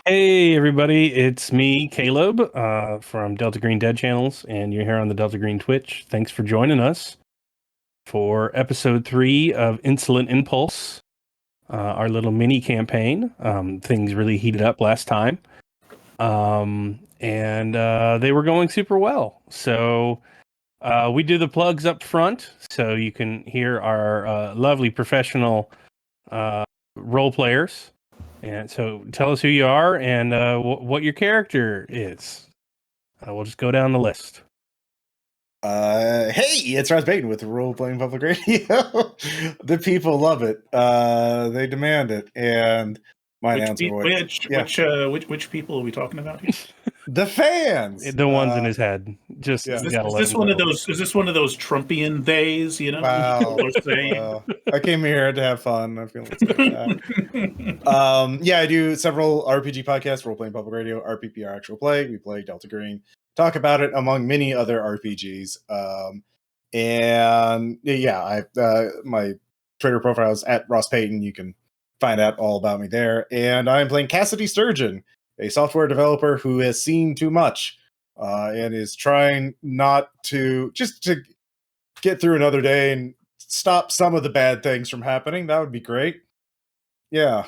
Hey everybody, it's me, Caleb, from Delta Green Dead Channels, and you're here on the Delta Green Twitch. Thanks for joining us for episode 3 of Insolent Impulse, our little mini campaign. Things really heated up last time, and they were going super well. So we do the plugs up front, so you can hear our lovely professional role players. And so tell us who you are and what your character is. We'll just go down the list. Hey, it's Payton with Role Playing Public Radio. The people love it. They demand it. And my announcer voice. Which people are we talking about here? The fans. The ones in his head. Just Is this one of those Trumpian days? You know. Wow. I came here to have fun. I feel like yeah, I do several RPG podcasts, Role Playing Public Radio, RPPR Actual Play. We play Delta Green. Talk about it among many other RPGs. And yeah, my Twitter profile is at Ross Payton. You can find out all about me there. And I'm playing Cassidy Sturgeon, a software developer who has seen too much and is trying not to get through another day and stop some of the bad things from happening. That would be great. Yeah.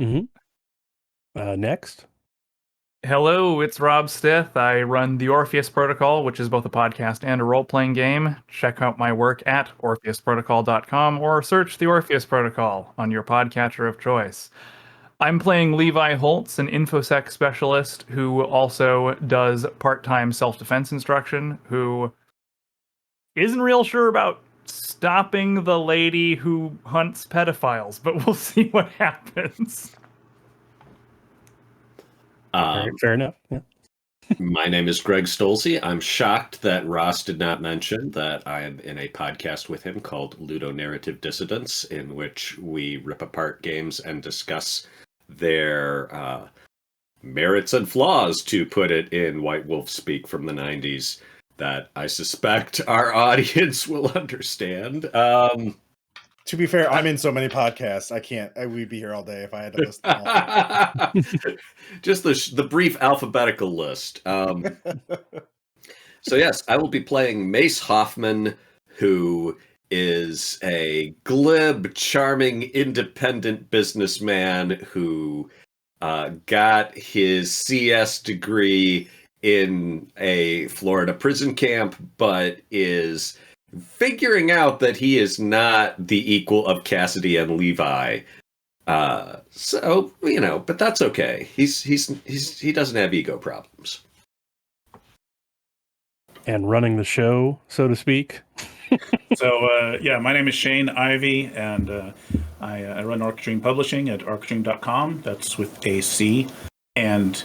Mm-hmm. Next. Hello, it's Rob Stith. I run the Orpheus Protocol, which is both a podcast and a role-playing game. Check out my work at orpheusprotocol.com or search the Orpheus Protocol on your podcatcher of choice. I'm playing Levi Holtz, an InfoSec specialist who also does part-time self-defense instruction, who isn't real sure about stopping the lady who hunts pedophiles, but we'll see what happens. Fair enough. Yeah. My name is Greg Stolze. I'm shocked that Ross did not mention that I am in a podcast with him called Ludonarrative Dissidents, in which we rip apart games and discuss their merits and flaws, to put it in White Wolf speak from the 90s, that I suspect our audience will understand. To be fair, I'm in so many podcasts. We'd be here all day if I had to list them all. Just the brief alphabetical list. So yes, I will be playing Mace Hoffman, who is a glib, charming, independent businessman who got his CS degree in a Florida prison camp, but is figuring out that he is not the equal of Cassidy and Levi. So, but that's okay. He doesn't have ego problems. And running the show, so to speak. So, my name is Shane Ivey, and I run Arcdream Publishing at arcdream.com. That's with a C. And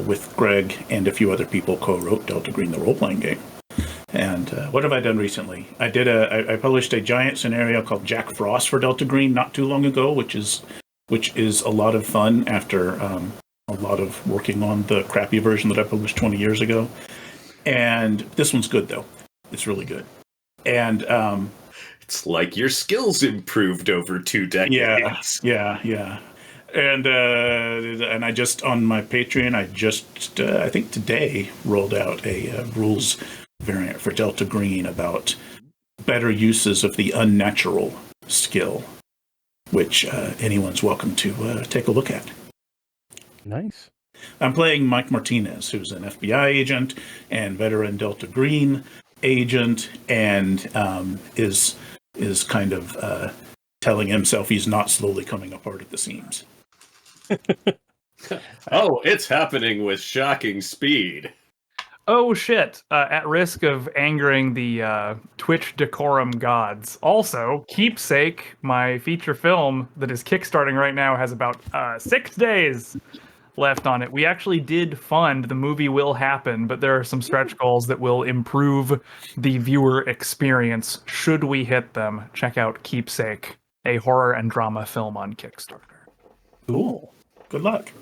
with Greg and a few other people co-wrote Delta Green, the role-playing game. And what have I done recently? I published a giant scenario called Jack Frost for Delta Green not too long ago, which is a lot of fun after a lot of working on the crappy version that I published 20 years ago. And this one's good, though. It's really good. And it's like your skills improved over 2 decades. Yeah. And I just, on my Patreon, I think today rolled out a rules variant for Delta Green about better uses of the unnatural skill, which anyone's welcome to take a look at. Nice. I'm playing Mike Martinez, who's an FBI agent and veteran Delta Green agent, and is kind of telling himself he's not slowly coming apart at the seams. Oh, it's happening with shocking speed. Oh shit, at risk of angering the Twitch decorum gods. Also, Keepsake, my feature film that is kickstarting right now, has about 6 days left on it. We actually did fund The Movie Will Happen, but there are some stretch goals that will improve the viewer experience should we hit them. Check out Keepsake, a horror and drama film on Kickstarter. Cool. Good luck.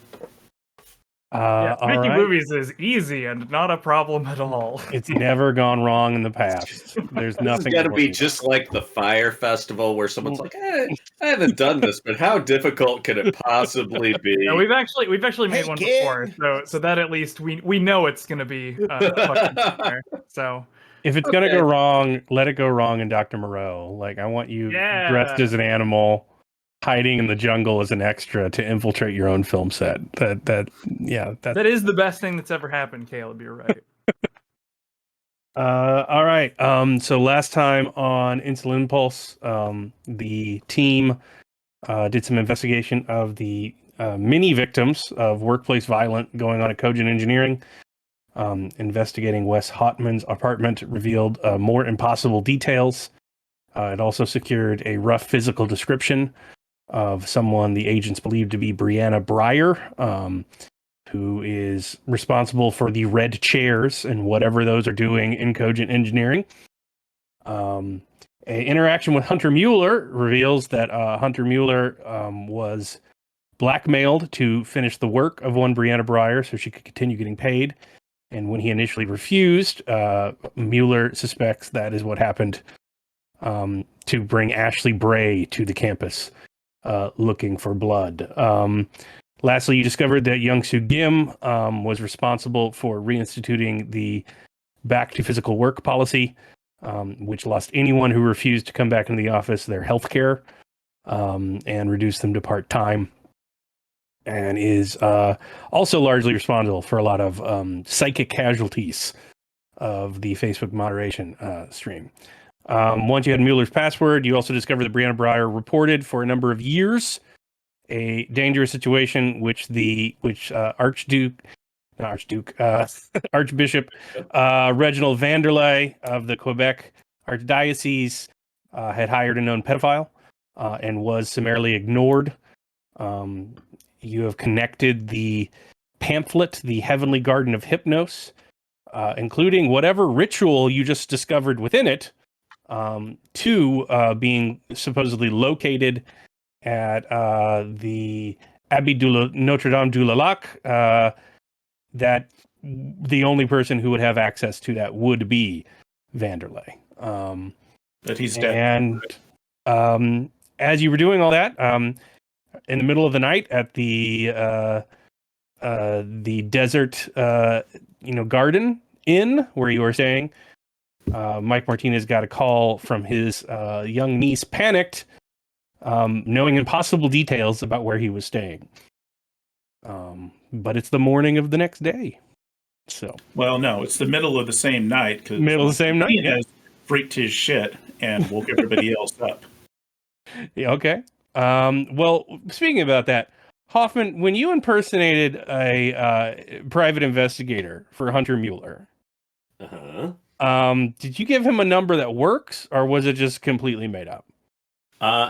Yeah, All making right. movies is easy and not a problem at all. It's never gone wrong in the past. There's This is nothing got to to be worry just like the Fire Festival, where someone's like, I haven't done this, but how difficult can it possibly be? Yeah, we've actually made Hey, one kid! before, so that at least we know it's gonna be a fucking nightmare. So If it's gonna go Okay. wrong, let it go wrong in Dr. Moreau. Like I want you dressed yeah, as an animal, hiding in the jungle as an extra to infiltrate your own film set. That that is the best thing that's ever happened, Caleb. You're right. all right. So last time on Insolent Impulse, the team did some investigation of the many victims of workplace violence going on at Cogent Engineering. Investigating Wes Hoffman's apartment revealed more impossible details. It also secured a rough physical description of someone the agents believed to be Brianna Briar, who is responsible for the red chairs and whatever those are doing in Cogent Engineering. An interaction with Hunter Mueller reveals that Hunter Mueller was blackmailed to finish the work of one Brianna Briar so she could continue getting paid. And when he initially refused, Mueller suspects that is what happened to bring Ashley Bray to the campus looking for blood. Lastly, you discovered that Young Soo Kim was responsible for reinstituting the back to physical work policy, which lost anyone who refused to come back into the office their health care and reduced them to part-time, and is also largely responsible for a lot of psychic casualties of the Facebook moderation stream. Once you had Mueller's password, you also discovered that Brianna Briar reported for a number of years a dangerous situation which Archbishop Reginald Vanderlei of the Quebec Archdiocese had hired a known pedophile and was summarily ignored. You have connected the pamphlet, The Heavenly Garden of Hypnos, including whatever ritual you just discovered within it, to being supposedly located at the Abbey de Notre Dame du Lac, that the only person who would have access to that would be Vanderlei. That he's dead. And as you were doing all that, in the middle of the night at the desert, garden inn where you were staying, Mike Martinez got a call from his young niece, panicked, knowing impossible details about where he was staying. But it's the morning of the next day. So, Well, no, it's the middle of the same night because middle of the same night. Yeah. freaked his shit and woke everybody else up. Yeah, okay. Well, speaking about that, Hoffman, when you impersonated a private investigator for Hunter Mueller, did you give him a number that works, or was it just completely made up?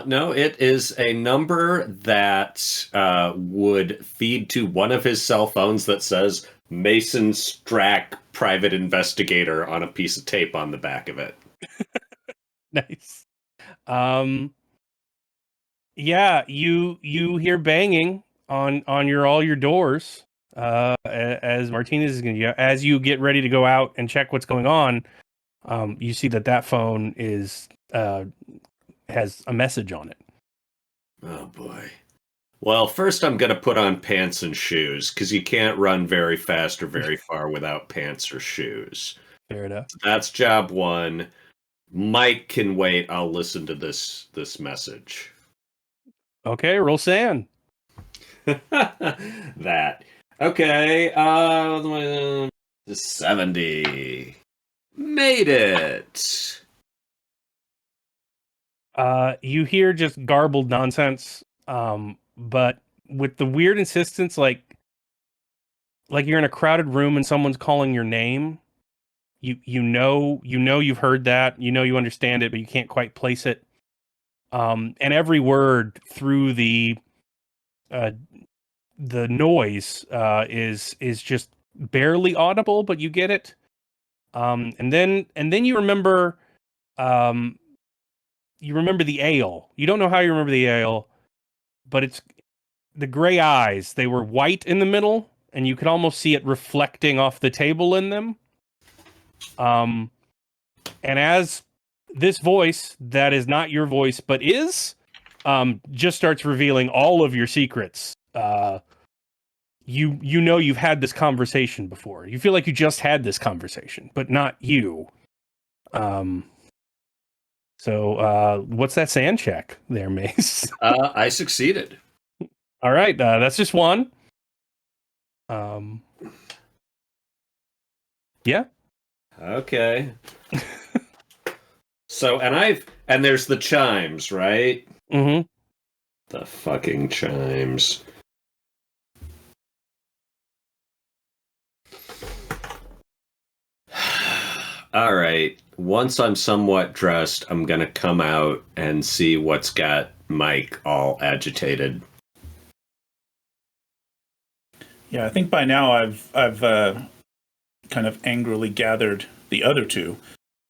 No, it is a number that would feed to one of his cell phones that says Mason Strack Private Investigator on a piece of tape on the back of it. Nice. Yeah, you hear banging on all your doors as Martinez is going to, as you get ready to go out and check what's going on. You see that phone is has a message on it. Oh boy. Well, first I'm going to put on pants and shoes because you can't run very fast or very far without pants or shoes. Fair enough. That's job one. Mike can wait. I'll listen to this message. Okay, roll sand. That. Okay. 70. Made it. You hear just garbled nonsense, but with the weird insistence, like you're in a crowded room and someone's calling your name. You know you've heard that, you understand it, but you can't quite place it. And every word through the noise is just barely audible, but you get it. And then you remember the ale. You don't know how you remember the ale, but it's the gray eyes. They were white in the middle, and you can almost see it reflecting off the table in them. And as this voice, that is not your voice, but is, just starts revealing all of your secrets. You know you've had this conversation before. You feel like you just had this conversation, but not you. So what's that sand check there, Mace? I succeeded. All right, that's just one. Yeah. Okay. So, and there's the chimes, right? Mm-hmm. The fucking chimes. All right. Once I'm somewhat dressed, I'm gonna come out and see what's got Mike all agitated. Yeah, I think by now I've kind of angrily gathered the other two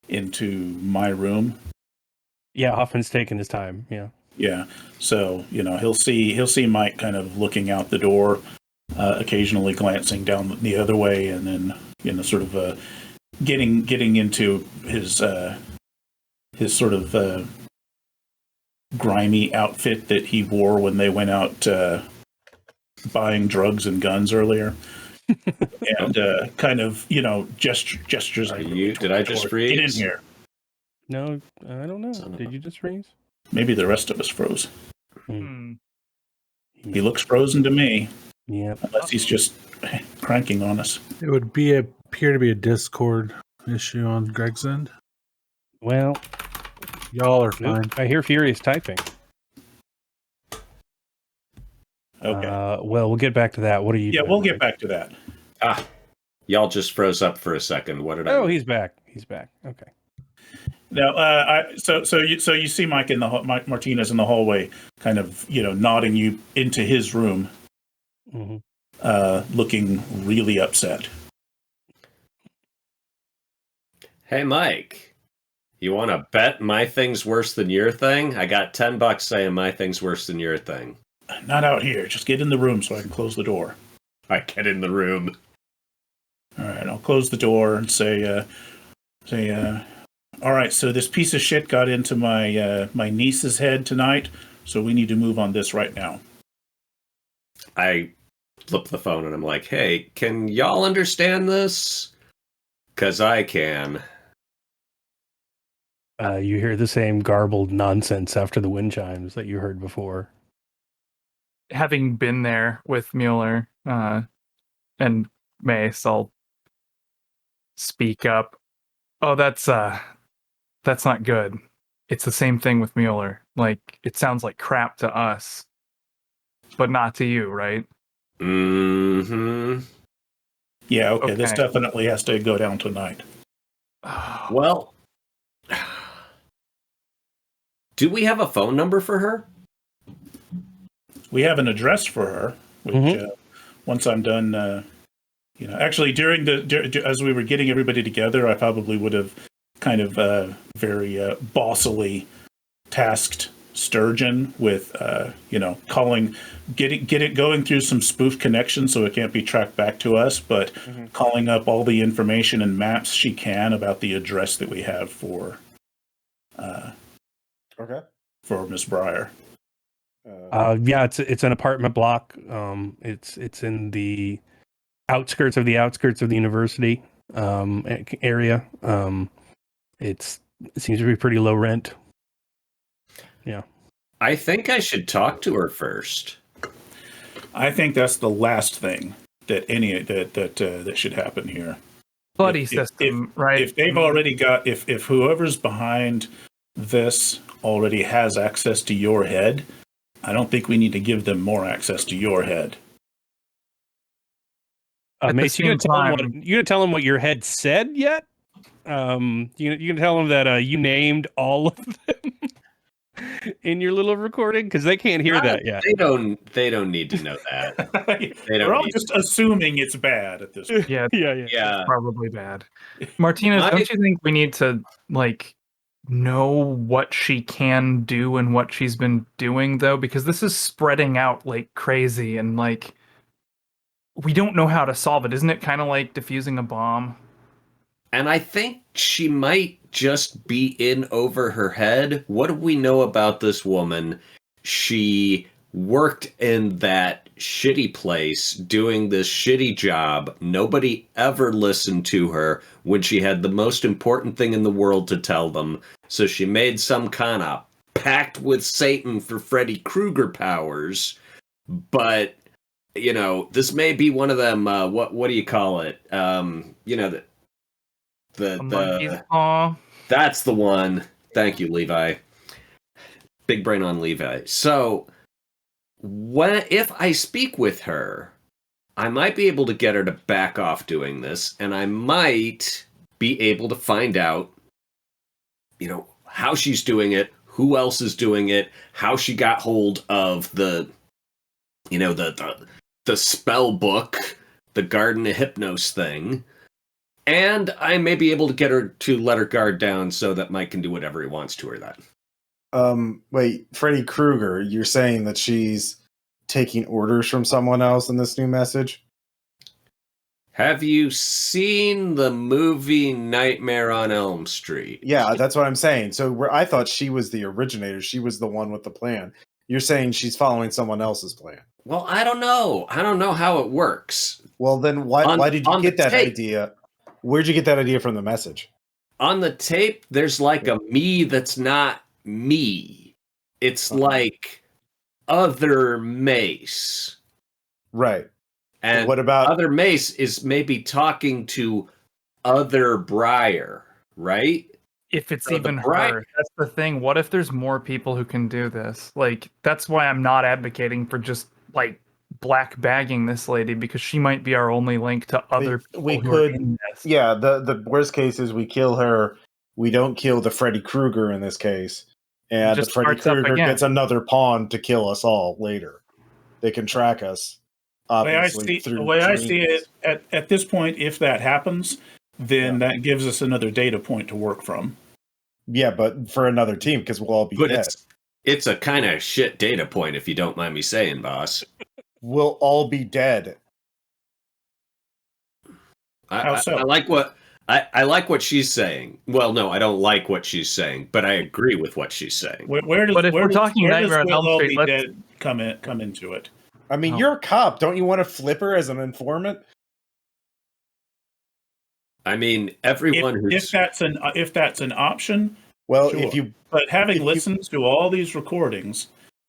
into my room. Yeah, Hoffman's taking his time. Yeah. Yeah. So, he'll see Mike kind of looking out the door, occasionally glancing down the other way, and then, sort of getting into his sort of grimy outfit that he wore when they went out buying drugs and guns earlier. And kind of, gestures. Did I just freeze? Get in here. No, I don't know. Did you just freeze? Maybe the rest of us froze. Hmm. He looks frozen to me. Yeah. Unless he's just cranking on us. It would appear to be a Discord issue on Greg's end. Well, y'all are nope, fine. I hear furious typing. Okay. Well, we'll get back to that. What are you? Yeah, doing, we'll Mike? get back to that. Y'all just froze up for a second. What did I? Oh, he's back. He's back. Okay. Now, so you see Mike Mike Martinez in the hallway, kind of nodding you into his room, looking really upset. Hey, Mike, you want to bet my thing's worse than your thing? I got $10 saying my thing's worse than your thing. Not out here. Just get in the room so I can close the door. I get in the room. All right, I'll close the door and say, all right, so this piece of shit got into my niece's head tonight, so we need to move on this right now. I flip the phone and I'm like, hey, can y'all understand this? 'Cause I can. You hear the same garbled nonsense after the wind chimes that you heard before. Having been there with Mueller and Mace, I'll speak up. Oh, that's not good. It's the same thing with Mueller. Like, it sounds like crap to us, but not to you, right? Mm-hmm. Yeah, okay. This definitely has to go down tonight. Well, do we have a phone number for her? We have an address for her, which once I'm done, actually as we were getting everybody together, I probably would have kind of very bossily tasked Sturgeon with, get it going through some spoof connections so it can't be tracked back to us, but calling up all the information and maps she can about the address that we have for Miss Briar. Yeah, it's an apartment block. It's in the outskirts of the university area. It seems to be pretty low rent. Yeah. I think I should talk to her first. I think that's the last thing that should happen here. Buddy system, right? If they've already got, if whoever's behind this already has access to your head, I don't think we need to give them more access to your head. Mace, you gonna tell him what your head said yet? You gonna tell them that you named all of them in your little recording, because they can't hear that yet. They don't need to know that. We're all just assuming it's bad at this point. Yeah. Yeah. Probably bad. Martinez, don't you think we need to know what she can do and what she's been doing, though? Because this is spreading out like crazy, and we don't know how to solve it. Isn't it kind of like defusing a bomb? And I think she might just be in over her head. What do we know about this woman? She worked in that shitty place doing this shitty job. Nobody ever listened to her when she had the most important thing in the world to tell them. So she made some kind of pact with Satan for Freddy Krueger powers. But, you know, this may be one of them, what do you call it? You know, the monkey's paw. That's the one. Thank you, Levi. Big brain on Levi. So, if I speak with her, I might be able to get her to back off doing this, and I might be able to find out, you know, how she's doing it, who else is doing it, how she got hold of the spell book, the Garden of Hypnos thing. And I may be able to get her to let her guard down so that Mike can do whatever he wants to her then. Wait, Freddy Krueger, you're saying that she's taking orders from someone else in this new message? Have you seen the movie Nightmare on Elm Street? Yeah, that's what I'm saying. So I thought she was the originator. She was the one with the plan. You're saying she's following someone else's plan. Well, I don't know. I don't know how it works. Well, then why did you get that idea? Where'd you get that idea from the message? On the tape, there's like a me that's not me. It's like other Mace. Right. And what about other Mace is maybe talking to other Briar, right? If it's So even the Briar- her. That's the thing. What if there's more people who can do this? Like, that's why I'm not advocating for just, like, black bagging this lady, because she might be our only link to other people we who could are in this. Yeah, the worst case is we kill her. We don't kill the Freddy Krueger in this case. And the Just Freddy starts up Krueger again. gets another pawn to kill us all later. They can track us. The way I dreams. see it, at this point, if that happens, then that gives us another data point to work from. Yeah, but for another team, because we'll all be But dead. it's a kind of shit data point, if you don't mind me saying, boss. We'll all be dead. How so? I like what she's saying. Well, no, I don't like what she's saying, but I agree with what she's saying. But if we're talking Nightmare on Elm Will Street, be let's- dead come into it? I mean, Oh. you're a cop. Don't you want to flip her as an informant? I mean, everyone If that's an option, Well, sure. if you, But having If you- listened to all these recordings,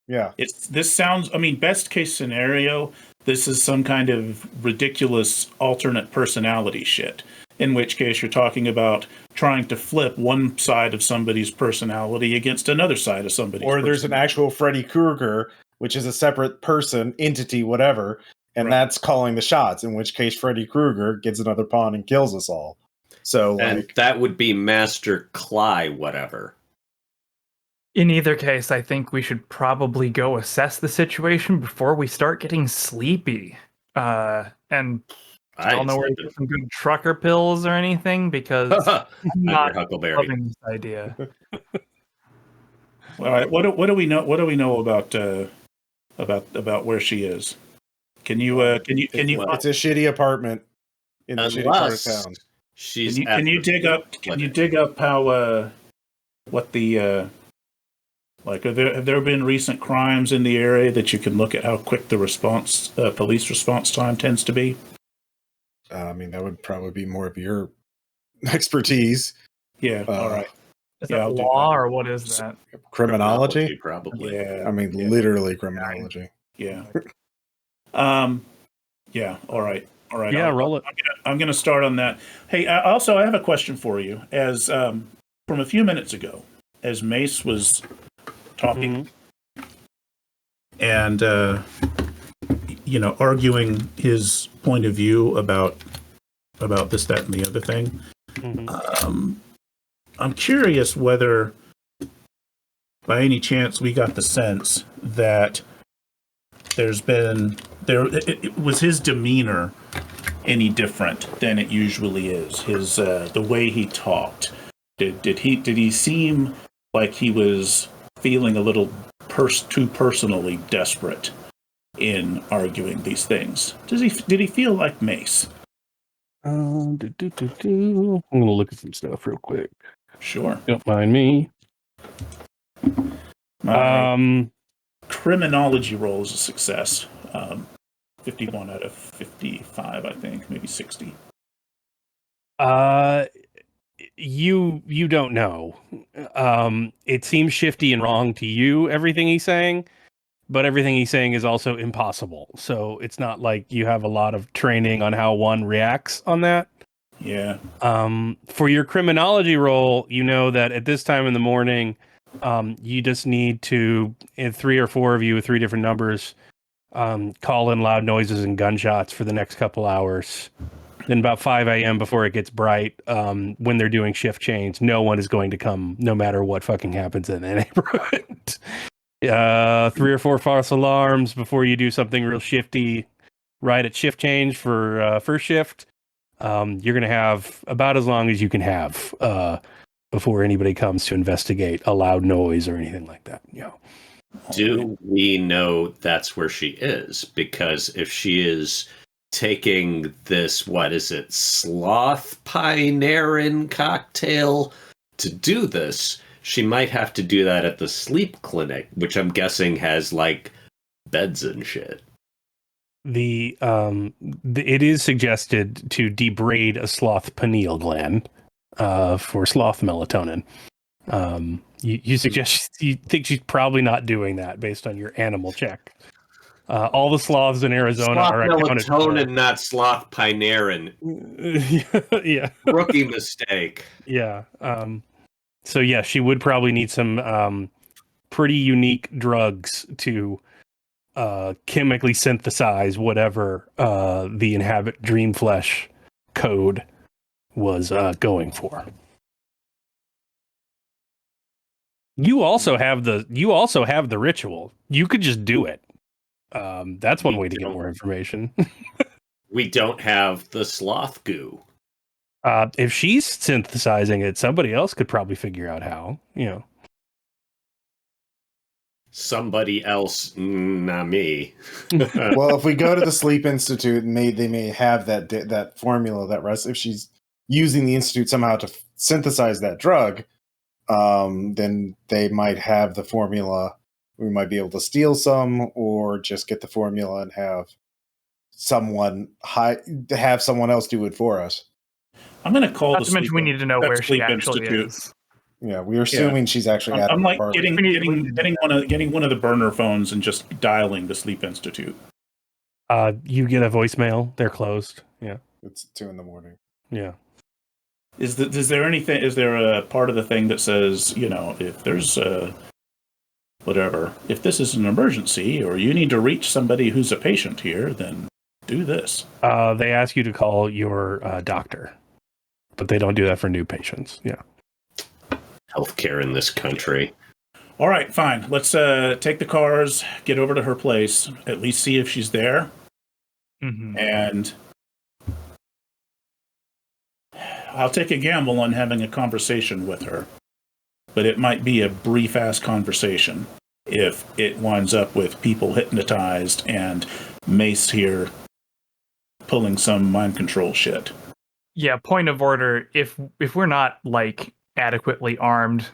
yeah, this sounds. I mean, best case scenario, this is some kind of ridiculous alternate personality shit. In which case, you're talking about trying to flip one side of somebody's personality against another side of somebody's. or there's an personality. actual Freddy Krueger, which is a separate person, entity, whatever, and Right. that's calling the shots. In which case, Freddy Krueger gets another pawn and kills us all. So, and like, that would be Master Cly, whatever. In either case, I think we should probably go assess the situation before we start getting sleepy. And I don't know where to get some good trucker pills or anything, because I'm not Huckleberry. loving this idea. All right. What do we know? What do we know about where she is? Can you? it's a shitty apartment in the shitty part of town. She's Can you dig up how what the like have there been recent crimes in the area that you can look at how quick the police response time tends to be? I mean, that would probably be more of your expertise. Yeah. All right. Is Yeah, that I'll do law that. or what is that? Criminology? probably. Yeah. I mean, literally criminology. Yeah. Yeah. All right. All right. Yeah, roll it. I'm going to start on that. Hey, I have a question for you. As from a few minutes ago, as Mace was talking and arguing his point of view about this, that, and the other thing. I'm curious whether, by any chance, we got the sense that was his demeanor any different than it usually is? His the way he talked. Did he seem like he was feeling a little too personally desperate in arguing these things? Did he feel like Mace? I'm gonna look at some stuff real quick. Sure. Don't mind me. My criminology roll is a success. 51 out of 55, I think, maybe 60. You don't know. It seems shifty and wrong to you, everything he's saying, but everything he's saying is also impossible. So it's not like you have a lot of training on how one reacts on that. Yeah. For your criminology roll, you know that at this time in the morning, you just need to, 3 or 4 of you with 3 different numbers, call in loud noises and gunshots for the next couple hours. Then about 5 a.m. before it gets bright, when they're doing shift change, no one is going to come, no matter what fucking happens in the neighborhood. 3 or 4 false alarms before you do something real shifty right at shift change for first shift. You're going to have about as long as you can have before anybody comes to investigate a loud noise or anything like that. Do we know that's where she is? Because if she is taking this, what is it, sloth pioneering cocktail to do this, she might have to do that at the sleep clinic, which I'm guessing has like beds and shit. It is suggested to debride a sloth pineal gland for sloth melatonin. You think she's probably not doing that based on your animal check. All the sloths in Arizona Sloth are accounted for. melatonin, not sloth pioneering. Yeah. Rookie mistake. Yeah. So yeah, she would probably need some pretty unique drugs to chemically synthesize whatever the inhabit dream flesh code was going for. You also have the ritual. You could just do it. That's one way to get more information. We don't have the sloth goo. If she's synthesizing it, somebody else could probably figure out how. Somebody else, not me. Well, if we go to the Sleep Institute, they may have that formula, if she's using the Institute somehow to synthesize that drug, then they might have the formula. We might be able to steal some, or just get the formula and have someone else do it for us. I'm going to call Not to mention we need to know where she actually is. Yeah, we're assuming she's actually at I'm the like party. getting one of the burner phones and just dialing the Sleep Institute. You get a voicemail. They're closed. Yeah. It's 2 a.m. Yeah. Is there a part of the thing that says, if there's whatever, if this is an emergency or you need to reach somebody who's a patient here, then do this. They ask you to call your doctor, but they don't do that for new patients. Yeah. Healthcare in this country. All right, fine. Let's take the cars, get over to her place, at least see if she's there. Mm-hmm. And I'll take a gamble on having a conversation with her. But it might be a brief-ass conversation if it winds up with people hypnotized and Mace here pulling some mind control shit. Yeah, point of order. If we're not adequately armed,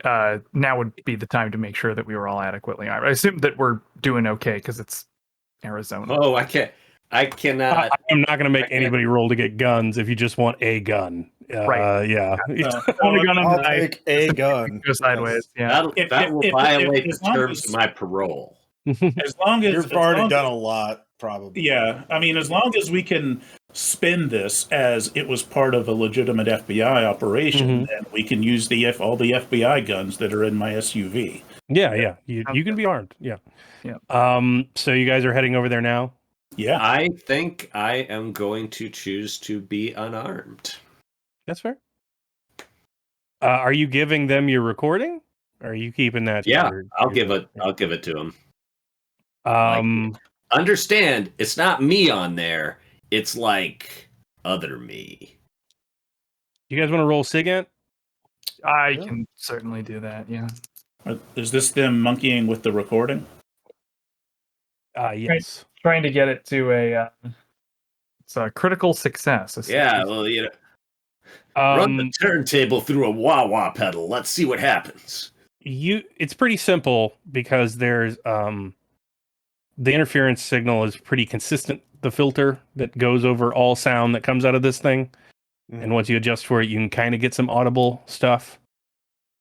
now would be the time to make sure that we were all adequately armed. I assume that we're doing okay because it's Arizona. Oh, I cannot. I'm not going to make anybody roll to get guns if you just want a gun. Right. Yeah. I'll take a gun. Go sideways. Yeah. That will violate the terms of my parole. As long as You've already done a lot, probably. Yeah, I mean, as long as we can spin this as it was part of a legitimate FBI operation, then we can use all the FBI guns that are in my SUV. Yeah. You can be armed. Yeah. So you guys are heading over there now? Yeah. I think I am going to choose to be unarmed. That's fair. Are you giving them your recording? Or are you keeping that? Yeah, I'll give it to them. Understand, it's not me on there. It's like other me. You guys want to roll SIGINT? I can certainly do that. Yeah. Is this them monkeying with the recording? Yes. Trying to get it to it's a critical success. Yeah, well, run the turntable through a wah-wah pedal. Let's see what happens. It's pretty simple because there's the interference signal is pretty consistent. The filter that goes over all sound that comes out of this thing, and once you adjust for it, you can kind of get some audible stuff.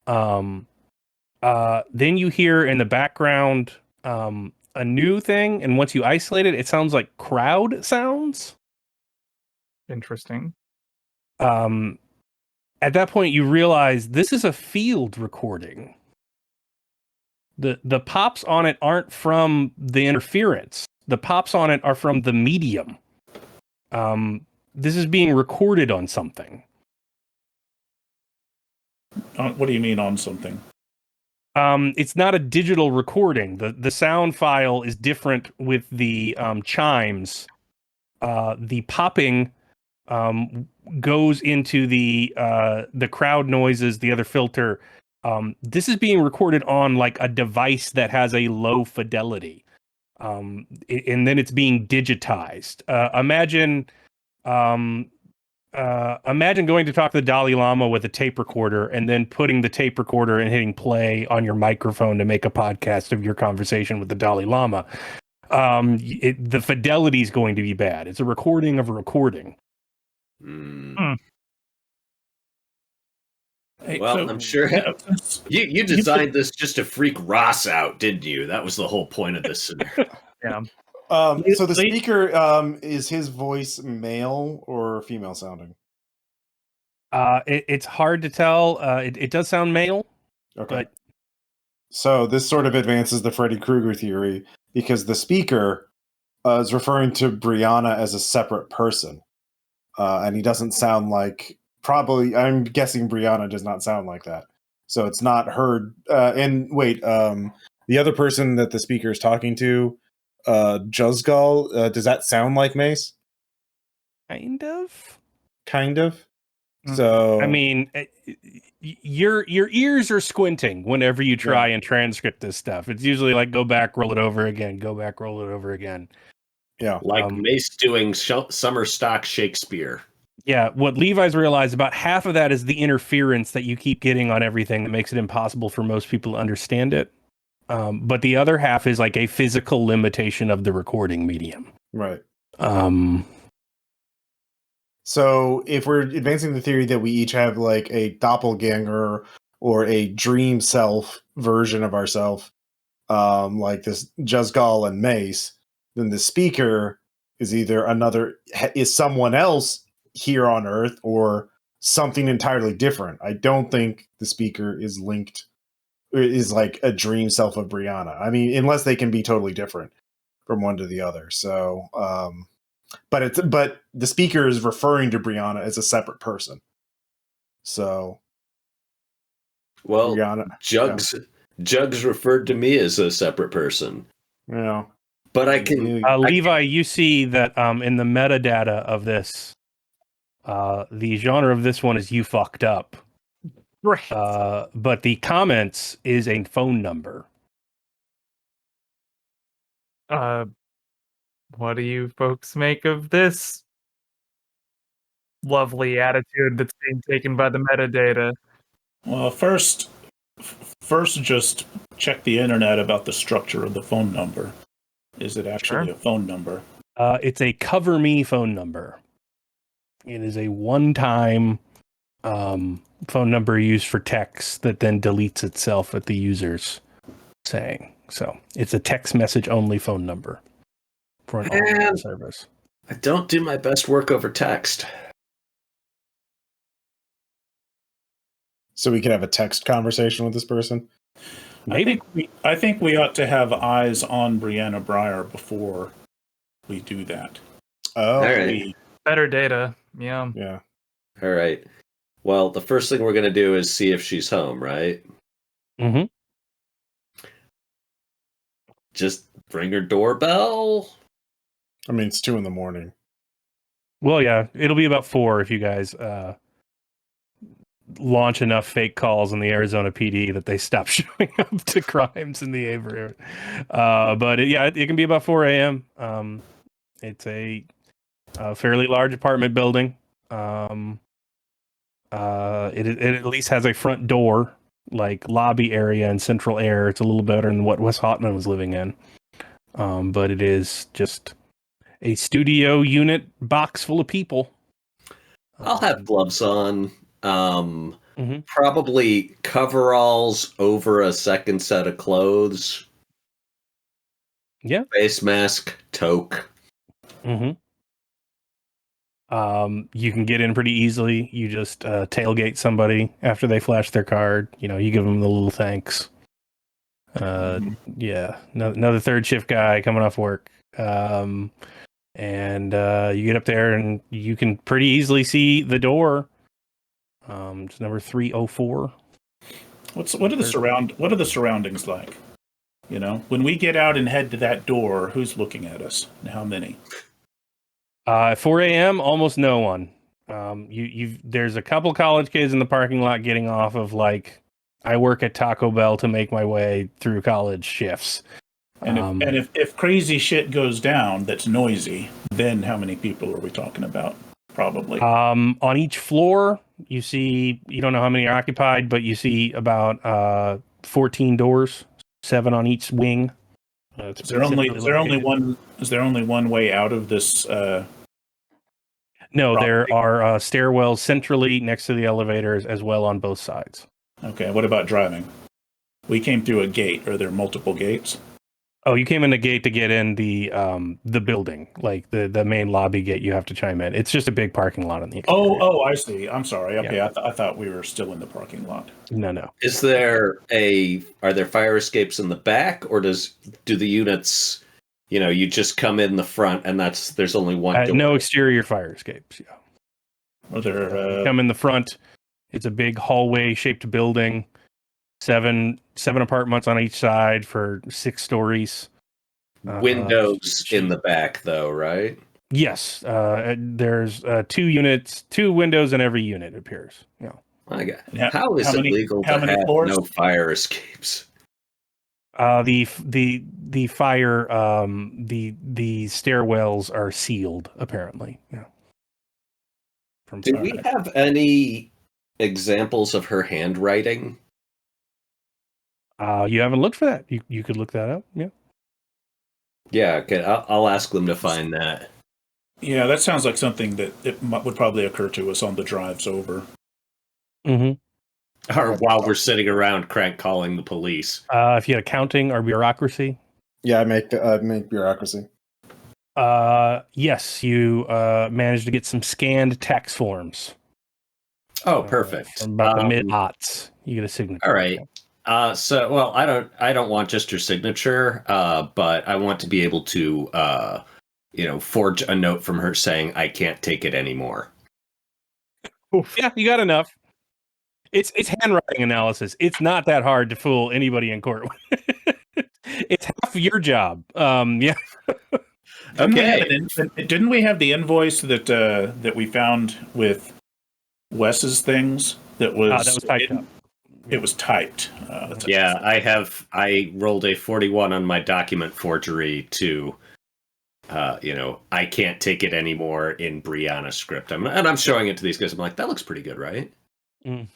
Then you hear in the background a new thing, and once you isolate it, it sounds like crowd sounds. Interesting. At that point, you realize this is a field recording. The pops on it aren't from the interference. The pops on it are from the medium. This is being recorded on something. What do you mean on something? It's not a digital recording. The sound file is different with the chimes. The popping goes into the crowd noises, the other filter. This is being recorded on like a device that has a low fidelity. And then it's being digitized. Imagine going to talk to the Dalai Lama with a tape recorder and then putting the tape recorder and hitting play on your microphone to make a podcast of your conversation with the Dalai Lama. The fidelity is going to be bad. It's a recording of a recording. Hey, Well, so- I'm sure you designed this just to freak Ross out, didn't you? That was the whole point of this scenario. Yeah. So the speaker, is his voice male or female sounding? It's hard to tell. It does sound male. Okay. But so this sort of advances the Freddy Krueger theory because the speaker is referring to Brianna as a separate person. And he doesn't sound like, probably, I'm guessing Brianna does not sound like that. So it's not her. And wait, the other person that the speaker is talking to, Juzgal, does that sound like Mace? kind of. Kind of. So I mean, your ears are squinting whenever you try and transcript this stuff. It's usually like go back, roll it over again, go back, roll it over again. yeah. Like Mace doing summer stock Shakespeare. Yeah, what Levi's realized, about half of that is the interference that you keep getting on everything that makes it impossible for most people to understand it. But the other half is like a physical limitation of the recording medium. Right. Um, So if we're advancing the theory that we each have like a doppelganger or a dream self version of ourselves, like this Juzgal and Mace, then the speaker is either is someone else here on Earth or something entirely different. I don't think the speaker is linked, is like a dream self of Brianna. I mean, unless they can be totally different from one to the other. So, but the speaker is referring to Brianna as a separate person. So, Well, Brianna, Jugs referred to me as a separate person, yeah. but I can. Levi, you see that in the metadata of this, the genre of this one is "you fucked up," Right. but the comments is a phone number. What do you folks make of this lovely attitude that's being taken by the metadata? Well, first, just check the internet about the structure of the phone number. Is it actually a phone number? It's a cover me phone number. It is a one-time phone number used for text that then deletes itself at the user's saying. So it's a text message only phone number for an online service. I don't do my best work over text. So we could have a text conversation with this person. Maybe. I think we ought to have eyes on Brianna Briar before we do that. Oh, All right. Better data. Yeah. yeah. All right. Well, the first thing we're going to do is see if she's home, right? Mm-hmm. Just ring her doorbell. I mean, it's 2 a.m. Well, yeah, it'll be about 4 if you guys launch enough fake calls in the Arizona PD that they stop showing up to crimes in the Avery. But it can be about 4 a.m. It's a fairly large apartment building. It at least has a front door, like lobby area and central air. It's a little better than what Wes Hoffman was living in. But it is just a studio unit box full of people. I'll have gloves on. Mhm. Probably coveralls over a second set of clothes. Yeah. Face mask, toque. Mm-hmm. You can get in pretty easily. You just tailgate somebody after they flash their card. You give them the little thanks. Yeah, another third shift guy coming off work. And you get up there and you can pretty easily see the door. It's number 304. What are the surroundings like? When we get out and head to that door, who's looking at us and how many? At 4 a.m., almost no one. There's a couple college kids in the parking lot getting off of I work at Taco Bell to make my way through college shifts. And if crazy shit goes down that's noisy, then how many people are we talking about? Probably. On each floor, you don't know how many are occupied, but you see about 14 doors, 7 on each wing. Is there only one way out of this? No, property? there are stairwells centrally next to the elevators as well on both sides. Okay, what about driving? We came through a gate. Are there multiple gates? Oh, you came in the gate to get in the building, like the main lobby gate. You have to chime in. It's just a big parking lot on the exterior. Oh, I see. I'm sorry. Okay, Yeah. I thought we were still in the parking lot. No. Are there fire escapes in the back, or do the units, you just come in the front and there's only one door? No exterior fire escapes. Yeah. Are there? Come in the front. It's a big hallway shaped building. Seven apartments on each side for 6 stories. Windows in the back, though, right? Yes. There's 2 windows in every unit, it appears. Yeah. My God. Yeah. How is it legal to have floors? no fire escapes? The fire, the stairwells are sealed, apparently. Yeah. Do we have any examples of her handwriting? You haven't looked for that. You could look that up. Yeah. Yeah, okay. I'll ask them to find that. Yeah, that sounds like something that would probably occur to us on the drives over. Mm-hmm. Or while we're sitting around crank calling the police. If you had accounting or bureaucracy. Yeah, I make bureaucracy. Yes, you managed to get some scanned tax forms. Oh, perfect. From about the mid-aughts. You get a signature. All right. I don't want just your signature, but I want to be able to, forge a note from her saying I can't take it anymore. Oof. Yeah, you got enough. It's handwriting analysis. It's not that hard to fool anybody in court. It's half your job. Yeah. Okay. Didn't we have the invoice that we found with Wes's things? That was typed up. It was typed. Yeah, I rolled a 41 on my document forgery to, I can't take it anymore in Brianna script. I'm showing it to these guys. I'm like, that looks pretty good, right? Mm.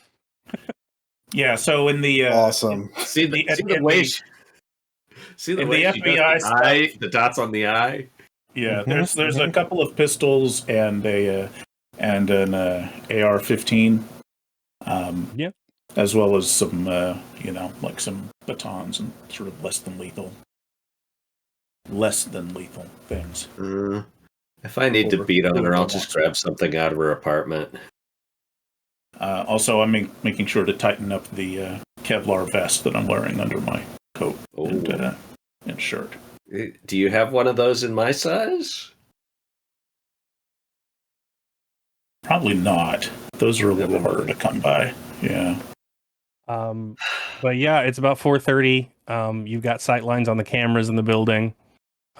Yeah. So in the awesome. See the way the FBI stuff, the dots on the eye. Yeah, there's a couple of pistols and an AR-15. Yeah. As well as some, like some batons and sort of less than lethal things. If I need to beat on her, I'll just grab something out of her apartment. Also, I'm making sure to tighten up the Kevlar vest that I'm wearing under my coat and shirt. Do you have one of those in my size? Probably not. Those are a little harder to come by. Yeah. But yeah, it's about 4:30. You've got sight lines on the cameras in the building.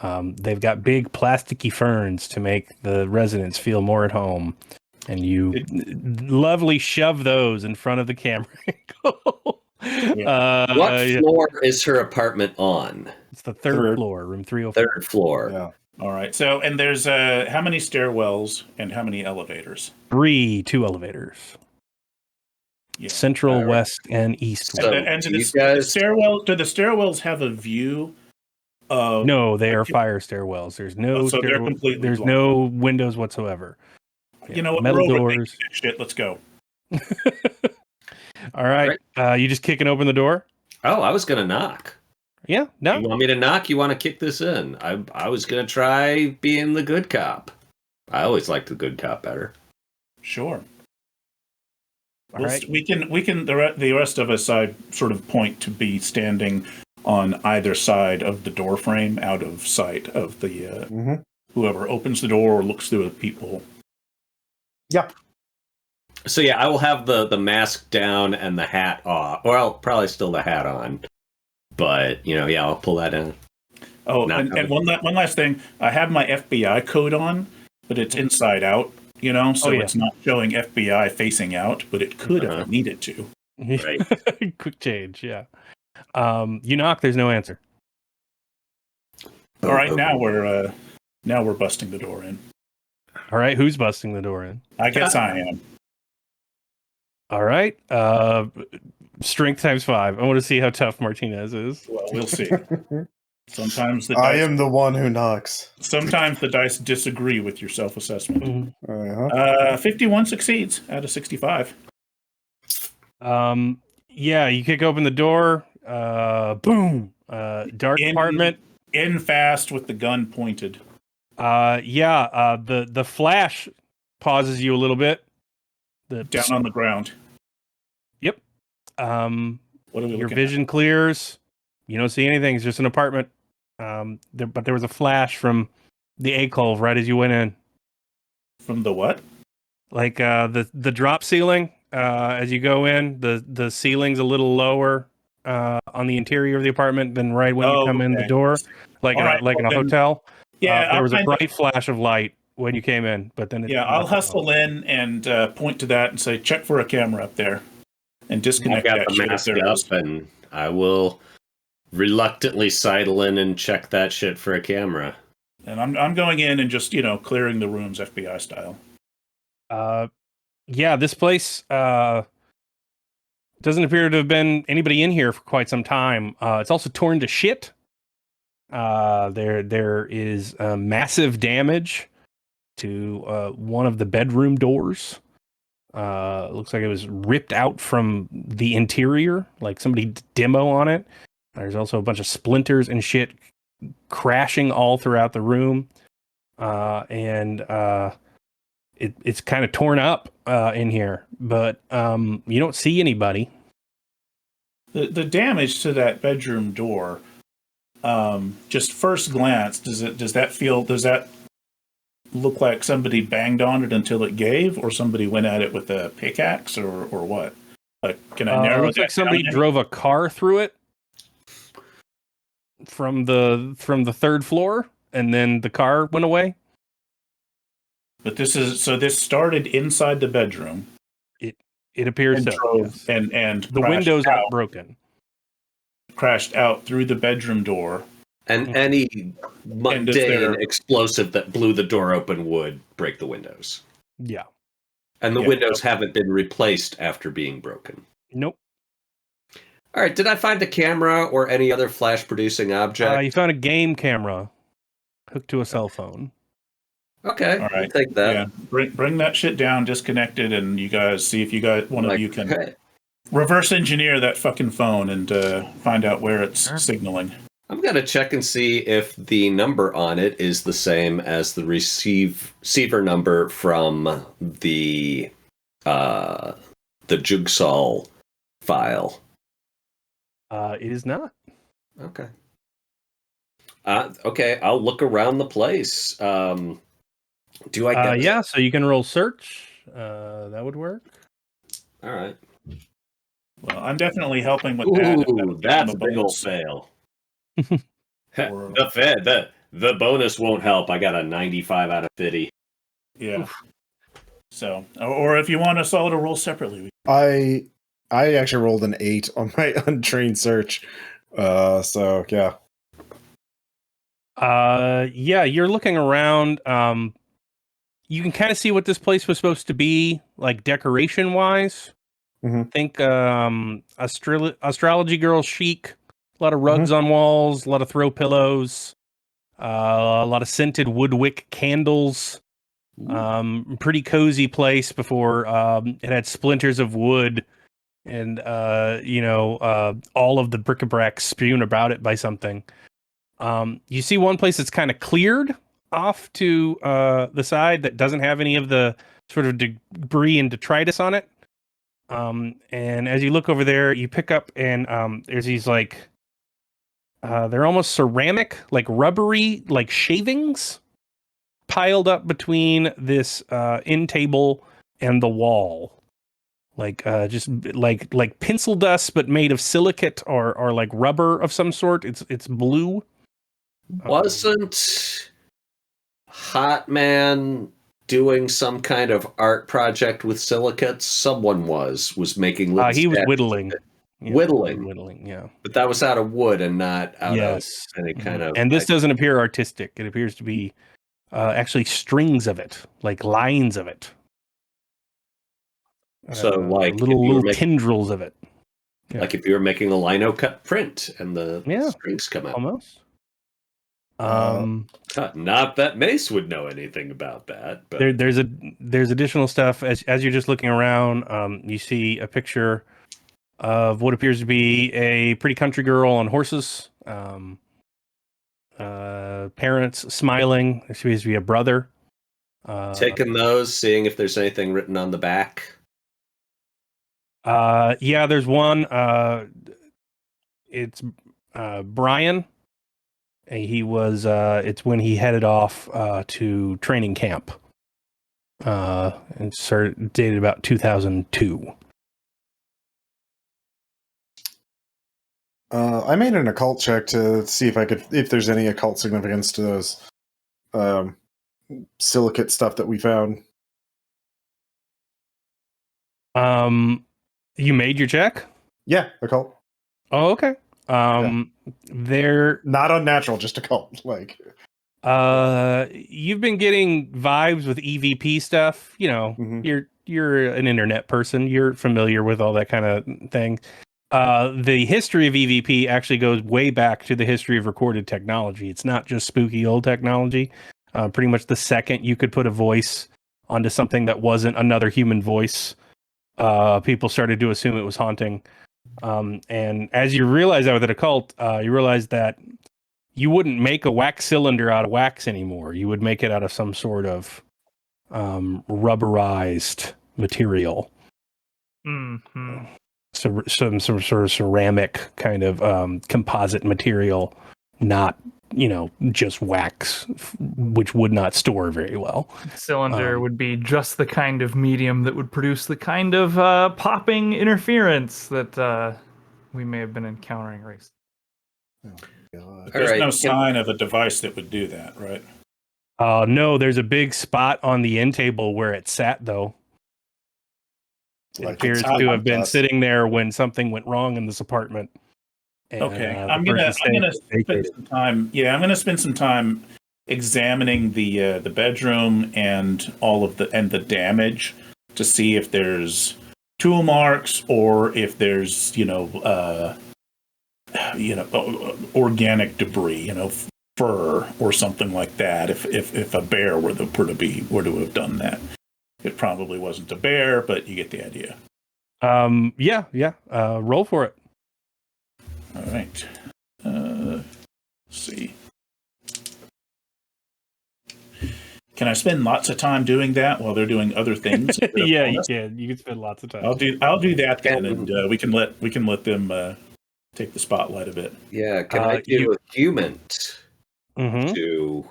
They've got big plasticky ferns to make the residents feel more at home. And you lovely shove those in front of the camera. What floor is her apartment on? It's the third floor, room 304. Third floor. Yeah. All right. So, and there's how many stairwells and how many elevators? 2 elevators. Yeah. Central, west, and east. So, and do you the guys- stairwells have a view of? No, they are fire stairwells. There's no so they're completely there's blocked. no windows whatsoever. You know what? Metal we're doors. Shit. Let's go. All right. You just kicking open the door? Oh, I was gonna knock. Yeah. No. You want me to knock? You want to kick this in? I was gonna try being the good cop. I always liked the good cop better. Sure. All right. We can the rest of us I sort of point to be standing on either side of the door frame, out of sight of the whoever opens the door or looks through the peephole. Yep. So yeah, I will have the mask down and the hat off. Well, probably still the hat on, but I'll pull that in. Oh, and one last thing, I have my FBI code on, but it's inside out. So it's not showing FBI facing out, but it could if I needed to. Right. Quick change, yeah. You knock, there's no answer. All right, now we're busting the door in. All right, who's busting the door in? I guess I am. All right. Strength times 5. I want to see how tough Martinez is. Well, we'll see. Sometimes I am the one who knocks. Sometimes the dice disagree with your self-assessment. 51 succeeds out of 65. Yeah, you kick open the door. Boom. Dark apartment. In fast with the gun pointed. The flash pauses you a little bit. Down on the ground. Yep. What are we your looking vision at? clears. You don't see anything. It's just an apartment. But there was a flash from the alcove right as you went in. From the what? Like the drop ceiling. As you go in, the ceiling's a little lower on the interior of the apartment than right when you come in the door, like in a hotel. Yeah, there was a bright flash of light when you came in, but then I'll hustle in and point to that and say, check for a camera up there, and disconnect I that got the shit mask if there up, is. and I will reluctantly sidle in and check that shit for a camera. And I'm going in and just clearing the rooms FBI style. This place doesn't appear to have been anybody in here for quite some time. It's also torn to shit. There is massive damage to one of the bedroom doors. Looks like it was ripped out from the interior, like somebody did demo on it. There's also a bunch of splinters and shit crashing all throughout the room. It's kind of torn up in here, but you don't see anybody. The damage to that bedroom door, just first glance, does that look like somebody banged on it until it gave, or somebody went at it with a pickaxe, or what? Like, can I narrow it? Looks like somebody drove a car through it from the third floor, and then the car went away. But this started inside the bedroom. It appears and so. Drove, yes. and the windows aren't broken. Crashed out through the bedroom door. And any mundane explosive that blew the door open would break the windows. Yeah. And the windows haven't been replaced after being broken. Nope. All right, did I find a camera or any other flash-producing object? You found a game camera hooked to a cell phone. Okay, all right. I'll take that. Yeah, bring that shit down, disconnect it, and you guys see if you guys of you can reverse engineer that fucking phone and find out where it's signaling. I'm gonna check and see if the number on it is the same as the receiver number from the Jigsaw file. It is not. Okay. Okay, I'll look around the place. Do I get so you can roll search. That would work. All right. Well, I'm definitely helping with that. That's a big old bonus. fail. The bonus won't help. I got a 95 out of 50. Yeah. So, or if you want us all to roll separately. I actually rolled an 8 on my untrained search. So yeah. Yeah, you're looking around. You can kind of see what this place was supposed to be, like decoration wise. Mhm. Think astrology girl chic. A lot of rugs on walls, a lot of throw pillows, a lot of scented woodwick candles. Pretty cozy place before it had splinters of wood and all of the bric-a-brac strewn about it by something. You see one place that's kind of cleared off to the side that doesn't have any of the sort of debris and detritus on it. And as you look over there, you pick up and there's these like they're almost ceramic, like rubbery, like shavings piled up between this end table and the wall. Like just like pencil dust, but made of silicate or like rubber of some sort. It's blue. Wasn't Hot Man doing some kind of art project with silicates? Someone was making little He was statues. whittling. Yeah, Whittling. whittling, yeah. But that was out of wood and not out of any kind of... And this doesn't appear artistic. It appears to be actually strings of it, like lines of it. So, like, little tendrils of it. Yeah. Like if you were making a lino cut print and the strings come out. Almost. Not that Mace would know anything about that. But there's additional stuff as you're just looking around. You see a picture of what appears to be a pretty country girl on horses. Parents smiling. There appears to be a brother. Taking those, seeing if there's anything written on the back. Yeah, there's one. It's Brian. He was. It's when he headed off to training camp. And dated about 2002. I made an occult check to see if there's any occult significance to those silicate stuff that we found. You made your check? Yeah, occult. Oh, okay. They're not unnatural, just occult. Like, you've been getting vibes with EVP stuff. You know, you're an internet person. You're familiar with all that kind of thing. The history of EVP actually goes way back to the history of recorded technology. It's not just spooky old technology. Pretty much the second you could put a voice onto something that wasn't another human voice, people started to assume it was haunting. And as you realize that with an occult, you realize that you wouldn't make a wax cylinder out of wax anymore. You would make it out of some sort of rubberized material. Mm-hmm. So some sort of ceramic kind of composite material, not just wax, which would not store very well. Cylinder would be just the kind of medium that would produce the kind of popping interference that we may have been encountering recently. There's no sign of a device that would do that, right? No, there's a big spot on the end table where it sat, though. It appears to have been sitting there when something went wrong in this apartment. And, okay, I'm gonna spend some time. Yeah, I'm gonna spend some time examining the bedroom and all of the damage to see if there's tool marks or if there's organic debris, fur or something like that. If a bear were to have done that, it probably wasn't a bear, but you get the idea. Yeah. Roll for it. All right. Let's see. Can I spend lots of time doing that while they're doing other things? Yeah, you can. You can spend lots of time. I'll do that then, and we can let them take the spotlight a bit. Yeah. Can I do a human to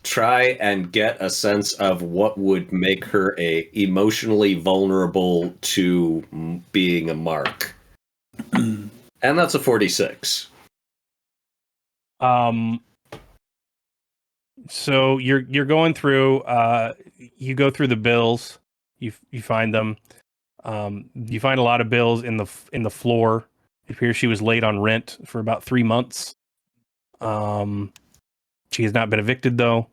try and get a sense of what would make her emotionally vulnerable to being a mark? And that's a 46. So you're going through. You go through the bills. You find them. You find a lot of bills in the floor. It appears she was late on rent for about 3 months. She has not been evicted though.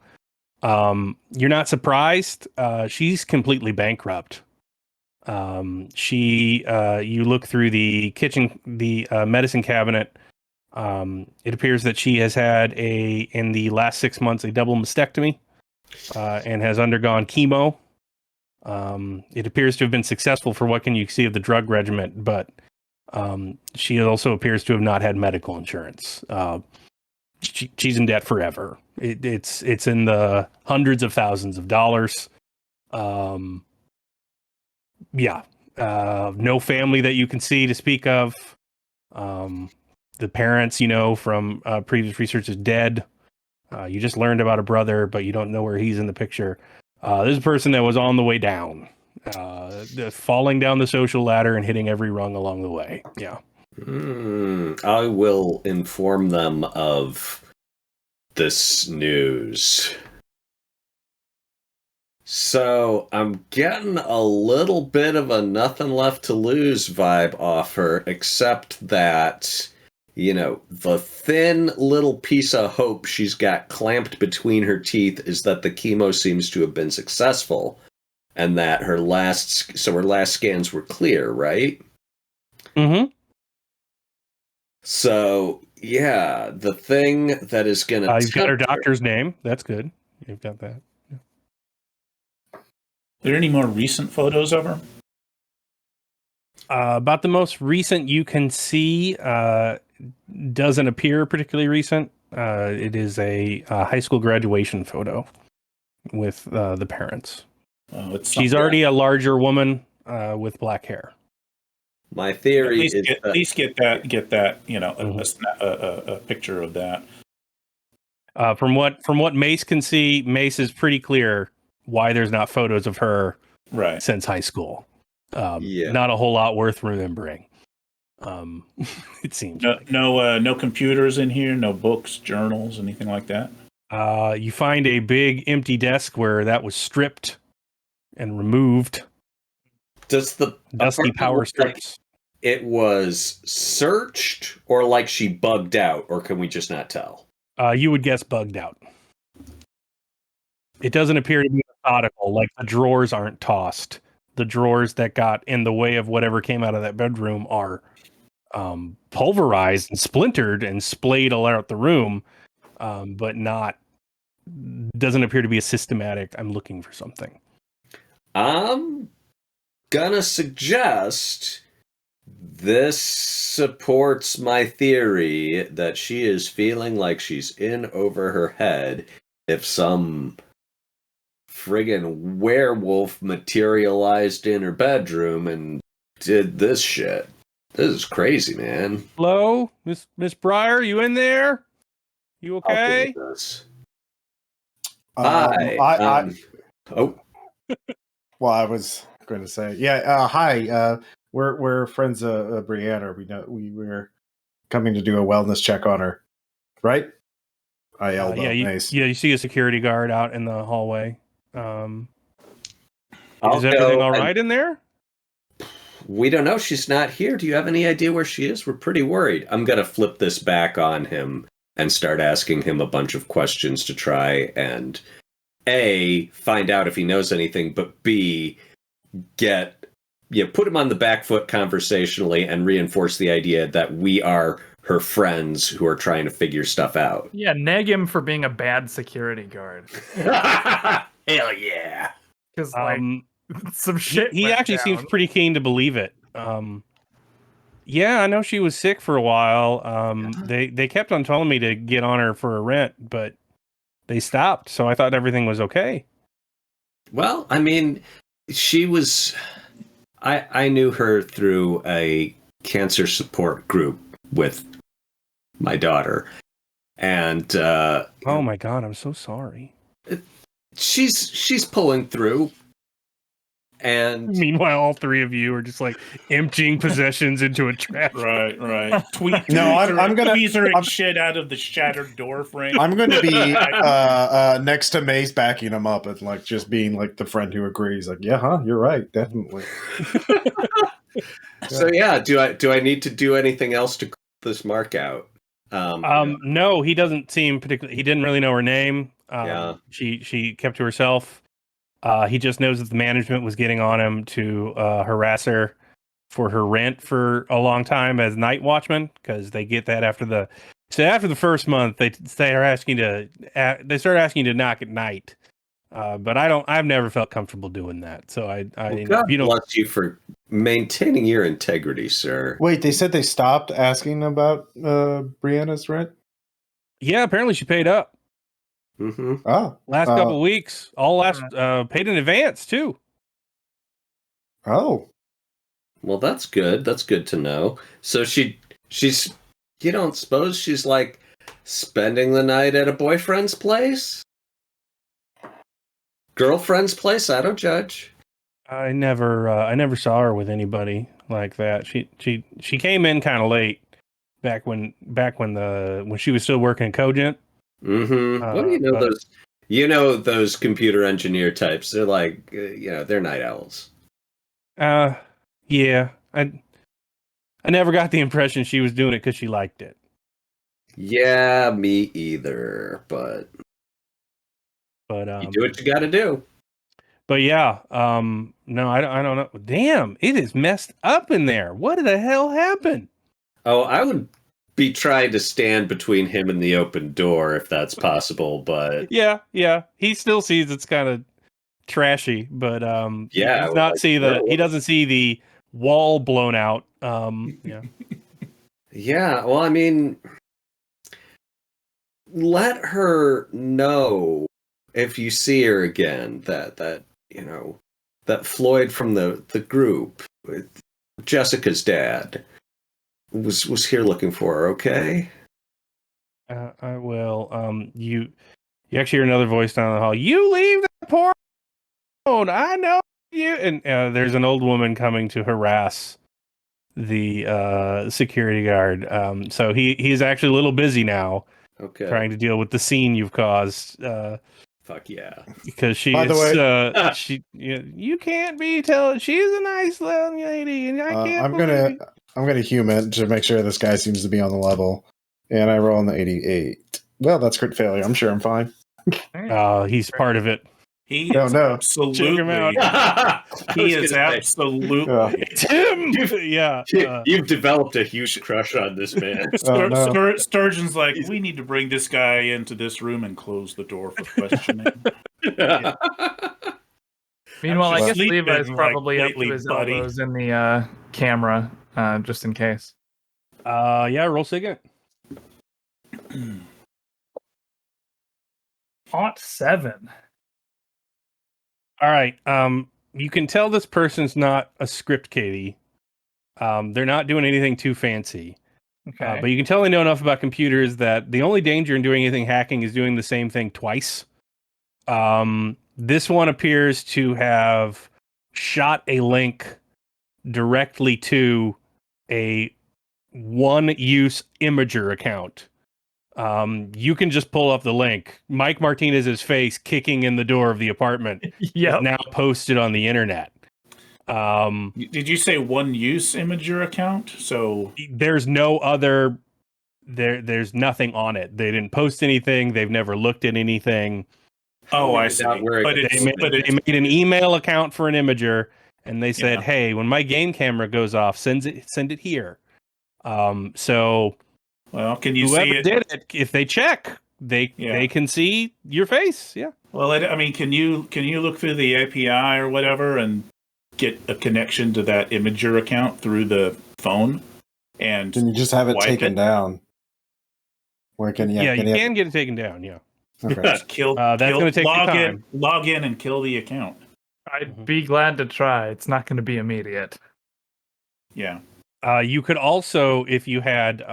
You're not surprised. She's completely bankrupt. You look through the kitchen, the medicine cabinet. It appears that she has had in the last 6 months, a double mastectomy, and has undergone chemo. It appears to have been successful for what can you see of the drug regimen, but she also appears to have not had medical insurance. She's in debt forever. It's in the hundreds of thousands of dollars. No family that you can see to speak of. The parents, from previous research, is dead. You just learned about a brother, but you don't know where he's in the picture. This is a person that was on the way down, falling down the social ladder and hitting every rung along the way. Yeah. I will inform them of this news. So I'm getting a little bit of a nothing left to lose vibe off her, except that, the thin little piece of hope she's got clamped between her teeth is that the chemo seems to have been successful, and that her last scans were clear, right? Mm-hmm. So, yeah, the thing that is going to... You've got her doctor's name. That's good. You've got that. Yeah. Are there any more recent photos of her? About the most recent you can see doesn't appear particularly recent. It is a high school graduation photo with the parents. She's already a larger woman with black hair. My theory is at least get that a picture of that. From what Mace can see, Mace is pretty clear why there's not photos of her since high school. Not a whole lot worth remembering. It seems no computers in here, no books, journals, anything like that. You find a big empty desk where that was stripped and removed. Does the dusty power strips? It was searched, or like she bugged out, or can we just not tell? You would guess bugged out. It doesn't appear to be methodical. Like the drawers aren't tossed. The drawers that got in the way of whatever came out of that bedroom are pulverized and splintered and splayed all out the room, but doesn't appear to be a systematic. I'm looking for something. I'm gonna suggest this supports my theory that she is feeling like she's in over her head if some friggin' werewolf materialized in her bedroom and did this shit. This is crazy, man. Hello, Miss Briar, you in there? You okay? Hi. Well, I was going to say, hi. We're friends of Brianna. We were coming to do a wellness check on her, right? I yelled out Mace. You see a security guard out in the hallway. Is everything all right in there? We don't know. She's not here. Do you have any idea where she is? We're pretty worried. I'm going to flip this back on him and start asking him a bunch of questions to try and A, find out if he knows anything, but B, put him on the back foot conversationally and reinforce the idea that we are her friends who are trying to figure stuff out. Yeah, nag him for being a bad security guard. Hell yeah. Because, some shit. He actually seems pretty keen to believe it. Yeah, I know she was sick for a while. They kept on telling me to get on her for a rent, but they stopped, so I thought everything was okay. Well, I mean, she was... I knew her through a cancer support group with my daughter. And... oh my god, I'm so sorry. She's pulling through. And Meanwhile, all three of you are just like emptying possessions into a trash. Right. No, I'm gonna- tweezering shit out of the shattered door frame. I'm going to be next to Mace, backing him up and like just being like the friend who agrees. Like, yeah, huh? You're right, definitely. so yeah, do I need to do anything else to call this mark out? No, he doesn't seem particularly. He didn't really know her name. Yeah. She kept to herself. He just knows that the management was getting on him to harass her for her rent for a long time as night watchman, because they get that after the first month they start asking you to knock at night. But I've never felt comfortable doing that. So God bless you for maintaining your integrity, sir. Wait, they said they stopped asking about Brianna's rent? Yeah, apparently she paid up. Mm-hmm. Oh, Last couple weeks, paid in advance too. Oh, well, that's good. That's good to know. So she's you don't suppose she's like spending the night at a boyfriend's place, girlfriend's place? I don't judge. I never saw her with anybody like that. She came in kind of late back when she was still working at Cogent. Mm-hmm. Well, those computer engineer types. They're like, they're night owls. Yeah. I never got the impression she was doing it because she liked it. Yeah, me either. But you do what you got to do. But yeah, no, I don't know. Damn, it is messed up in there. What the hell happened? Oh, I would be trying to stand between him and the open door if that's possible, but yeah, he still sees it's kind of trashy, but he doesn't see the wall blown out. Yeah. Yeah, well, I mean, let her know if you see her again that Floyd from the group, Jessica's dad, was here looking for her. Okay. I will. You actually hear another voice down the hall. You leave that poor alone. I know you. And there's an old woman coming to harass the security guard. So he's actually a little busy now. Okay. Trying to deal with the scene you've caused. Fuck yeah. Because she By the way, you can't be telling. She's a nice little lady, and I can't. I'm gonna human to make sure this guy seems to be on the level, and I roll on the 88. Well, that's crit failure. I'm sure I'm fine. He's part of it. He No, is no. absolutely. Check him out. He is absolutely. It's him. Yeah. You've developed a huge crush on this man. Sturgeon's like, we need to bring this guy into this room and close the door for questioning. Yeah. Meanwhile, I guess sleeping Levi's probably up lately, to his buddy. elbows in the camera, just in case. Yeah. Roll second. Hot 7. All right. You can tell this person's not a script kiddie. They're not doing anything too fancy. Okay. But you can tell they know enough about computers that the only danger in doing anything hacking is doing the same thing twice. This one appears to have shot a link directly to a one-use Imager account. You can just pull up the link. Mike Martinez's face kicking in the door of the apartment is now posted on the internet. Did you say one-use Imager account? So there's no other. There's nothing on it. They didn't post anything. They've never looked at anything. Oh, I see. They made an email account for an Imager, and they said, "Hey, when my game camera goes off, send it here." So. Well, can you whoever see it? did it, if they check, they can see your face. Yeah. Well, I mean, can you look through the API or whatever and get a connection to that Imager account through the phone? And can you just have it taken down? Where can you? Yeah, you can get it taken down. Yeah. Okay. That's going to take time. Log in and kill the account. I'd be glad to try. It's not going to be immediate. Yeah. You could also, if you had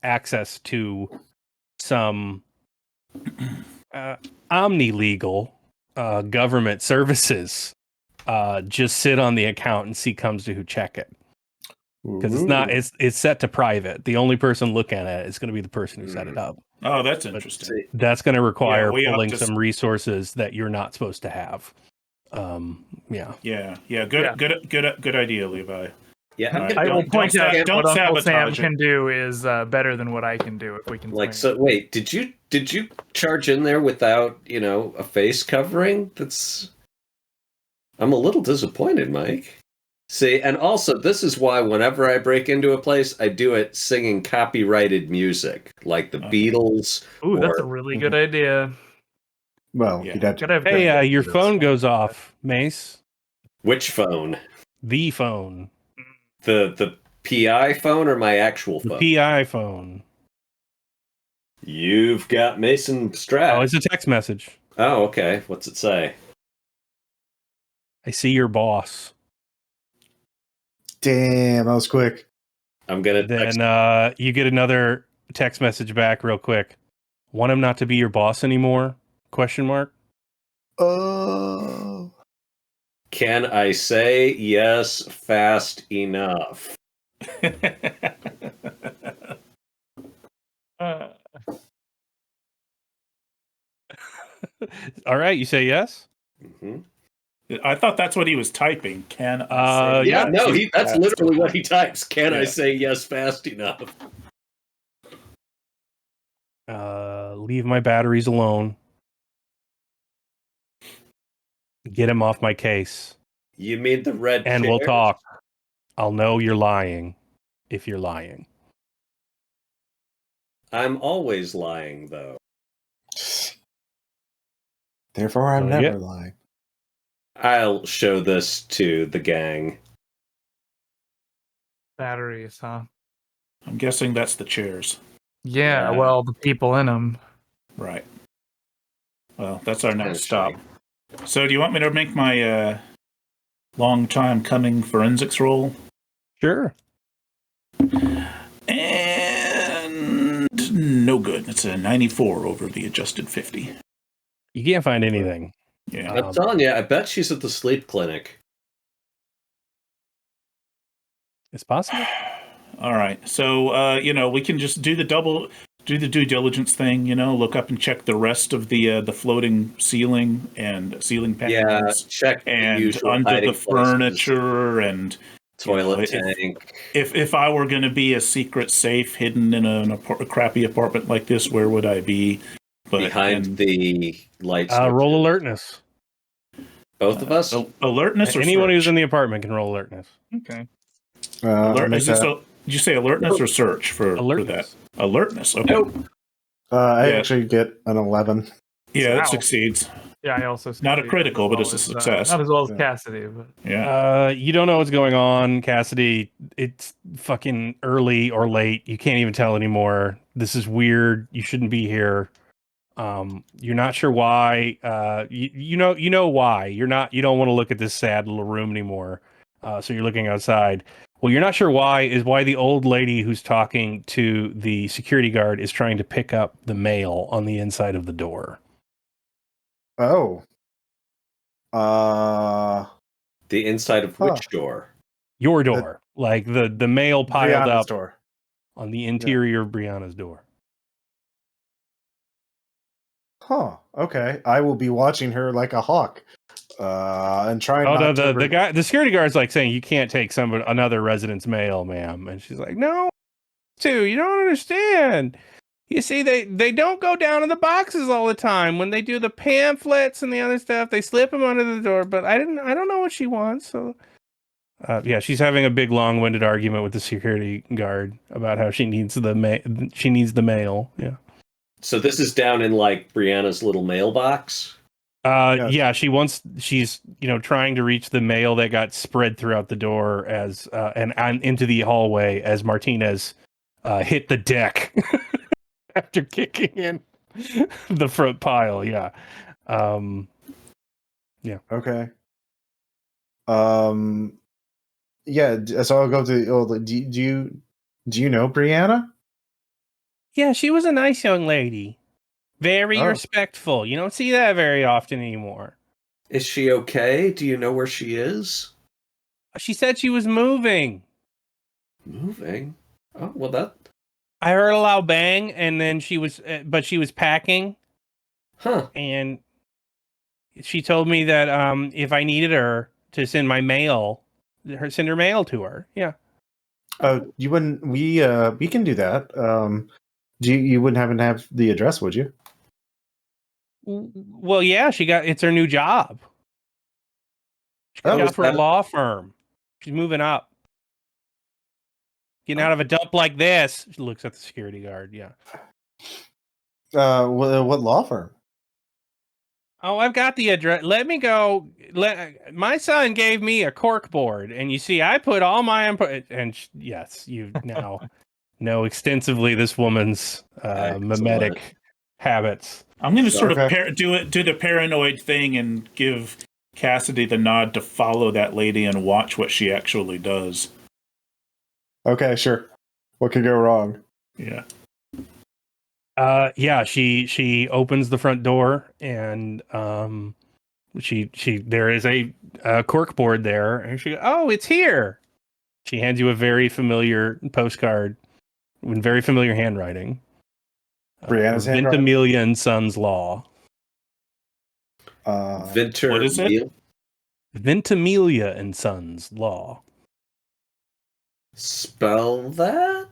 access to some omni-legal government services, just sit on the account and see comes to who check it. Because it's set to private. The only person looking at it is going to be the person who set it up. Oh, that's interesting. That's going to require we pulling have to some resources that you're not supposed to have. Yeah. Good idea, Levi. Yeah, All right, I will point out don't what Uncle Sam sabotage it. can do is better than what I can do if we can. like, swing so wait, did you charge in there without, a face covering? I'm a little disappointed, Mike. See, and also this is why whenever I break into a place, I do it singing copyrighted music, like the Beatles. Ooh, that's a really good idea. Well, Yeah. you'd have to. Gotta have Hey, your phone goes off, Mace. Which phone? The phone. The PI phone or my actual phone? The PI phone. You've got Mason Strat. Oh, it's a text message. Oh, okay. What's it say? I see your boss. Damn, that was quick. I'm gonna Then text. you get another text message back real quick. Want him not to be your boss anymore? Question mark. Oh. Can I say yes fast enough? All right, you say yes? Mm-hmm. I thought that's what he was typing. Can I say Yeah, yes? no, that's literally what he types. Can I Yeah. say yes fast enough? Leave my batteries alone. Get him off my case. You mean the red And chair? we'll talk. I'll know you're lying if you're lying. I'm always lying, though. Therefore, I'm Oh, yeah. never lying. I'll show this to the gang. Batteries, huh? I'm guessing that's the chairs. Yeah, Yeah. well, the people in them. Right. Well, that's our next Potentially. stop. So do you want me to make my long time coming forensics roll? Sure. And no good. It's a 94 over the adjusted 50. You can't find anything. Yeah. I'm telling you, I bet she's at the sleep clinic. It's possible. All right. So, we can just do the due diligence thing, look up and check the rest of the floating ceiling and ceiling Yeah, panels check the and usual under hiding the furniture and toilet if- tank. if I were going to be a secret safe hidden in a crappy apartment like this, where would I be? Behind the lights. Roll alertness. Both of us? Alertness or Anyone search? who's in the apartment can roll alertness. Okay. Did you say alertness or search for that? Alertness. Alertness. Okay. Nope. I Yeah. actually get an 11. Yeah, Wow. it succeeds. Yeah, I also Not a succeeded critical, as but well it's a as, success. not as well as Yeah. Cassidy, but Yeah. You don't know what's going on, Cassidy. It's fucking early or late. You can't even tell anymore. This is weird. You shouldn't be here. You're not sure why. You know why. You don't want to look at this sad little room anymore. So you're looking outside. Well, you're not sure why the old lady who's talking to the security guard is trying to pick up the mail on the inside of the door. Oh. The inside of which door? Your door. Like the mail piled Brianna's up door. on the interior of Brianna's door. Huh. Okay. I will be watching her like a hawk. And trying Oh, not the security guard's like saying you can't take another resident's mail, ma'am, and she's like, no, you don't understand. You see, they don't go down in the boxes all the time. When they do the pamphlets and the other stuff, they slip them under the door. But I don't know what she wants. So, she's having a big, long-winded argument with the security guard about how she needs the mail. Yeah. So this is down in like Brianna's little mailbox. Yeah, she's trying to reach the mail that got spread throughout the door as and into the hallway as Martinez hit the deck after kicking in the front pile. Yeah. Okay. Yeah. So I'll go to. Do you know Brianna? Yeah, she was a nice young lady. Very Oh. respectful. You don't see that very often anymore. Is she okay? Do you know where she is? She said she was moving. Moving? Oh, well, that... I heard a loud bang, and then she was packing, Huh. and she told me that if I needed her to send my mail, send her mail to her. Yeah. You wouldn't. We can do that. You wouldn't happen to have the address, would you? Well, yeah, it's her new job. She got a job for a law firm. She's moving up. Getting out of a dump like this. She looks at the security guard. Yeah. What law firm? Oh, I've got the address. Let me go. My son gave me a cork board, and you see, I put all my input. And yes, you now know extensively this woman's mimetic habits. I'm going to sort of do the paranoid thing and give Cassidy the nod to follow that lady and watch what she actually does. Okay, sure. What could go wrong? Yeah. Yeah, she opens the front door, and there is a cork board there, and she goes, "Oh, it's here." She hands you a very familiar postcard in very familiar handwriting. Brianna's handwriting? Ventimiglia and Sons Law. What is it? Ventimiglia and Sons Law. Spell that?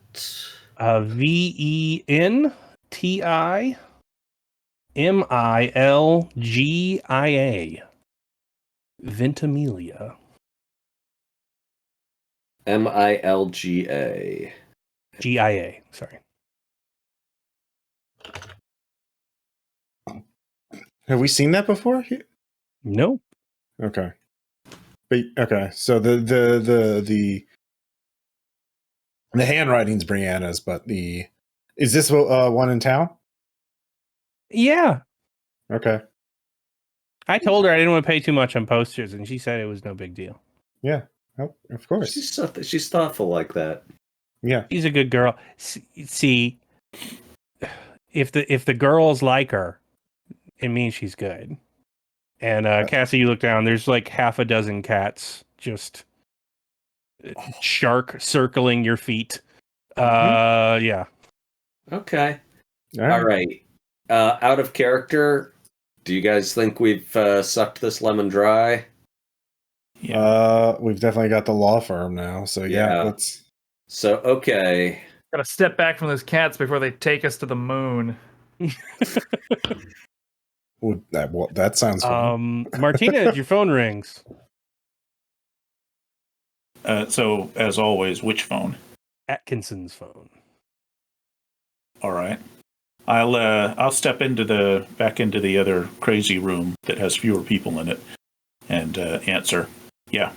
Ventimiglia. Ventimiglia. Milga. GIA. Sorry. Have we seen that before? Nope. Okay. But okay, so the handwriting's Brianna's, but is this one in town? Yeah. Okay. I told her I didn't want to pay too much on posters, and she said it was no big deal. Yeah. Oh, of course. She's thoughtful like that. Yeah. She's a good girl. See, if the girls like her, it means she's good. And Cassie, you look down, there's like half a dozen cats just shark circling your feet. Yeah. Okay. All right. Out of character, do you guys think we've sucked this lemon dry? Yeah. We've definitely got the law firm now, so yeah. Let's... So, okay. Gotta step back from those cats before they take us to the moon. That sounds fun. Martinez, your phone rings. So, as always, which phone? Atkinson's phone. All right. I'll step back into the other crazy room that has fewer people in it and answer. Yeah.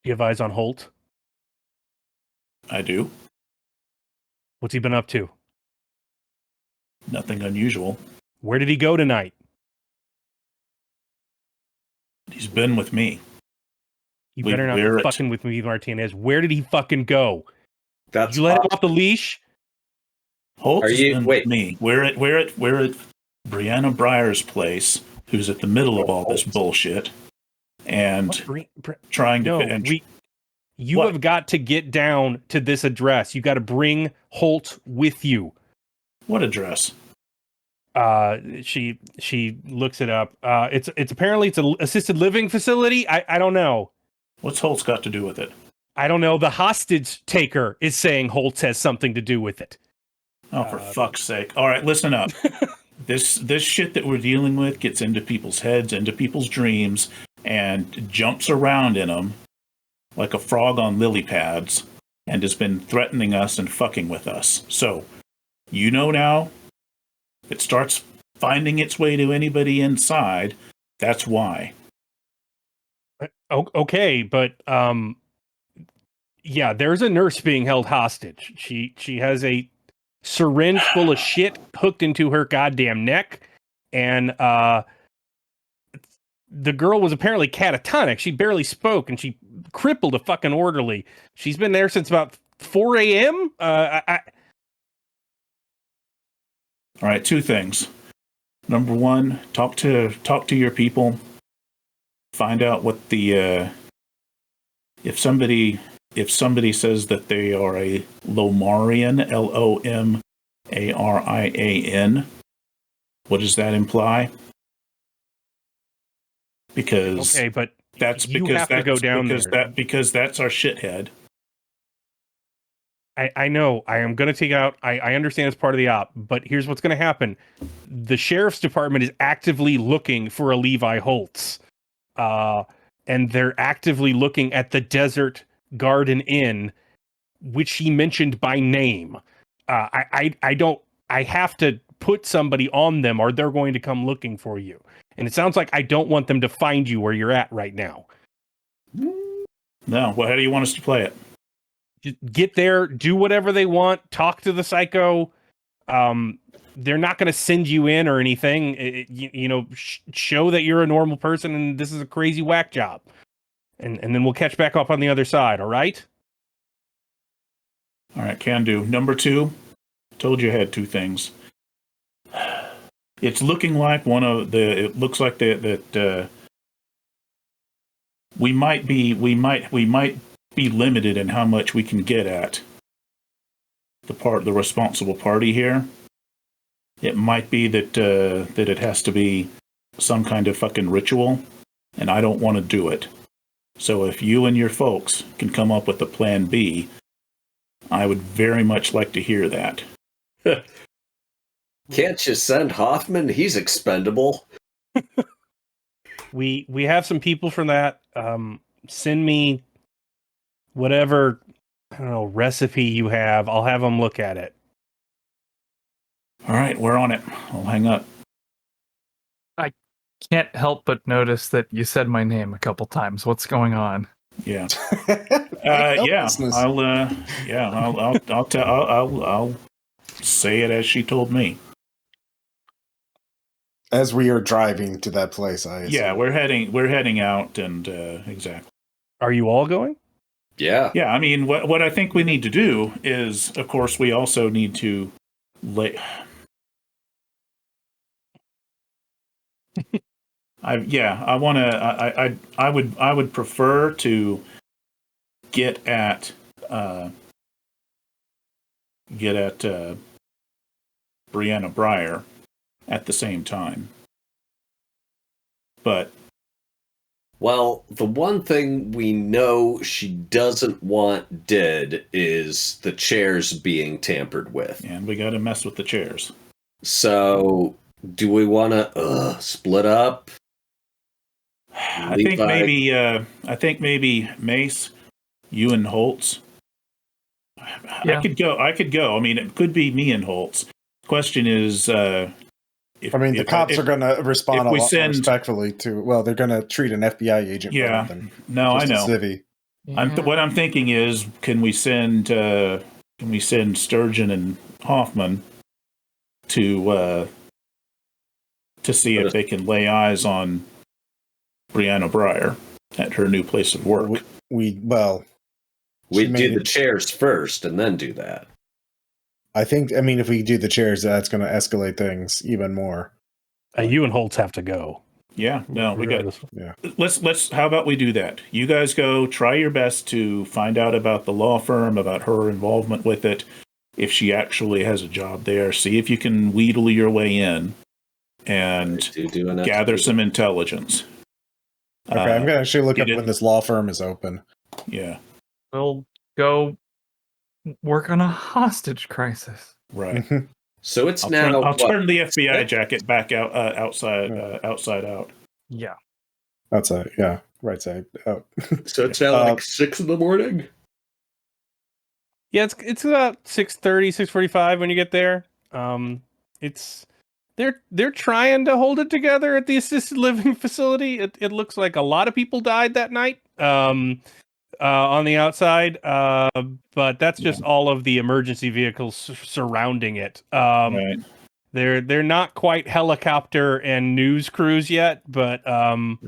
You have eyes on Holt? I do. What's he been up to? Nothing unusual. Where did he go tonight? He's been with me. You better not be fucking with me, Martinez. Where did he fucking go? That's you let him off the leash? Holtz has been with me. We're at Brianna Briar's place, who's at the middle of all this bullshit, and trying to. You have got to get down to this address. You got to bring Holt with you. What address? She looks it up. It's apparently it's an assisted living facility. I don't know. What's Holtz got to do with it? I don't know. The hostage taker is saying Holtz has something to do with it. Oh, for fuck's sake. All right, listen up. This shit that we're dealing with gets into people's heads, into people's dreams, and jumps around in them like a frog on lily pads, and has been threatening us and fucking with us. So, you know now, if it starts finding its way to anybody inside, that's why. Okay, but yeah, there's a nurse being held hostage. She has a syringe full of shit hooked into her goddamn neck, and the girl was apparently catatonic. She barely spoke, and she crippled a fucking orderly. She's been there since about 4 a.m. All right, two things. Number one, talk to your people find out what the if somebody says that they are a Lomarian, Lomarian, what does that imply? Because Okay, but that's you because have to go down there. Because that's our shithead. I know. I am going to take out. I understand it's part of the op, but here's what's going to happen. The sheriff's department is actively looking for a Levi Holtz. And they're actively looking at the Desert Garden Inn, which he mentioned by name. I have to put somebody on them or they're going to come looking for you. And it sounds like I don't want them to find you where you're at right now. No. Well, how do you want us to play it? Just get there, do whatever they want, talk to the psycho. They're not going to send you in or anything. Show that you're a normal person and this is a crazy whack job. And then we'll catch back up on the other side, all right? All right, can do. Number 2, told you I had 2 things. It's looking like it looks like that we might be limited in how much we can get at the responsible party here. It might be that it has to be some kind of fucking ritual, and I don't want to do it. So if you and your folks can come up with a plan B, I would very much like to hear that. Can't you send Hoffman? He's expendable. We have some people for that. Send me whatever, I don't know, recipe you have. I'll have them look at it. All right, we're on it. I'll hang up. I can't help but notice that you said my name a couple times. What's going on? Yeah. I'll say it as she told me. As we are driving to that place, I assume. Yeah, we're heading out, and exactly. Are you all going? Yeah. Yeah, I mean, what I think we need to do is, of course, we also need to I would prefer to get at Brianna Briar at the same time. But well, the one thing we know she doesn't want dead is the chairs being tampered with. And we got to mess with the chairs. So, do we want to split up? I think maybe Mace, you and Holtz. Yeah. I could go. I mean, it could be me and Holtz. Question is, the cops are going to respond a lot more respectfully to. Well, they're going to treat an FBI agent. Yeah. Than No, I know. Civvy. Yeah. What I'm thinking is, can we send Sturgeon and Hoffman to see if they can lay eyes on Brianna Briar at her new place of work? We do the chairs first and then do that. I mean, if we do the chairs, that's going to escalate things even more. You and Holtz have to go. Yeah, no, we got. Yeah. Let's. How about we do that? You guys go. Try your best to find out about the law firm, about her involvement with it, if she actually has a job there. See if you can wheedle your way in, and gather some intelligence. Okay, I'm going to actually look up when this law firm is open. Yeah. We'll go work on a hostage crisis. Right. So it's I'll turn the FBI jacket back out outside out. Yeah. Outside, yeah. Right side out. So it's now like 6 a.m? Yeah, it's about 6:30, 6:45 when you get there. They're trying to hold it together at the assisted living facility. It looks like a lot of people died that night. On the outside, but that's just all of the emergency vehicles surrounding it. Right. They're not quite helicopter and news crews yet, but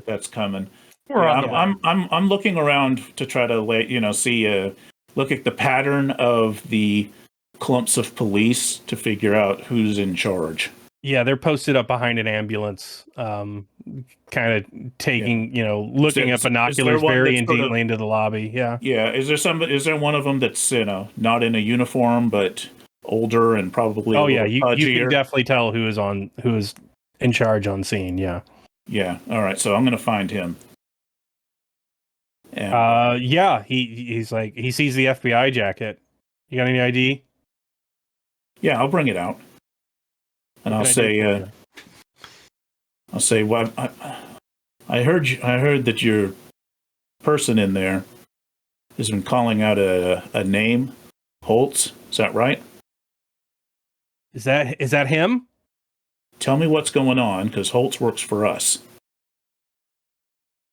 that's coming. I'm looking around to try to look at the pattern of the clumps of police to figure out who's in charge. Yeah, they're posted up behind an ambulance, kind of taking, looking Is at there binoculars one very that's sort of- intently into the lobby. Yeah. Yeah, is there one of them that's not in a uniform but older and probably Oh a yeah, little you can pudgier? definitely tell who is in charge on scene. Yeah. Yeah. All right. So I'm gonna find him. And Yeah, he's like he sees the FBI jacket. You got any ID? yeah, I'll bring it out, and What can I do for you? I'll say, well, I heard that your person in there has been calling out a name, Holtz. Is that right? Is that him? Tell me what's going on, because Holtz works for us.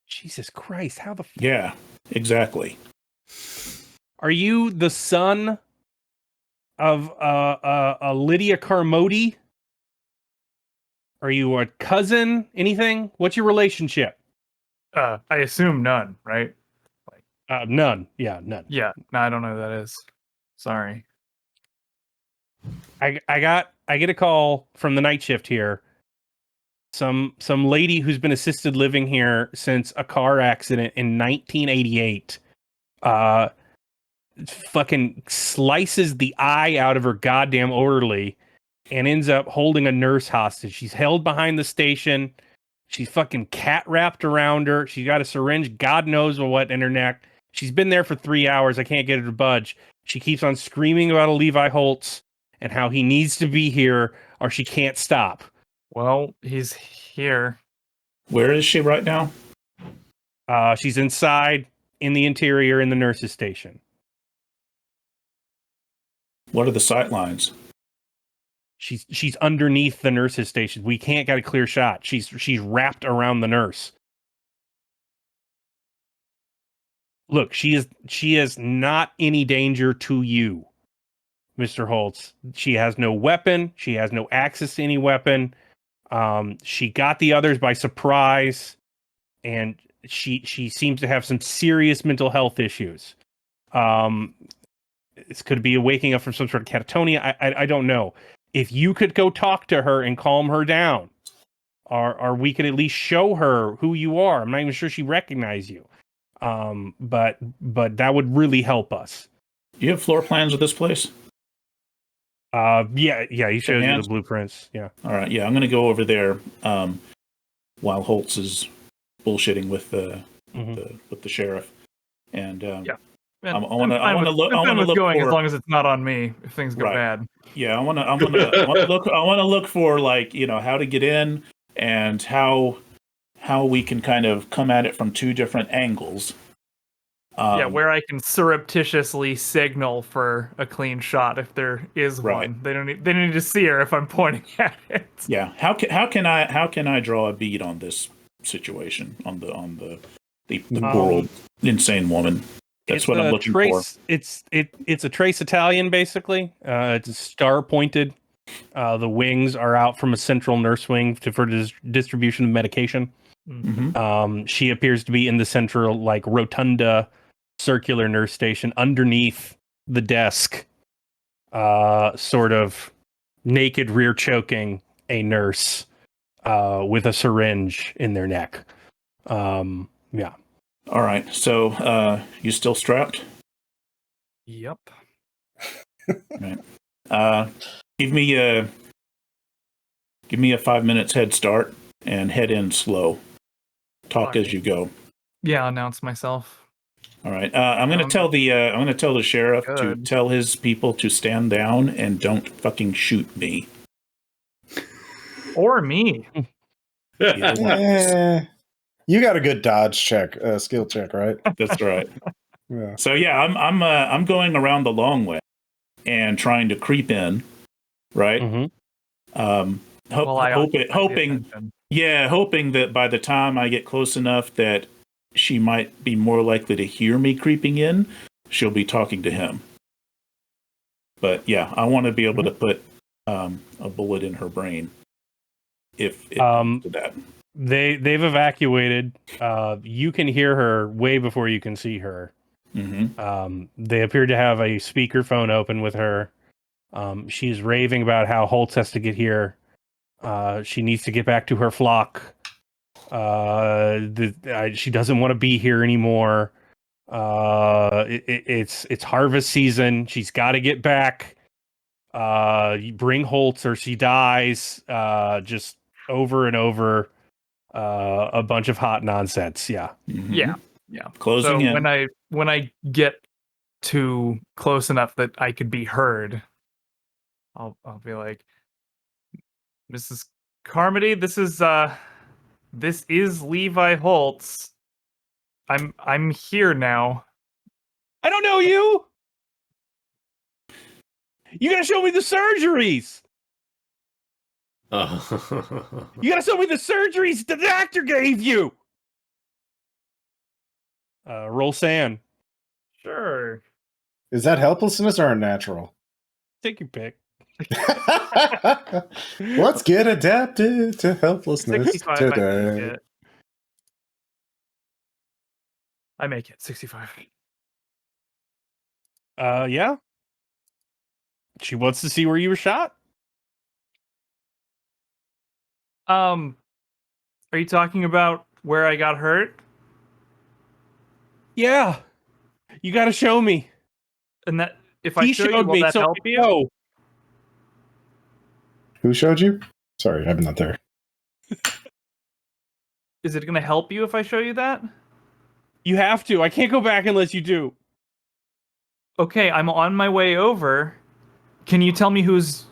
Jesus Christ! How the Yeah, exactly. are you the son of Lydia Carmody? Are you a cousin? Anything? What's your relationship? I assume none, right? None. Yeah, none. Yeah. No, I don't know who that is. Sorry. I get a call from the night shift here. Some lady who's been assisted living here since a car accident in 1988. Fucking slices the eye out of her goddamn orderly and ends up holding a nurse hostage. She's held behind the station. She's fucking cat wrapped around her. She's got a syringe, God knows what, in her neck. She's been there for 3 hours. I can't get her to budge. She keeps on screaming about a Levi Holtz and how he needs to be here or she can't stop. Well, he's here. Where is she right now? She's inside in the interior in the nurse's station. What are the sight lines? She's underneath the nurse's station. We can't get a clear shot. She's wrapped around the nurse. Look, she is not any danger to you, Mr. Holtz. She has no weapon. She has no access to any weapon. She got the others by surprise, and she seems to have some serious mental health issues. This could be a waking up from some sort of catatonia. I don't know. If you could go talk to her and calm her down, or we could at least show her who you are. I'm not even sure she recognizes you. But that would really help us. You have floor plans of this place? Yeah, he shows you the blueprints. Yeah. All right, yeah, I'm going to go over there while Holtz is bullshitting with the sheriff, and Yeah. I want to look. I want to look going for, as long as it's not on me if things go bad. Yeah, I want to look for, like, how to get in and how we can kind of come at it from two different angles. Where I can surreptitiously signal for a clean shot if there is one. They don't need to see her if I'm pointing at it. Yeah. How can I draw a bead on this situation, on the poor old insane woman? That's what I'm looking for. It's a trace Italian, basically. It's star pointed. The wings are out from a central nurse wing for distribution of medication. Mm-hmm. She appears to be in the central, like, rotunda circular nurse station underneath the desk, sort of naked rear choking a nurse with a syringe in their neck. Yeah. All right. So you still strapped? Yep. Right. Give me a 5 minutes head start and head in slow. Talk as you go. Yeah, I'll announce myself. All right. I'm going to tell the sheriff to tell his people to stand down and don't fucking shoot me. Or me. You got a good dodge check, skill check, right? That's right. Yeah. So yeah, I'm going around the long way and trying to creep in, right? Mm-hmm. Hoping that by the time I get close enough that she might be more likely to hear me creeping in, she'll be talking to him. But yeah, I want to be able to put a bullet in her brain if it comes to that. They've evacuated. You can hear her way before you can see her. Mm-hmm. They appear to have a speakerphone open with her. She's raving about how Holtz has to get here. She needs to get back to her flock. She doesn't want to be here anymore. It's harvest season. She's got to get back. You bring Holtz or she dies. Just over and over. A bunch of hot nonsense. Yeah. Mhm. Yeah. Closing so in. when I get to close enough that I could be heard, I'll be like, Mrs. Carmody, this is Levi Holtz. I'm here now. I don't know you. You gotta show me the surgeries. You gotta show me the surgeries the doctor gave you. Roll sand. Sure. Is that helplessness or unnatural? Take your pick. Let's get adapted to helplessness 65. today. I make it 65. Yeah. She wants to see where you were shot. Are you talking about where I got hurt? Yeah. You gotta show me. And that if I He show you, showed will me, that so help I you? know. Who showed you? Sorry, I'm not there. Is it going to help you if I show you that? You have to. I can't go back unless you do. Okay, I'm on my way over. Can you tell me who's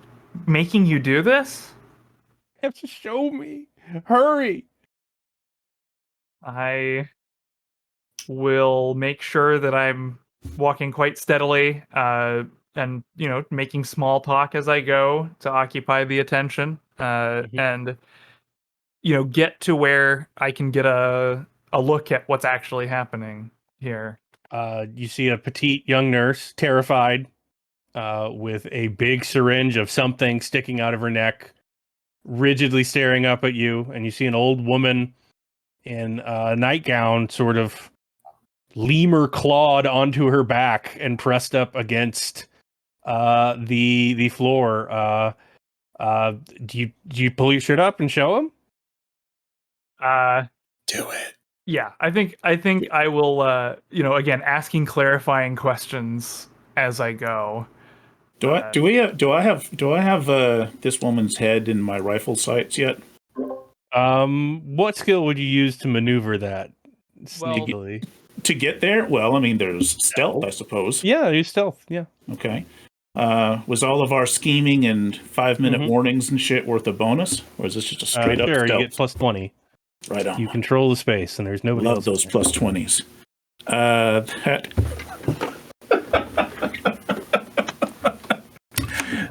making you do this? You have to show me. Hurry. I will make sure that I'm walking quite steadily, and making small talk as I go to occupy the attention, and get to where I can get a look at what's actually happening here. You see a petite young nurse, terrified, with a big syringe of something sticking out of her neck, rigidly staring up at you, and you see an old woman in a nightgown, sort of lemur clawed onto her back and pressed up against the floor. Do you pull your shirt up and show him? Do it. Yeah, I think I will. Again, asking clarifying questions as I go. Do I have this woman's head in my rifle sights yet? What skill would you use to maneuver that sneakily? To get there? Well, I mean, there's stealth, I suppose. Yeah, use stealth. Yeah. Okay. Was all of our scheming and 5-minute warnings and shit worth a bonus, or is this just a straight up sure, stealth? you get plus 20. Right on. You control the space, and there's nobody Love else. those plus 20s.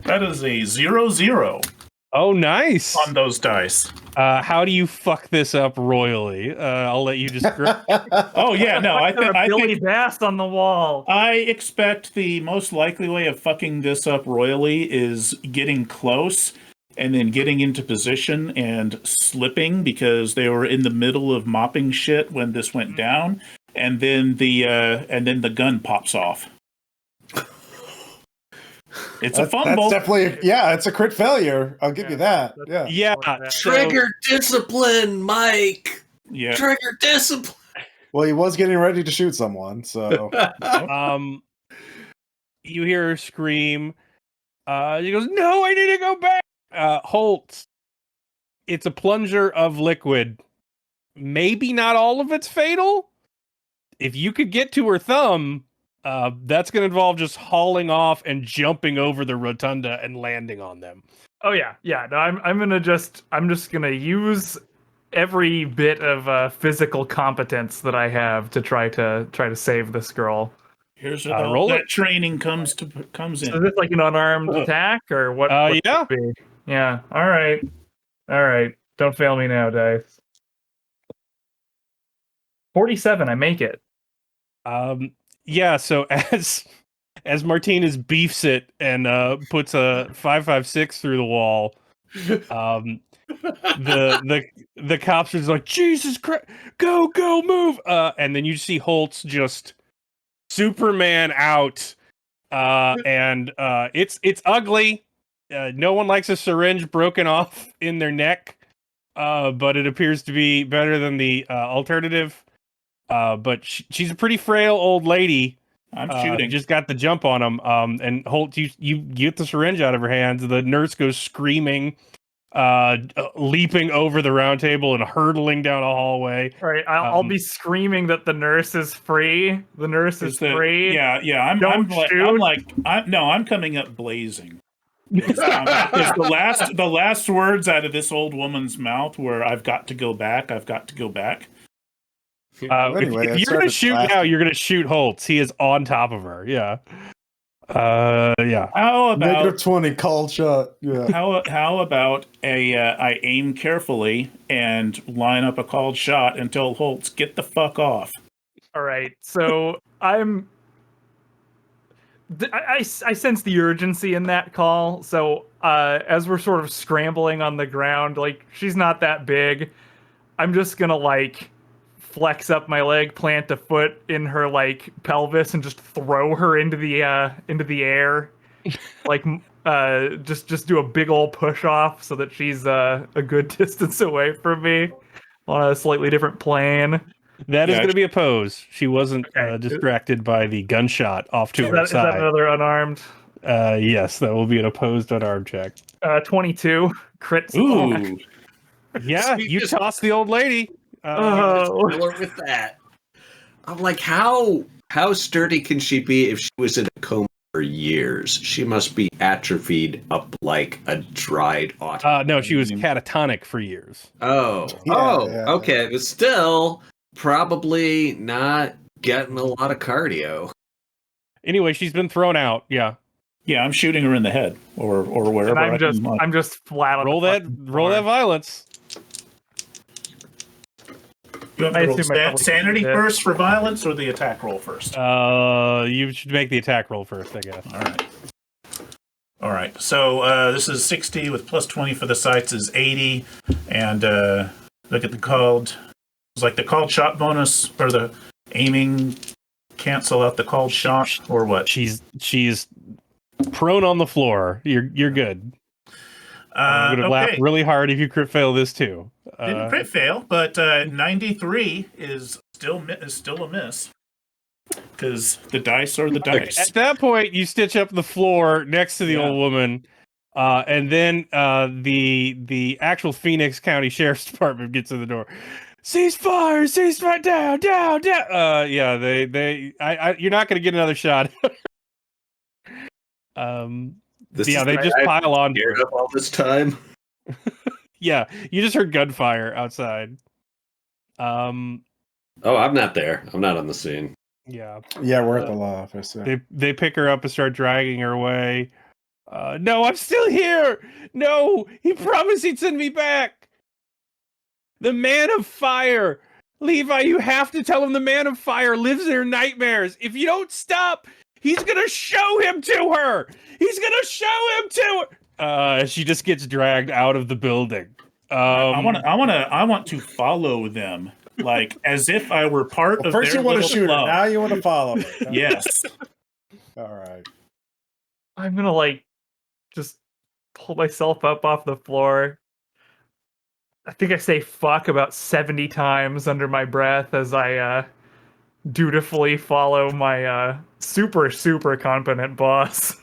That is a 0-0 Oh, nice. on those dice. How do you fuck this up royally? I'll let you describe. Oh yeah, no, I think Billy Bass on the wall. I expect the most likely way of fucking this up royally is getting close and then getting into position and slipping because they were in the middle of mopping shit when this went down, and then the gun pops off. It's a fumble. That's definitely, it's a crit failure. I'll give you that. Yeah. Yeah. Trigger discipline, Mike. Yeah. Trigger discipline. Well, he was getting ready to shoot someone, so. You hear her scream. He goes, "No, I need to go back." Holtz. It's a plunger of liquid. Maybe not all of it's fatal. If you could get to her thumb, that's going to involve just hauling off and jumping over the rotunda and landing on them. Oh yeah. No, I'm just gonna use every bit of physical competence that I have to try to save this girl. Here's where all that training comes in. So is this like an unarmed attack or what? Yeah. Yeah. All right. Don't fail me now, dice. 47. I make it. Yeah. So as Martinez beefs it and puts a 5.56 through the wall, the cops are just like, Jesus Christ, go, move. And then you see Holtz just Superman out, and it's ugly. No one likes a syringe broken off in their neck, but it appears to be better than the alternative. But she's a pretty frail old lady. I'm shooting. Just got the jump on him. And Holt, you get the syringe out of her hands. The nurse goes screaming, leaping over the round table and hurtling down a hallway. All right, I'll be screaming that the nurse is free. The nurse is free. Yeah. I'm coming up blazing. Because the last words out of this old woman's mouth were, "I've got to go back. I've got to go back." Anyway, if you're going to shoot now, you're going to shoot Holtz. He is on top of her. Yeah. Yeah. How about -20 called shot? Yeah. How about I aim carefully and line up a called shot and tell Holtz, "Get the fuck off." All right, so I sense the urgency in that call. So as we're sort of scrambling on the ground, like, she's not that big. I'm just gonna like flex up my leg, plant a foot in her like pelvis, and just throw her into the air, like just do a big old push off so that she's a good distance away from me on a slightly different plane. That is going to be a pose. She wasn't distracted by the gunshot off to her side. Is that another unarmed? Yes, that will be an opposed unarmed check. 22 crit. Ooh. Yeah, you tossed the old lady. With that, I'm like, how sturdy can she be if she was in a coma for years? She must be atrophied up like a dried autumn. No, she was catatonic for years. Okay, but still probably not getting a lot of cardio. Anyway, she's been thrown out. Yeah, I'm shooting her in the head or wherever. And I'm just flat on roll that violence. You have to roll sanity first for violence, or the attack roll first? You should make the attack roll first, I guess. All right. So this is 60 with plus 20 for the sights is 80, and look at the called. It's like the called shot bonus or the aiming cancel out the called shot or what? She's prone on the floor. You're good. I'm gonna laugh really hard if you crit fail this too. Didn't crit fail, but 93 is still a miss because the dice are the dice. At that point, you stitch up the floor next to the old woman, and then the actual Phoenix County Sheriff's Department gets in the door. Cease fire! Down! You're not gonna get another shot. They just pile on. Geared up all this time. Yeah, you just heard gunfire outside. I'm not there. I'm not on the scene. Yeah, we're at the law office. Yeah. They pick her up and start dragging her away. No, I'm still here. No, he promised he'd send me back. The Man of Fire, Levi. You have to tell him the Man of Fire lives in her nightmares. If you don't stop, he's gonna show him to her. She just gets dragged out of the building. I want to follow them, like as if I were part of. First, their you want to shoot club. her. Now you want to follow her. Yes. All right. I'm gonna like just pull myself up off the floor. I think I say "fuck" about 70 times under my breath as I dutifully follow my super competent boss.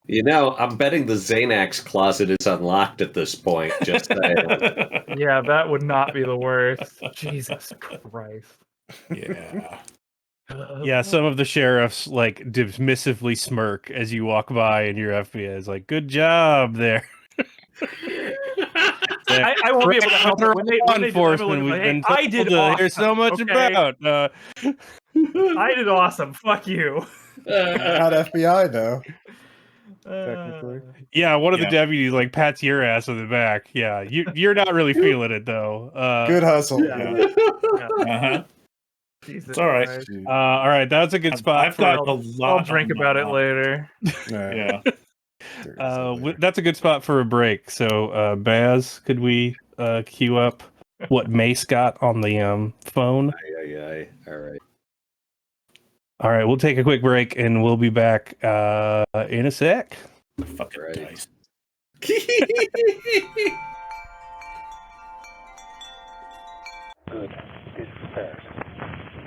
You know, I'm betting the Xanax closet is unlocked at this point. Just saying. Yeah, that would not be the worst. Jesus Christ. Yeah. Yeah, some of the sheriffs like dismissively smirk as you walk by, and your FBI is like, "Good job there." I won't be able to help her when they enforcement. We've been told I did to awesome. hear so much about. I did awesome. Fuck you. Not FBI though. Technically. Yeah, one of the deputies like pats your ass on the back. Yeah, you're not really feeling it though. Good hustle. Uh-huh. Jesus it's all right. All right, that's a good spot. I've got a lot. I'll drink about it later. Yeah. That's a good spot for a break. So, Baz, could we queue up what Mace got on the phone? Aye. All right. All right, we'll take a quick break and we'll be back in a sec. Fucking Right. dice. Good is prepared.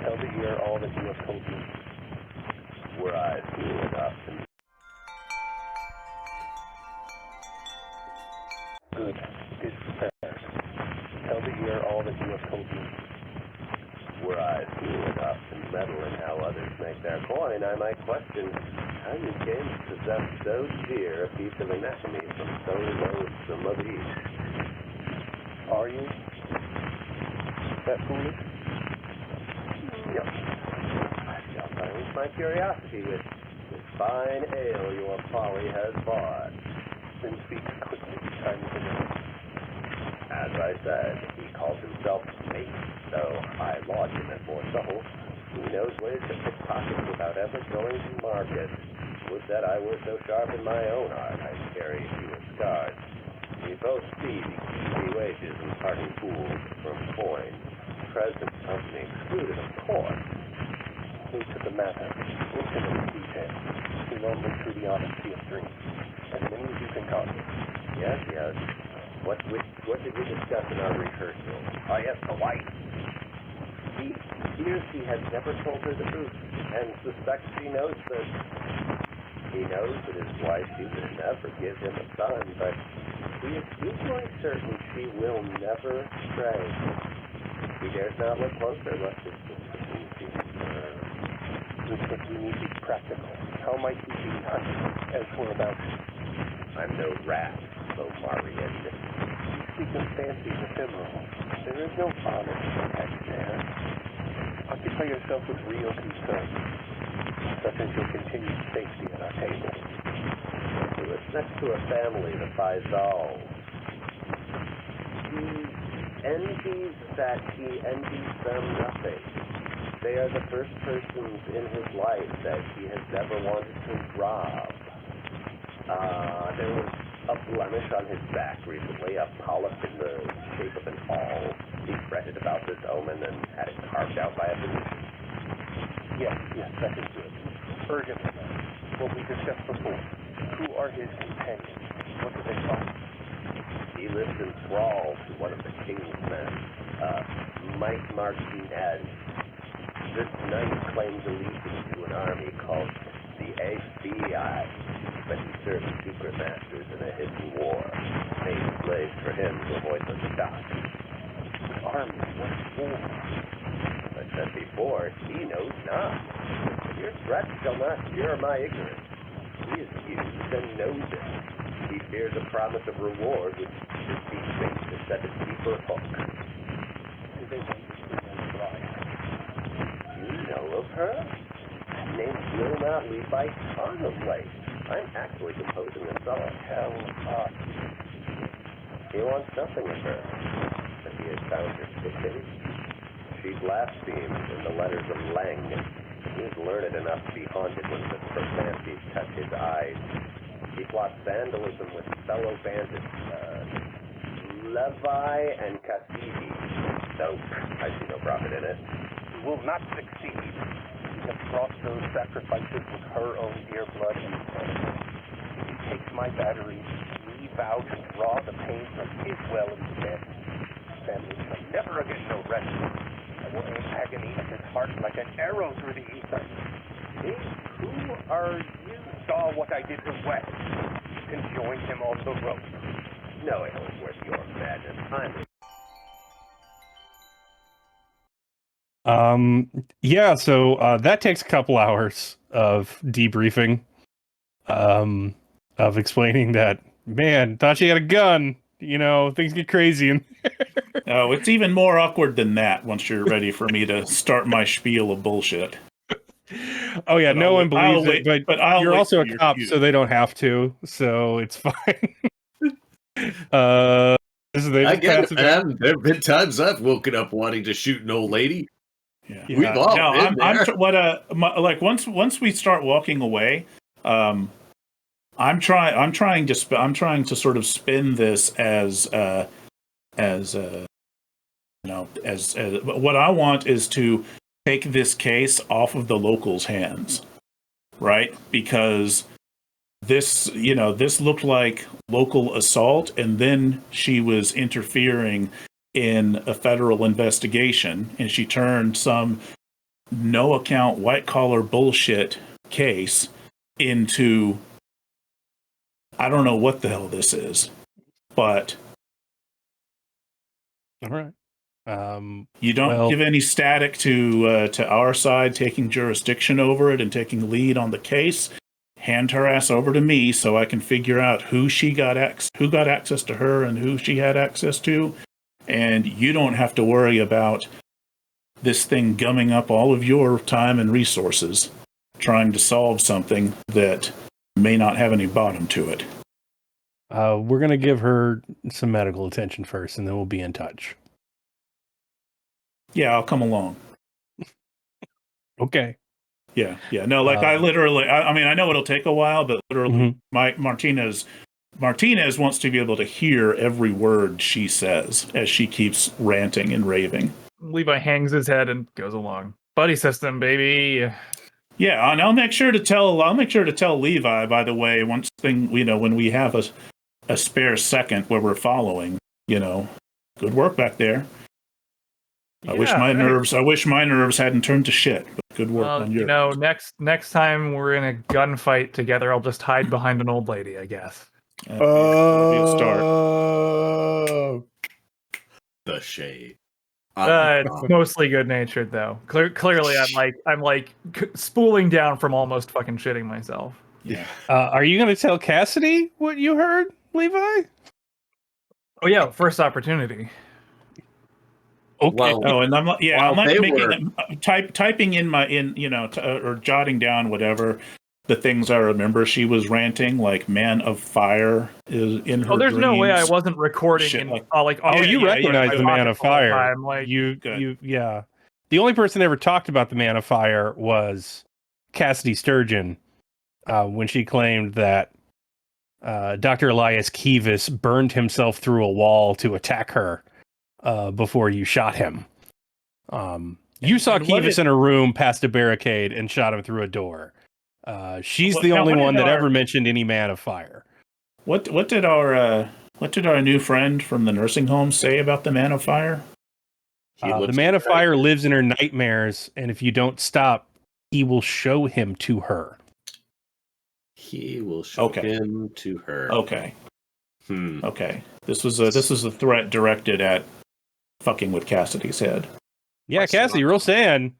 Tell the ear all that you have told me. Were I fool enough to... Good is prepared. Tell the ear all that you have told me. Were I fool enough to meddle in how others make their coin, I might question how you came to possess so dear a piece of anatomy from so loathsome a beast. Are you that foolish? No. I shall silence my curiosity with fine ale your folly has bought. Then speak quickly, time to know. As I said, he calls himself Mace, though I laud him as more subtle. He knows ways to pick pockets without ever going to market. Would that I were so sharp in my own art, I'd carry fewer scars. We both see the easy wages and parting pools from coin. Present company excluded, of course. Into the matter, intimate detail. Seen only through the honesty of dreams. As many as you can count. Yes, yes. What did we discuss in our rehearsal? Oh, yes, the wife. He fears he has never told her the truth, and suspects she knows this. He knows that his wife, she will never give him a son, but he is equally certain she will never stray. He dares not look closer, lest his suspicion be confirmed. But we need to be practical. How might he be hunted as we're about? I'm no rat, though Marian. You speak of fancies ephemeral. There is no honor to protect there. Occupy yourself with real concern, such as your continued safety at our table. He was next to a family that buys dolls. He envies them nothing. They are the first persons in his life that he has ever wanted to rob. There was a blemish on his back recently, a polyp in the shape of an awl. He fretted about this omen and had it carved out by a physician. Yes, that is good. Urgent enough. What we discussed before. Who are his companions? What do they find? He lives in thrall to one of the king's men, Martinez. This knight claims allegiance to an army called the FBI, but he serves secret masters in a hidden war, made slaves for him to avoid the stock. Army? What war? As I said before, he knows not. Your threats shall not cure my ignorance. He is used and knows it. He fears a promise of reward which should be bait to set a deeper hook. Do they want to bring them Briar? You know of her? That name will not leave my tongue of late. I'm actually composing a song. Hell up. He wants nothing of her, but he has found her sticking. She blasphemes in the letters of Lang. He is learned enough to be haunted when the profanities touch his eyes. He plots vandalism with fellow bandits, Levi and Cassidy. So, I see no profit in it. You will not succeed. You have brought those sacrifices with her own dear blood and sanity. If he takes my batteries, we vow to draw the pain from his well instead. Family shall never again know rest. I will aim agony at his heart like an arrow through the ether. Me? Who are you? Saw what I did to West. You can join him on the rope. No, it was worth your madness. So that takes a couple hours of debriefing, of explaining that, man, thought you had a gun, things get crazy in there. Oh, it's even more awkward than that once you're ready for me to start my spiel of bullshit. Oh yeah, But no one believes it, but you're also a cop, cue. so they don't have to, so it's fine. Again, man, there have been times I've woken up wanting to shoot an old lady. Yeah. We've all been there. Once we start walking away, I'm trying to sort of spin this as what I want is to take this case off of the locals' hands, right? Because this looked like local assault, and then she was interfering in a federal investigation, and she turned some no account white collar bullshit case into, I don't know what the hell this is, but All right. you don't give any static to our side taking jurisdiction over it and taking lead on the case. Hand her ass over to me so I can figure out who got access to her and who she had access to, and you don't have to worry about this thing gumming up all of your time and resources trying to solve something that may not have any bottom to it. We're going to give her some medical attention first, and then we'll be in touch. Yeah, I'll come along. Okay. Yeah. No, like I mean, I know it'll take a while, but literally, Martinez wants to be able to hear every word she says as she keeps ranting and raving. Levi hangs his head and goes along. Buddy system, baby. Yeah, and I'll make sure to tell Levi, by the way, when we have a spare second where we're following, good work back there. I wish my nerves hadn't turned to shit. But good work on yours. Next time we're in a gunfight together, I'll just hide behind an old lady, I guess. That'll be a start. The shade. It's mostly good natured though. Clearly, I'm like spooling down from almost fucking shitting myself. Yeah. Are you going to tell Cassidy what you heard, Levi? Oh yeah, first opportunity. Okay. Well, and I'm like typing or jotting down whatever the things I remember she was ranting, like Man of Fire is in her. Oh, there's dreams. no way I wasn't recording. You recognize the Man of Fire. Yeah. The only person that ever talked about the Man of Fire was Cassidy Sturgeon when she claimed that Dr. Elias Kivas burned himself through a wall to attack her before you shot him. You saw Kivas in a room past a barricade and shot him through a door. She's the only one that ever mentioned any Man of Fire. What did our new friend from the nursing home say about the Man of Fire? The Man of Fire lives in her nightmares, and if you don't stop, he will show him to her. He will show him to her. Okay. Okay. This was a threat directed at fucking with Cassidy's head. Yeah, Cassidy, real sand.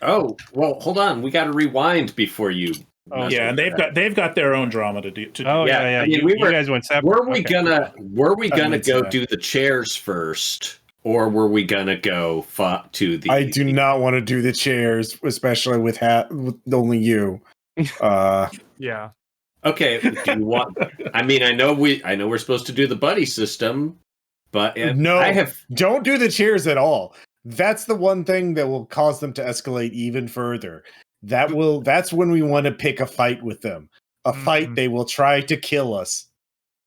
Oh, well, hold on. We got to rewind before you. Oh, yeah, and they've got their own drama to do. Oh yeah. I mean, you guys went separate. Were we gonna go do the chairs first, or were we gonna go to the? I do not want to do the chairs, especially with only you. Yeah. Okay. Do you want? I mean, I know we're supposed to do the buddy system, but don't do the chairs at all. That's the one thing that will cause them to escalate even further. That's when we want to pick a fight with them. A fight they will try to kill us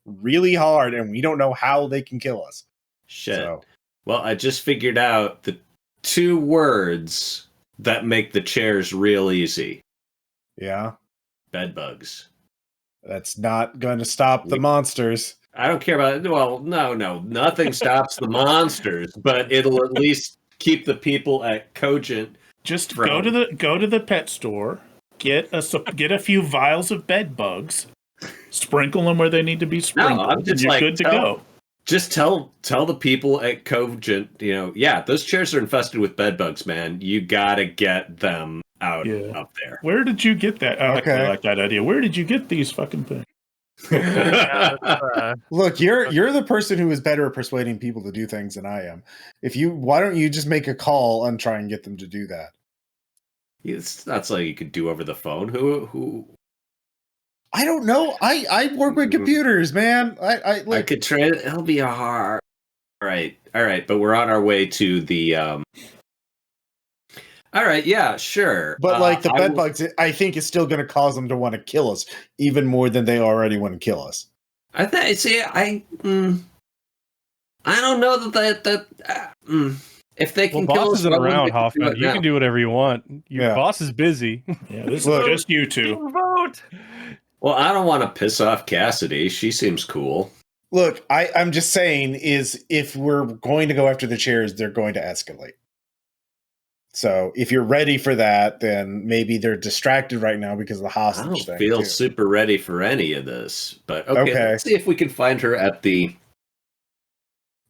really hard, and we don't know how they can kill us. Shit. So. Well, I just figured out the 2 words that make the chairs real easy. Yeah. Bedbugs. That's not going to stop the monsters. I don't care about it. Well, no, nothing stops the monsters, but it'll at least keep the people at Cogent. Just go to the pet store, get a few vials of bed bugs, sprinkle them where they need to be sprinkled. No, I'm just you're good to go. Just tell the people at Cogent, those chairs are infested with bed bugs, man. You gotta get them out up there. Where did you get that? I like that idea. Where did you get these fucking things? Look, you're the person who is better at persuading people to do things than I am. Why don't you just make a call and try and get them to do that? It's not something you could do over the phone. Who? I don't know. I work with computers, man. I could try it. It'll be hard. All right. But we're on our way to the. All right. Yeah. Sure. But the bed bugs, I think, is still going to cause them to want to kill us even more than they already want to kill us. I don't know that. If they can kill boss us, isn't around, Hoffman. You can do whatever you want. Your boss is busy. Yeah, this is just you two. Vote. Well, I don't want to piss off Cassidy. She seems cool. Look, I'm just saying is if we're going to go after the chairs, they're going to escalate. So if you're ready for that, then maybe they're distracted right now because of the I hostage don't thing. feel too. super ready for any of this. But okay, let's see if we can find her at the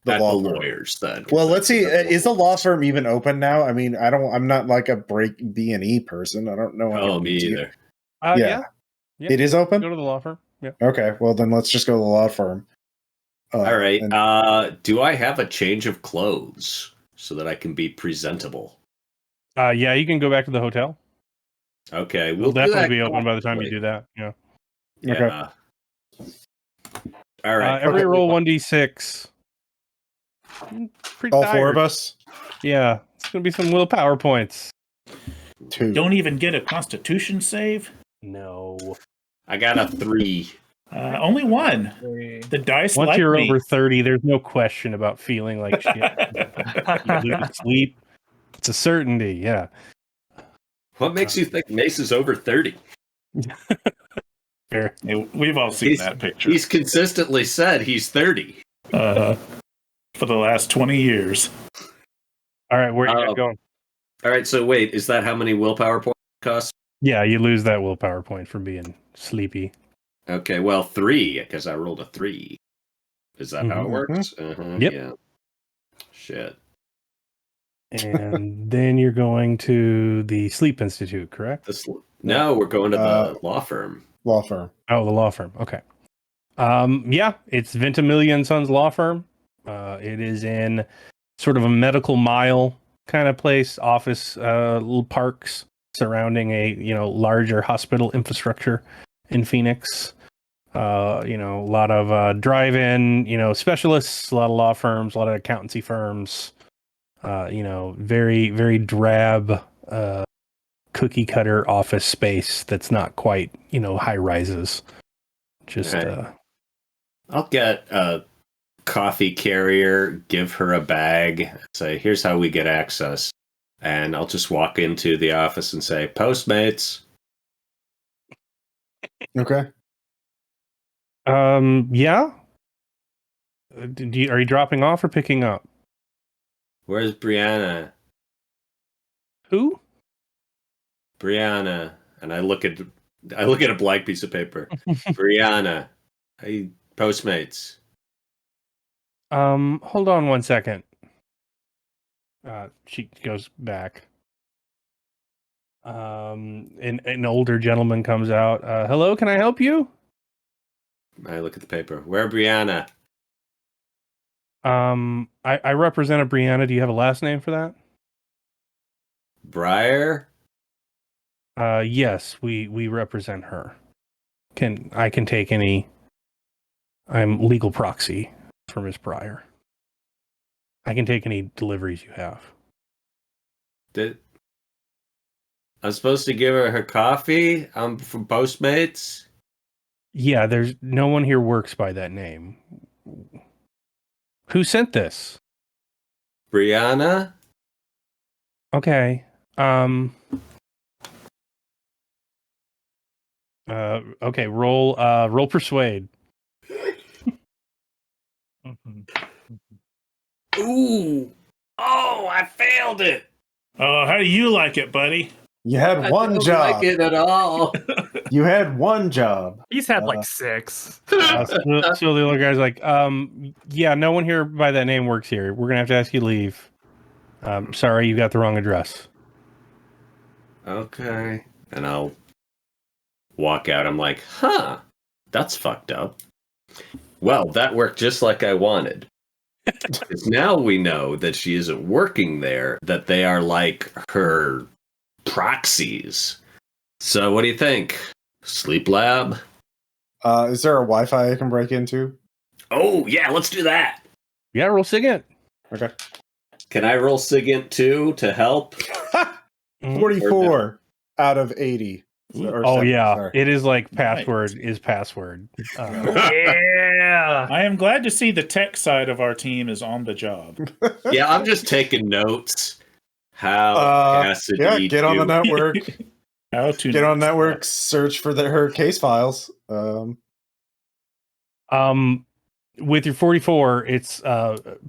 lawyers then. Well, let's see. Is the law firm even open now? I mean, I'm not like a B&E person. I don't know. Oh, me either. Yeah. It is open? Go to the law firm. Yeah. Okay, well then let's just go to the law firm. All right. Do I have a change of clothes so that I can be presentable? Yeah, you can go back to the hotel. Okay, we'll definitely be open by the time you do that. Yeah. Yeah. Okay. All right. Every roll 1d6. All four of us? Yeah, it's gonna be some willpower points. 2. Don't even get a Constitution save. No. I got a 3. Only 1. The dice. Once like you're me. over 30, there's no question about feeling like shit. You lose sleep. It's a certainty. Yeah. What makes you think Mace is over 30? Fair. Hey, we've all seen that picture. He's consistently said he's 30. For the last 20 years. All right, where are you guys going? All right, so wait, is that how many willpower points it costs? Yeah, you lose that willpower point from being sleepy. Okay, well, 3, because I rolled a 3. Is that how it works? Yep. Yeah. Shit. And then you're going to the Sleep Institute, correct? No, we're going to the law firm. Law firm. Oh, the law firm. Okay. Yeah, it's Ventimiglia & Sons Law Firm. It is in sort of a medical mile kind of place, office, little parks surrounding a, larger hospital infrastructure in Phoenix. A lot of drive-in, specialists, a lot of law firms, a lot of accountancy firms. Very, very drab, cookie cutter office space that's not quite, high rises. Just, I'll get a coffee carrier, give her a bag, say, here's how we get access. And I'll just walk into the office and say, Postmates. Okay. Yeah. Are you dropping off or picking up? Where's Brianna? Who? Brianna. And I look at a blank piece of paper. Brianna. Hey, Postmates. Hold on one second. She goes back. An older gentleman comes out. Hello, can I help you? I look at the paper. Where Brianna? I represent a Brianna. Do you have a last name for that? Briar? Yes, we represent her. I can take any. I'm legal proxy for Miss Briar. I can take any deliveries you have. I'm supposed to give her coffee? I'm from Postmates? Yeah, there's no one here works by that name. Who sent this? Brianna? Okay. Okay, roll persuade. Ooh. Oh, I failed it. Oh, how do you like it, buddy? You had one don't job. like it at all. You had one job. He's had like 6. So the other guy's like, yeah, no one here by that name works here. We're gonna have to ask you to leave. Sorry, you got the wrong address. Okay. And I'll walk out. I'm like, huh, that's fucked up. Well, that worked just like I wanted. Because now we know that she isn't working there, that they are like her proxies. So what do you think? Sleep lab? Is there a Wi-Fi I can break into? Oh, yeah, let's do that. Yeah, roll SIGINT. Okay. Can I roll SIGINT too to help? 44 out of 80. Oh, yeah. It is like password is password. Yeah. I am glad to see the tech side of our team is on the job. Yeah, I'm just taking notes. How Cassidy yeah, get on the do- network. How to Get on not network, search for her case files. With your 44, it's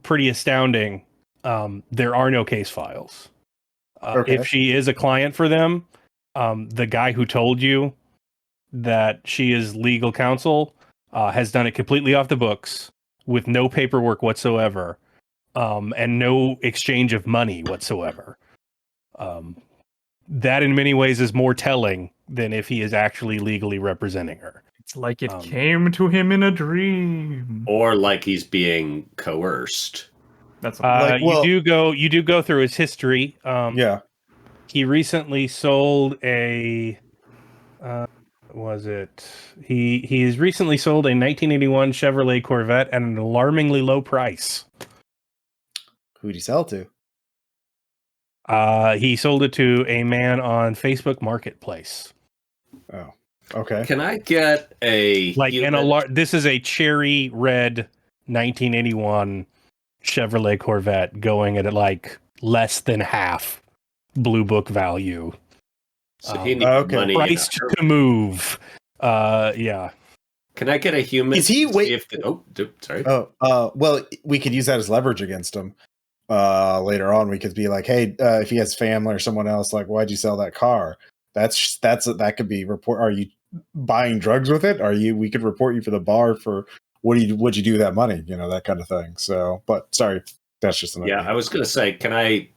pretty astounding. There are no case files. Okay. If she is a client for them, the guy who told you that she is legal counsel has done it completely off the books with no paperwork whatsoever, and no exchange of money whatsoever. That in many ways is more telling than if he is actually legally representing her. It's like it came to him in a dream. Or like he's being coerced. That's You do go through his history. Yeah. He recently sold a he's recently sold a 1981 Chevrolet Corvette at an alarmingly low price. Who'd he sell to? He sold it to a man on Facebook Marketplace. Oh, okay. Can I get a This is a cherry red 1981 Chevrolet Corvette going at like less than half Blue Book value. So he needs money. Priced to move. Yeah. Can I get a human? Is he sorry. Well, we could use that as leverage against him. Later on, we could be like, hey, if he has family or someone else, like, why'd you sell that car? That could be report. Are you buying drugs with it? We could report you for the bar for what'd you do with that money? That kind of thing. So, but sorry, that's just an idea. I was gonna say, can I,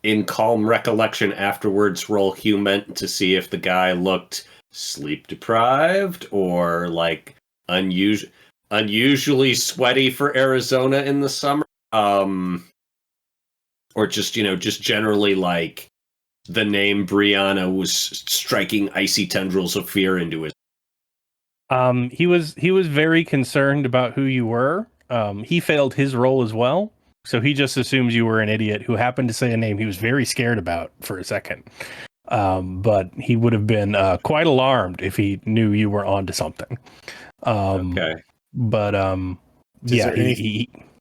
in calm recollection afterwards, roll human to see if the guy looked sleep deprived or like unusually sweaty for Arizona in the summer, or just generally like the name Brianna was striking icy tendrils of fear into his. He was very concerned about who you were. He failed his role as well. So he just assumes you were an idiot who happened to say a name he was very scared about for a second. But he would have been quite alarmed if he knew you were onto something. Okay. But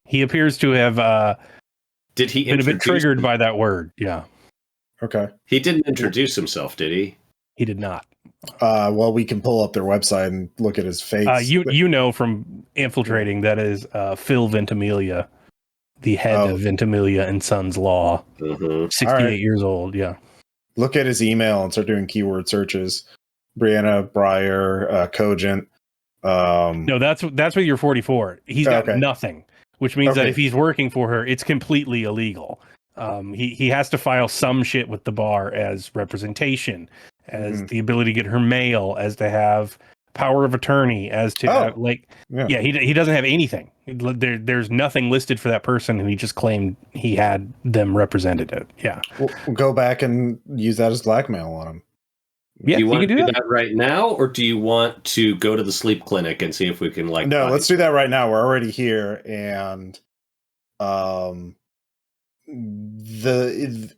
he appears to have did he been a bit triggered by that word. Yeah. Okay. He didn't introduce himself, did he? He did not. Well, we can pull up their website and look at his face. You know from Infiltrating that is Phil Ventimiglia, the head of Ventimiglia and Sons Law. 68 years old. Yeah. Look at his email and start doing keyword searches. Brianna Briar, Cogent. No, that's with your 44. He's got nothing, which means that if he's working for her, it's completely illegal. He has to file some shit with the bar as representation, as the ability to get her mail, as to have power of attorney, as to have, he doesn't have anything. There's nothing listed for that person, and he just claimed he had them represented. Yeah, we'll go back and use that as blackmail on him. Yeah, do you want to do that right now, or do you want to go to the sleep clinic and see if we can No, let's do that right now. We're already here, and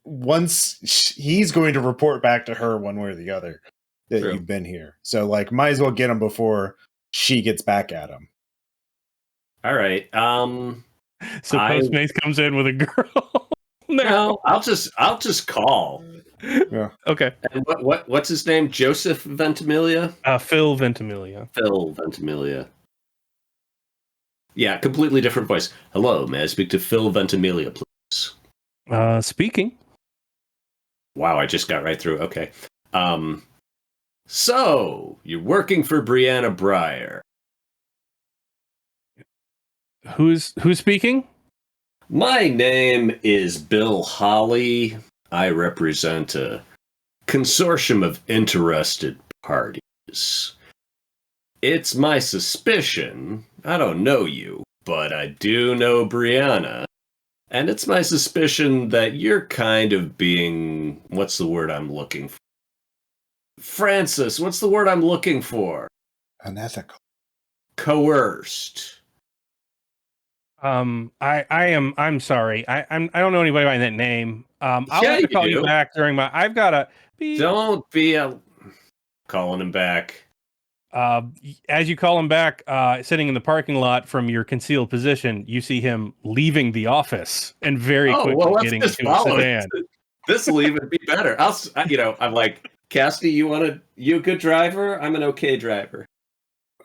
once he's going to report back to her one way or the other that you've been here. So might as well get him before she gets back at him. All right. So Postmates comes in with a girl. No, I'll just call. Yeah. Okay. And what's his name? Joseph Ventimiglia? Phil Ventimiglia. Phil Ventimiglia. Yeah, completely different voice. Hello, may I speak to Phil Ventimiglia, please? Speaking. Wow, I just got right through. Okay. So you're working for Brianna Briar. Who's speaking? My name is Bill Holly. I represent a consortium of interested parties. It's my suspicion, I don't know you, but I do know Brianna, and it's my suspicion that you're kind of being, what's the word I'm looking for? Francis, what's the word I'm looking for? Unethical. Coerced. I'm sorry. I don't know anybody by that name. I'll have to call you back during my. I've got to be. Don't be calling him back. As you call him back, sitting in the parking lot from your concealed position, you see him leaving the office and very quickly getting into a sedan. This will even be better. I'm like, Cassidy, you a good driver? I'm an okay driver.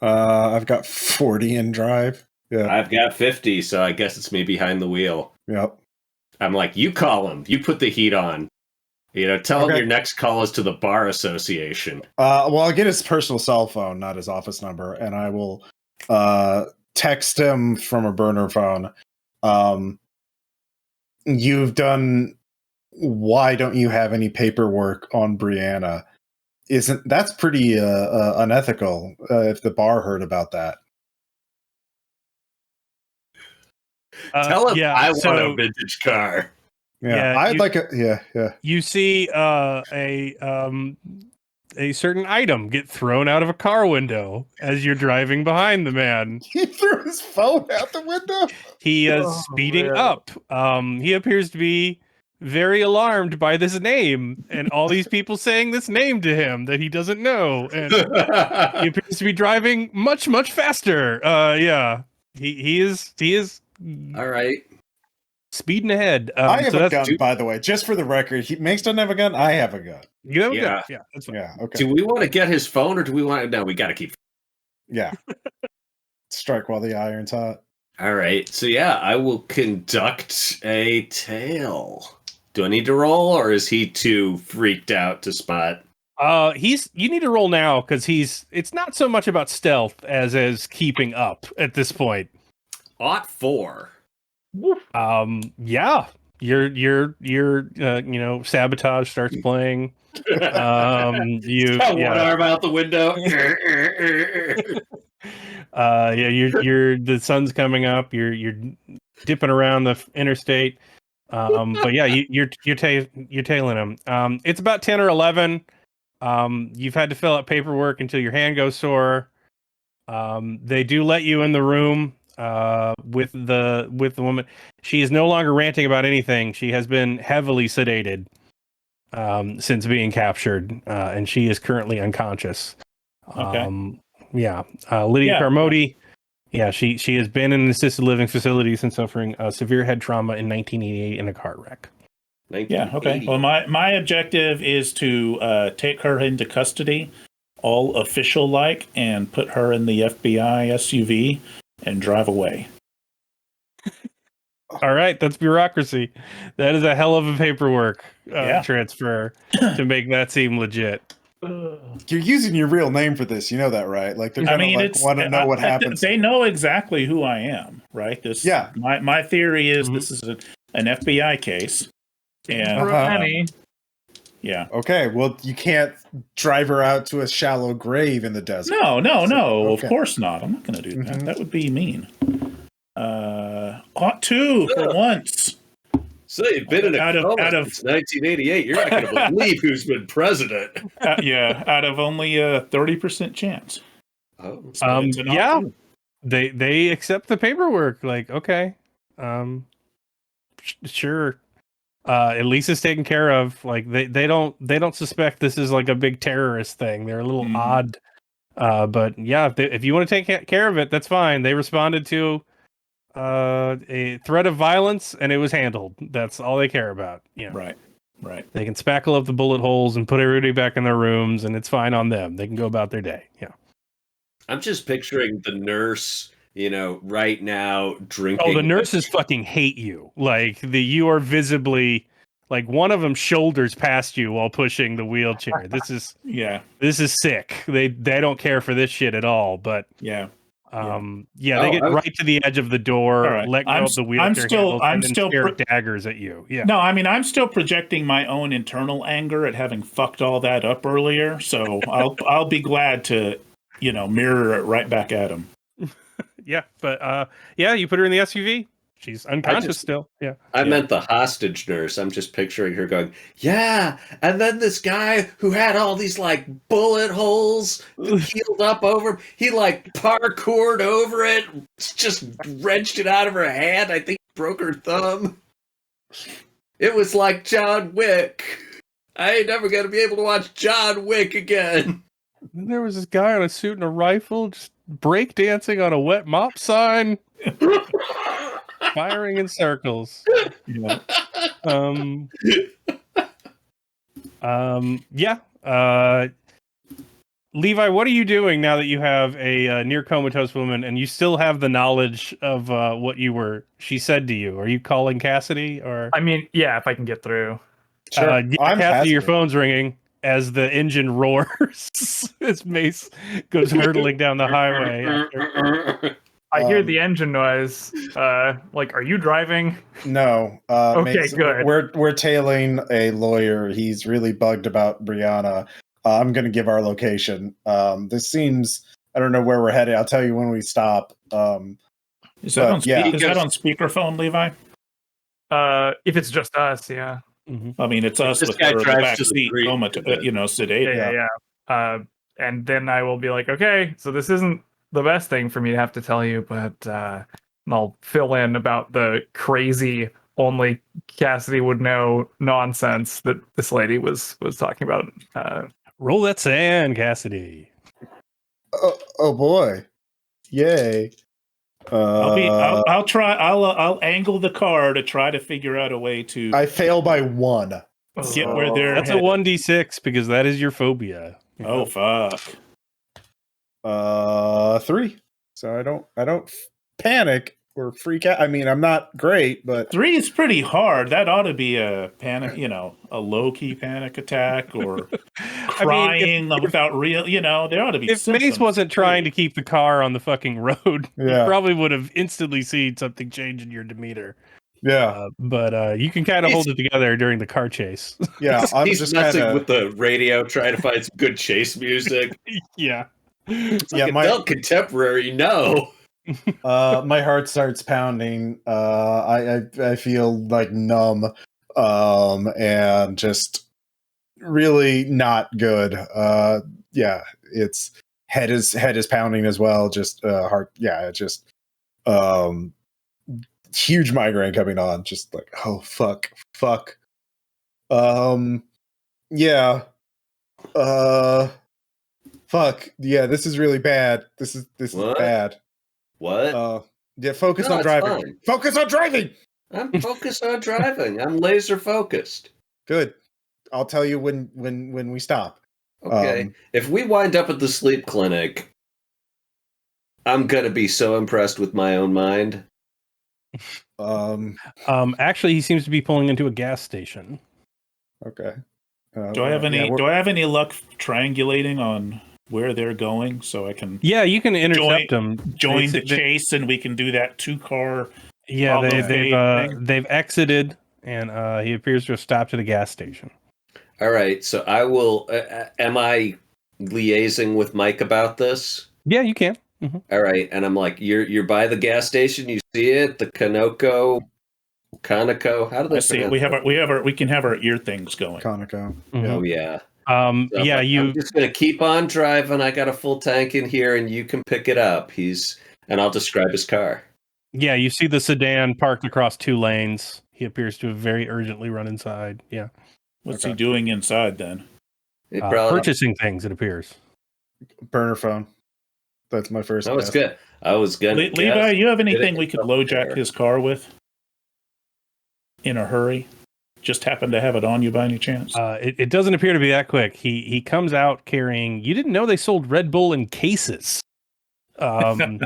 I've got 40 in drive. Yeah. I've got 50, so I guess it's me behind the wheel. Yep. I'm like, you call him. You put the heat on. Tell him Okay. your next call is to the bar association. Well, I'll get his personal cell phone, not his office number, and I will text him from a burner phone. You've done. Why don't you have any paperwork on Brianna? That's pretty unethical? If the bar heard about that. Tell him I so, want a vintage car. Yeah, I'd like a yeah. You see a certain item get thrown out of a car window as you're driving behind the man. He threw his phone out the window. He is speeding up. He appears to be very alarmed by this name and all these people saying this name to him that he doesn't know, and he appears to be driving much faster. He is all right, speeding ahead. I have a gun, by the way, just for the record. Mace doesn't have a gun. I have a gun. You have a gun. Yeah, that's fine. Yeah, okay. Do we want to get his phone, or do we want to? No, we got to keep. Yeah. Strike while the iron's hot. All right, so yeah, I will conduct a tale. Do I need to roll, or is he too freaked out to spot? You need to roll now because it's not so much about stealth as keeping up at this point. 4. Yeah, your sabotage starts playing. One arm out the window. You're the sun's coming up. You're dipping around the interstate. But yeah, you're tailing him. It's about 10 or 11. You've had to fill out paperwork until your hand goes sore. They do let you in the room with the woman. She is no longer ranting about anything. She has been heavily sedated since being captured, and she is currently unconscious. Okay. Lydia Carmody. Yeah, she has been in an assisted living facility since suffering severe head trauma in 1988 in a car wreck. Yeah, okay. Well, my objective is to take her into custody, all official-like, and put her in the FBI SUV and drive away. All right, that's bureaucracy. That is a hell of a paperwork transfer to make that seem legit. You're using your real name for this, you know that, right? Like they're gonna want to know what happens. They know exactly who I am, right? My theory is this is an FBI case, and yeah. Okay, well, you can't drive her out to a shallow grave in the desert. No. Okay. Of course not. I'm not going to do that. That would be mean. Ought to for once. So you've been in a coma since 1988. You're not going to believe who's been president. Out of only a 30% chance. Oh, so they accept the paperwork. Like, okay, sure. At least it's taken care of. Like they don't suspect this is like a big terrorist thing. They're a little odd, but yeah, if you want to take care of it, that's fine. They responded to a threat of violence, and it was handled. That's all they care about. Right. They can spackle up the bullet holes and put everybody back in their rooms, and it's fine on them. They can go about their day. Yeah. I'm just picturing the nurse, right now drinking. Oh, the nurses fucking hate you. Like you are visibly, like one of them shoulders past you while pushing the wheelchair. This is sick. They don't care for this shit at all. But they get right to the edge of the door, let go of the wheelchair and stare daggers at you. Yeah. No, I mean I'm still projecting my own internal anger at having fucked all that up earlier. So I'll be glad to mirror it right back at him. Yeah, but you put her in the SUV. She's unconscious still. Yeah. I meant the hostage nurse. I'm just picturing her going, yeah. And then this guy who had all these like bullet holes healed up over him, he like parkoured over it, just wrenched it out of her hand. I think broke her thumb. It was like John Wick. I ain't never going to be able to watch John Wick again. There was this guy in a suit and a rifle just break dancing on a wet mop sign. Firing in circles. Yeah. Levi, what are you doing now that you have a near comatose woman and you still have the knowledge of what she said to you? Are you calling Cassidy or? I mean, yeah, if I can get through. Sure. Yeah, I'm Cassidy, your Cassidy. phone's ringing as the engine roars as Mace goes hurtling down the highway. I hear the engine noise. Like, are you driving? No. Okay, Mace, good. We're tailing a lawyer. He's really bugged about Brianna. I'm going to give our location. This seems. I don't know where we're headed. I'll tell you when we stop. Is that on yeah. is that on speakerphone, Levi? If it's just us, yeah. I mean, it's us This with guy her in the drives back to the seat, street. sedated. Yeah. And then I will be like, okay, so this isn't the best thing for me to have to tell you, but I'll fill in about the crazy only Cassidy would know nonsense that this lady was talking about. Roll that sand, Cassidy. Oh boy! Yay! I'll try. I'll angle the car to try to figure out a way to I fail by 1. get where they're. That's headed. a 1d6 because that is your phobia. Oh fuck! 3. So I don't panic or freak out. I mean, I'm not great, but 3 is pretty hard. That ought to be a panic, a low key panic attack or crying without real. There ought to be. If Mace wasn't trying to keep the car on the fucking road, Yeah. you probably would have instantly seen something change in your demeanor. yeah, But you can kind of hold it together during the car chase. yeah. I'm He's just messing kinda, with the radio, trying to find some good chase music. Yeah. yeah. Adult contemporary, no. My heart starts pounding. I feel like numb, and just really not good. Yeah, it's head is pounding as well. Just heart. Yeah, just huge migraine coming on. Just like, oh fuck. Yeah. Fuck. Yeah, this is really bad. This is What? bad. What? Yeah, focus No, on it's driving. fine. Focus on driving. I'm focused on driving. I'm laser focused. Good. I'll tell you when we stop. Okay. If we wind up at the sleep clinic, I'm gonna be so impressed with my own mind. Actually, he seems to be pulling into a gas station. Okay. Do I have any luck triangulating on where they're going so I can? Yeah, you can intercept them. Join the chase, and we can do that 2-car. Yeah, they've exited, and he appears to have stopped at a gas station. All right, so I will. Am I liaising with Mike about this? Yeah, you can. Mm-hmm. All right, and I'm like, you're by the gas station. You see it, the Kanoko. How do they? I see. We can have our ear things going. Conoco. Mm-hmm. Oh yeah. I'm just gonna keep on driving. I got a full tank in here, and you can pick it up. And I'll describe his car. Yeah, you see the sedan parked across 2 lanes. He appears to have very urgently run inside. Yeah. What's he doing inside then? Purchasing things, it appears. Burner phone. That's my first. That was good. I was good. Levi, you have anything we could low jack his car with? In a hurry? Just happen to have it on you by any chance? It doesn't appear to be that quick. He comes out carrying. You didn't know they sold Red Bull in cases. And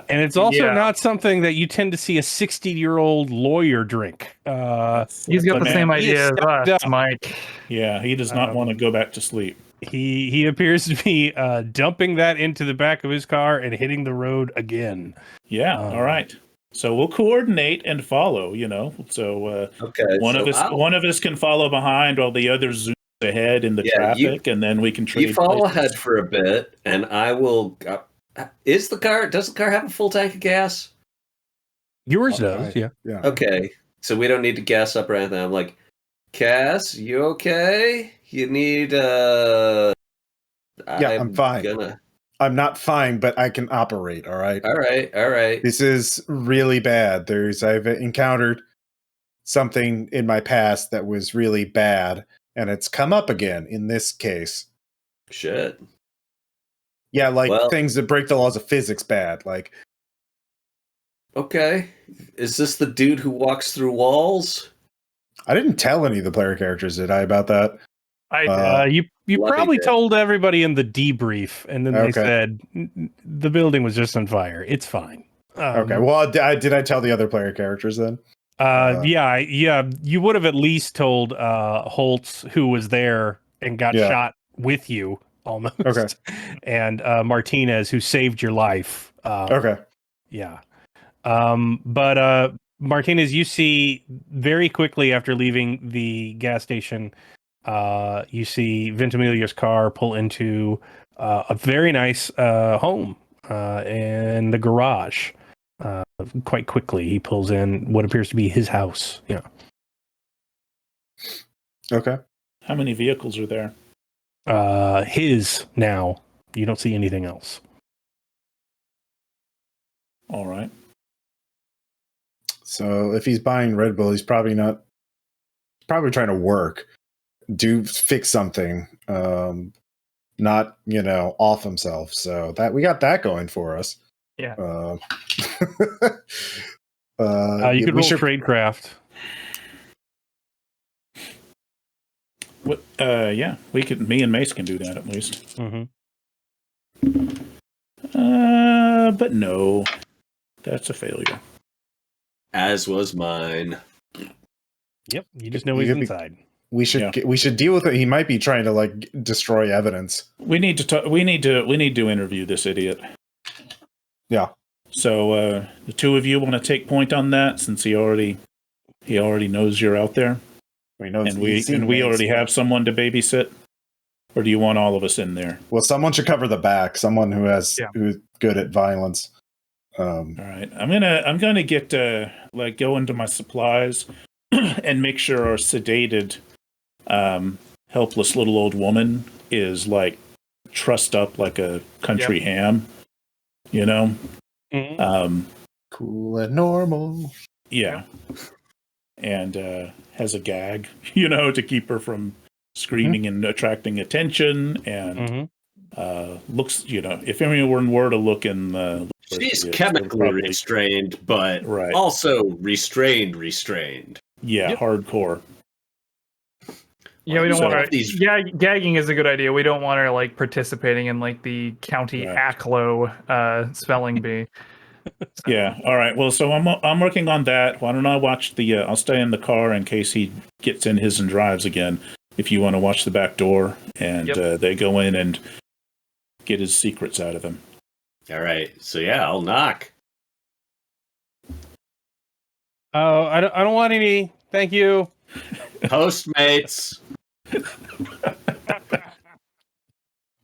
it's also not something that you tend to see a 60-year-old lawyer drink. He's got the same idea as us, Mike. Yeah, he does not want to go back to sleep. He appears to be dumping that into the back of his car and hitting the road again. Yeah, all right. So we'll coordinate and follow, So okay, one of us can follow behind while the other zooms ahead in the traffic, and then we can trade. You follow ahead for a bit, and I will. Does the car have a full tank of gas? Yours does, yeah. Okay, so we don't need to gas up or anything. I'm like, Cass, you okay? You need Yeah, I'm fine. I'm not fine, but I can operate. All right. All right. This is really bad. I've encountered something in my past that was really bad, and it's come up again in this case. Shit. Yeah, things that break the laws of physics bad. Like, okay, is this the dude who walks through walls? I didn't tell any of the player characters, did I, about that? I did. You Levy probably did. told everybody in the debrief, and then they Okay. said the building was just on fire. It's fine. Okay. Well, did I tell the other player characters then? Yeah. You would have at least told Holtz, who was there and got Yeah. shot with you almost. Okay. And Martinez, who saved your life. Okay. Yeah. But Martinez, you see very quickly after leaving the gas station, you see Ventimiglia's car pull into a very nice home in the garage. Quite quickly, he pulls in what appears to be his house. Yeah. Okay. How many vehicles are there? His now. You don't see anything else. All right. So if he's buying Red Bull, he's probably trying to work, fix something, not off himself. So that we got that going for us. Yeah. You could roll tradecraft. What? Yeah, we could. Me and Mace can do that at least. Mm-hmm. But no, that's a failure. As was mine. Yep. You just know he's inside. We should deal with it. He might be trying to destroy evidence. We need to talk. We need to interview this idiot. Yeah. So the two of you want to take point on that, since he already knows you're out there, and we already have someone to babysit. Or do you want all of us in there? Well, someone should cover the back. Someone who's good at violence. All right, I'm gonna get go into my supplies and make sure our sedated, helpless little old woman is trussed up like a country ham. Mm-hmm. Cool and normal. Yeah, and has a gag, to keep her from screaming and attracting attention, and looks, if anyone were to look in the... She's chemically restrained, but also restrained. Yeah, hardcore. Yeah, we don't want her... gagging is a good idea. We don't want her, participating in, the county ACLO spelling bee. Yeah, all right. Well, so I'm working on that. Why don't I watch I'll stay in the car in case he gets in his and drives again. If you want to watch the back door, and they go in and get his secrets out of him. All right. So yeah, I'll knock. Oh, I don't want any. Thank you. Postmates.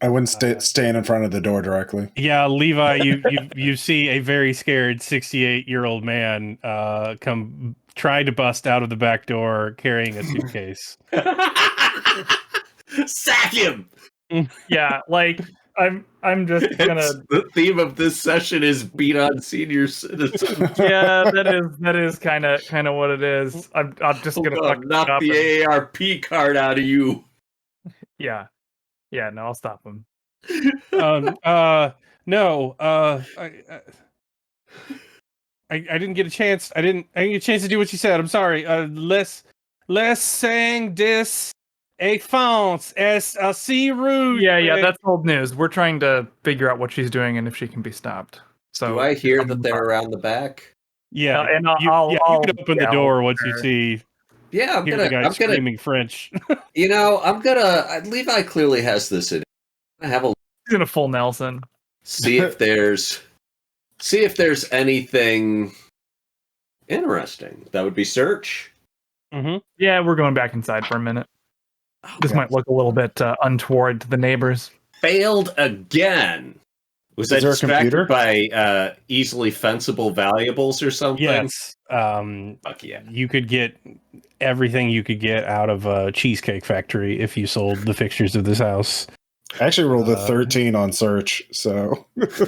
I wouldn't stand in front of the door directly. Yeah, Levi, you see a very scared 68-year-old man come try to bust out of the back door carrying a suitcase. Sack him. Yeah, I'm just gonna. The theme of this session is beat on senior citizens. Yeah, that is kind of what it is. I'm just gonna knock the AARP card out of you. Yeah, no, I'll stop him. No, I didn't get a chance. I didn't get a chance to do what you said. I'm sorry. Les sang des enfants es assez rude. Yeah, that's old news. We're trying to figure out what she's doing and if she can be stopped. So do I hear that they're around the back? Yeah, and you can open the door once you see. Yeah, I'm screaming French. Levi clearly has this in. He's in a full Nelson. See if there's anything interesting. That would be search. Mm-hmm. Yeah, we're going back inside for a minute. This might look a little bit untoward to the neighbors. Failed again. Was that distracted by easily fensible valuables or something? Yes. Fuck yeah. You could get everything you could get out of a Cheesecake Factory if you sold the fixtures of this house. I actually rolled a 13 on search, so it's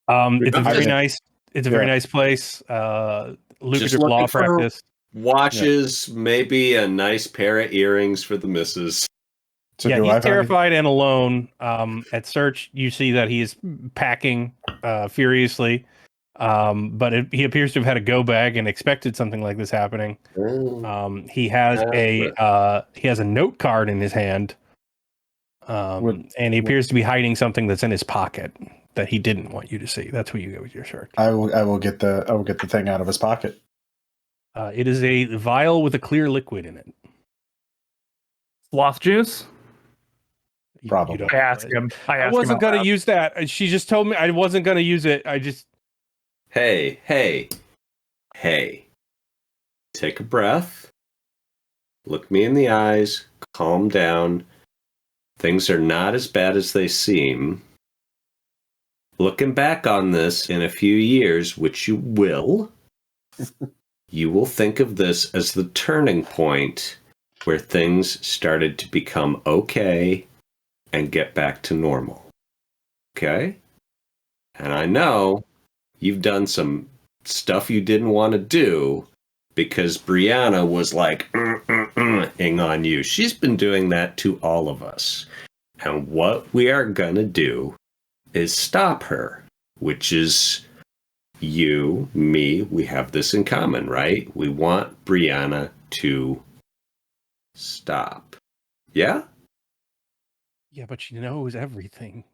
a very nice. It's a very nice place. Lucrative law practice. Watches, maybe a nice pair of earrings for the missus. So he's terrified and alone. At search, you see that he is packing furiously. But he appears to have had a go bag and expected something like this happening. He has a note card in his hand, and he appears to be hiding something that's in his pocket that he didn't want you to see. That's what you get with your search. I will get the thing out of his pocket. It is a vial with a clear liquid in it. Sloth juice? Probably. don't I asked him. I wasn't going to use that. She just told me I wasn't going to use it. Hey. Take a breath. Look me in the eyes. Calm down. Things are not as bad as they seem. Looking back on this in a few years, which you will, you will think of this as the turning point where things started to become okay and get back to normal. Okay? And I know you've done some stuff you didn't want to do because Brianna was like, ing on you. She's been doing that to all of us. And what we are going to do is stop her, which is you, me, we have this in common, right? We want Brianna to stop. Yeah? Yeah, but she knows everything.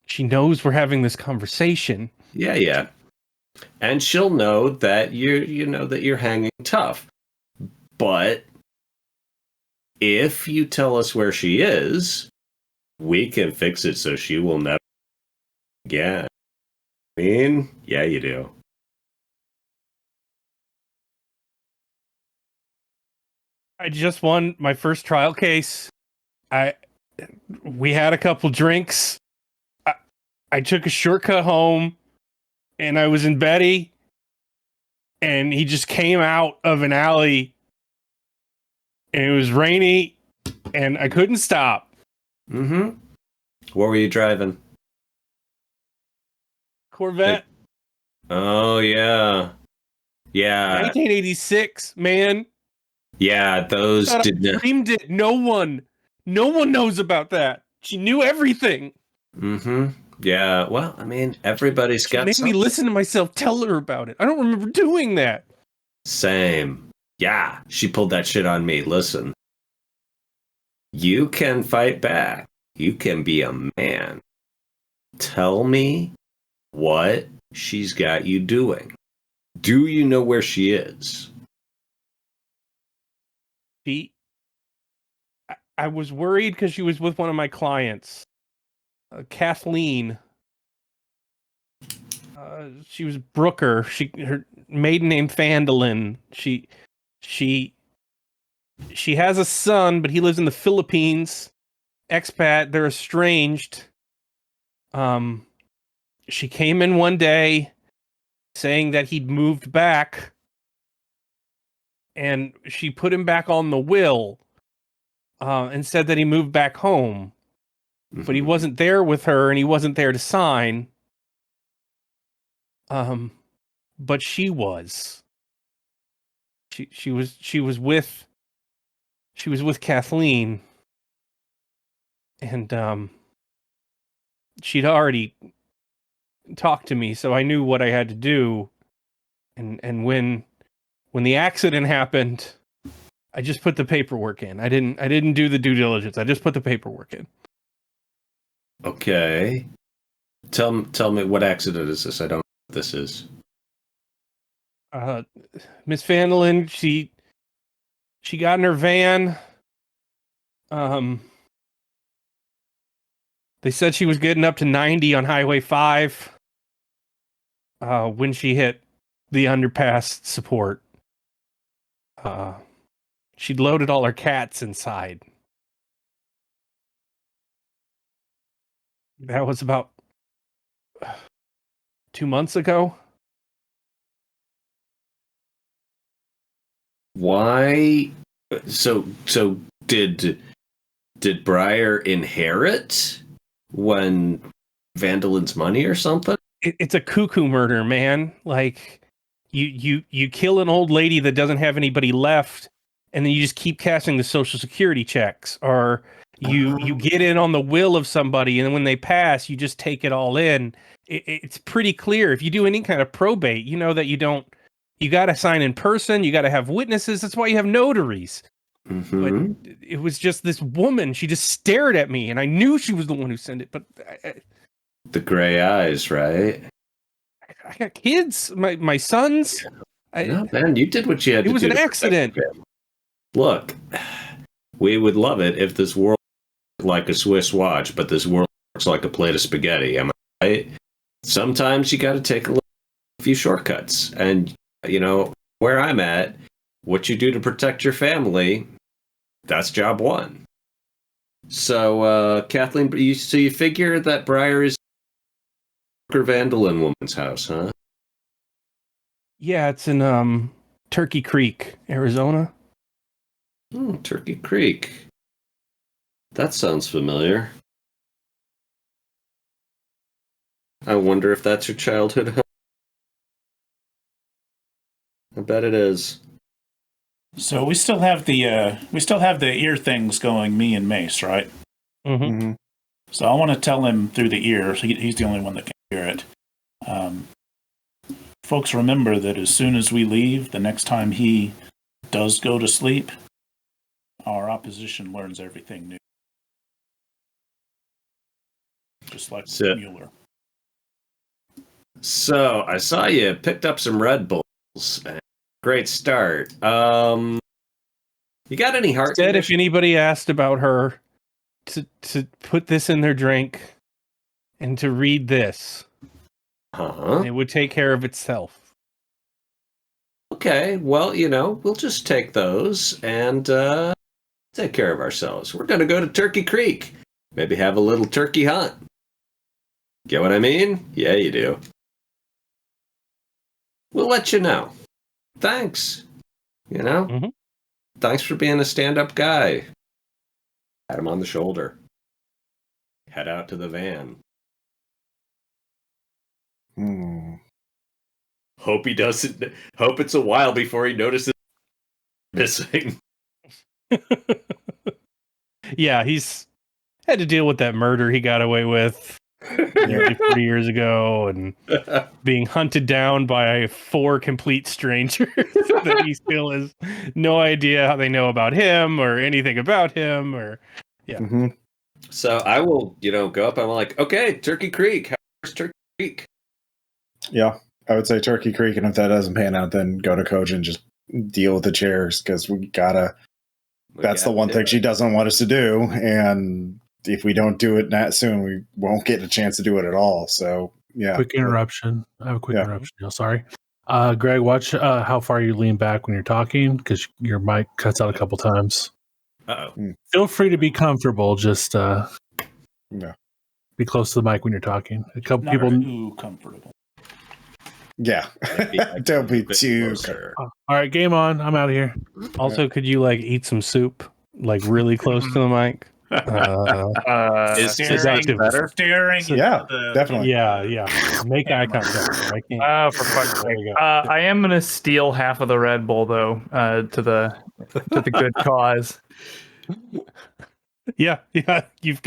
She knows we're having this conversation. Yeah. And she'll know that you're hanging tough. But if you tell us where she is, we can fix it so she will never again. I mean, yeah, you do. I just won my first trial case. We had a couple drinks. I took a shortcut home, and I was in Betty, and he just came out of an alley, and it was rainy, and I couldn't stop. Mm-hmm. What were you driving? Corvette. Oh, yeah. Yeah. 1986, man. Yeah, those did not. Dreamed it. No one knows about that. She knew everything. Mm-hmm. Yeah, well, I mean, everybody's got Made me listen to myself tell her about it. I don't remember doing that. Same. Yeah, she pulled that shit on me. Listen. You can fight back. You can be a man. Tell me what she's got you doing. Do you know where she is? I was worried because she was with one of my clients, Kathleen. She was Brooker. Her maiden name Fandolin. She has a son, but he lives in the Philippines. Expat. They're estranged. She came in one day saying that he'd moved back, and she put him back on the will, and said that he moved back home, but he wasn't there with her, and he wasn't there to sign. But she was. She was with Kathleen, and she'd already talked to me, so I knew what I had to do. And when the accident happened, I just put the paperwork in. I didn't do the due diligence. I just put the paperwork in. Okay. Tell me, what accident is this? I don't know what this is. Miss Fandolin, she got in her van. They said she was getting up to 90 on Highway 5 when she hit the underpass support. She'd loaded all her cats inside. That was about 2 months ago. Why? So did Briar inherit when Vandolin's money or something? It's a cuckoo murder, man. Like you kill an old lady that doesn't have anybody left, and then you just keep cashing the Social Security checks, or you get in on the will of somebody, and then when they pass, you just take it all in. It's pretty clear. If you do any kind of probate, you know that you got to sign in person. You got to have witnesses. That's why you have notaries. Mm-hmm. But it was just this woman. She just stared at me, and I knew she was the one who sent it. But The gray eyes, right? I got kids, my sons. No, man, you did what you had to do. It was an to protect accident. your family. Look, we would love it if this world looked like a Swiss watch, but this world looks like a plate of spaghetti. Am I right? Sometimes you got to take a few shortcuts. And, you know, where I'm at, what you do to protect your family, that's job one. So, Kathleen, you figure that Briar is Vandalin woman's house, huh? Yeah, it's in Turkey Creek, Arizona. Turkey Creek. That sounds familiar. I wonder if that's your childhood home. I bet it is. So we still have the ear things going, me and Mace, right? Mm-hmm. Mm-hmm. So I want to tell him through the ear. So he's the only one that can hear it. Folks, remember that as soon as we leave, the next time he does go to sleep, our opposition learns everything new. Just like Mueller. So I saw you picked up some Red Bulls. Great start. You got any heart? Said if anybody asked about her, to put this in their drink and to read this, it would take care of itself. Okay, well, you know, we'll just take those and take care of ourselves. We're gonna go to Turkey Creek. Maybe have a little turkey hunt. Get what I mean? Yeah, you do. We'll let you know. Thanks. You know? Mm-hmm. Thanks for being a stand-up guy. Pat him on the shoulder. Head out to the van. Hope he doesn't. Hope it's a while before he notices missing. Yeah, he's had to deal with that murder he got away with 3 years ago, and being hunted down by 4 complete strangers that he still has no idea how they know about him or anything about him. Or Mm-hmm. So I will, go up. I'm like, okay, Turkey Creek. How's Turkey Creek? Yeah, I would say Turkey Creek, and if that doesn't pan out, then go to Coach and just deal with the chairs, because we gotta. That's the one thing she doesn't want us to do, and if we don't do it that soon, we won't get a chance to do it at all. So yeah. Quick interruption. I have a quick interruption. No, sorry. Greg, watch how far you lean back when you're talking, because your mic cuts out a couple times. Uh-oh. Feel free to be comfortable. Just be close to the mic when you're talking. A couple Not people too comfortable. Yeah. Don't be too. All right, game on. I'm out of here. also, could you eat some soup, really close to the mic? Is Staring better? Staring. Yeah, the, definitely. Yeah. Make eye contact. I can't. For fuck's There sake. we go. I am gonna steal half of the Red Bull though, to the good cause. Yeah. You've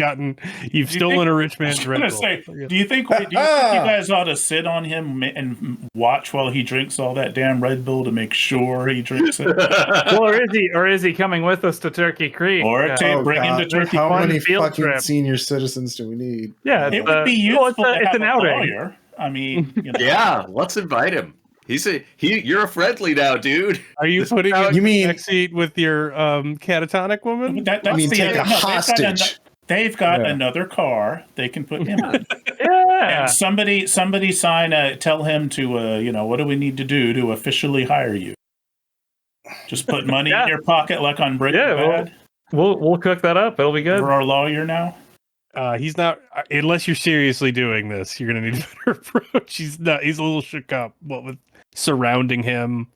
stolen a rich man's Red Bull. Do you think you guys ought to sit on him and watch while he drinks all that damn Red Bull to make sure he drinks it? Well, or is he coming with us to Turkey Creek? Or bring him to Turkey How Creek many field fucking trip. senior citizens do we need? Yeah, It would be useful to it's have an a outing. lawyer. I mean, Yeah, let's invite him. You're a friendly now, dude. Are you putting him You in mean- the back seat with your catatonic woman? that's I mean, the take a no, hostage. They've got Yeah. another car they can put him in. Yeah. And somebody tell him to what do we need to do to officially hire you? Just put money in your pocket like on Breaking Bad. We'll cook that up. It'll be good. You're our lawyer now. He's not, unless you're seriously doing this, you're going to need a better approach. He's a little shook up, with surrounding him,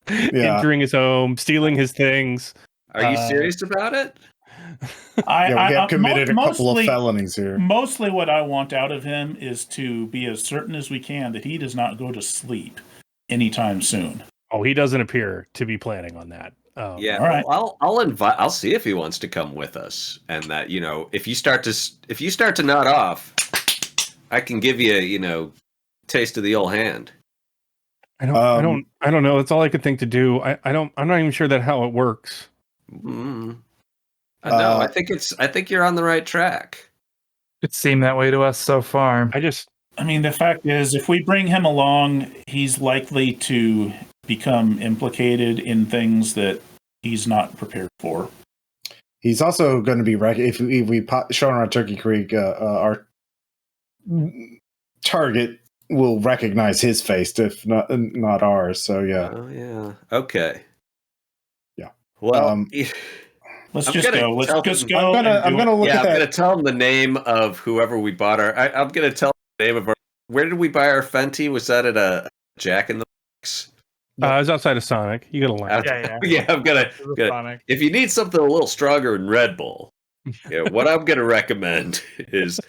entering his home, stealing his things. Are you serious about it? We have committed a couple of felonies here. Mostly what I want out of him is to be as certain as we can that he does not go to sleep anytime soon. Oh, he doesn't appear to be planning on that. Oh, Yeah, All right. well, I'll invite. I'll see if he wants to come with us, and that if you start to nod off, I can give you taste of the old hand. I don't know. It's all I could think to do. I'm not even sure that how it works. No, I think you're on the right track. It seemed that way to us so far. I mean, the fact is, if we bring him along, he's likely to become implicated in things that he's not prepared for. He's also going to be if we show him on Turkey Creek, our target will recognize his face, if not ours. So yeah. Oh yeah. Okay. Yeah. Well, let's just go. Let's just go. I'm gonna look at that. I'm gonna tell him the name of whoever we bought I'm gonna tell him the name of our. Where did we buy our Fenty? Was that at a Jack in the Box? It was outside of Sonic. You got a line. Yeah. I'm gonna. If you need something a little stronger than Red Bull, what I'm gonna recommend is.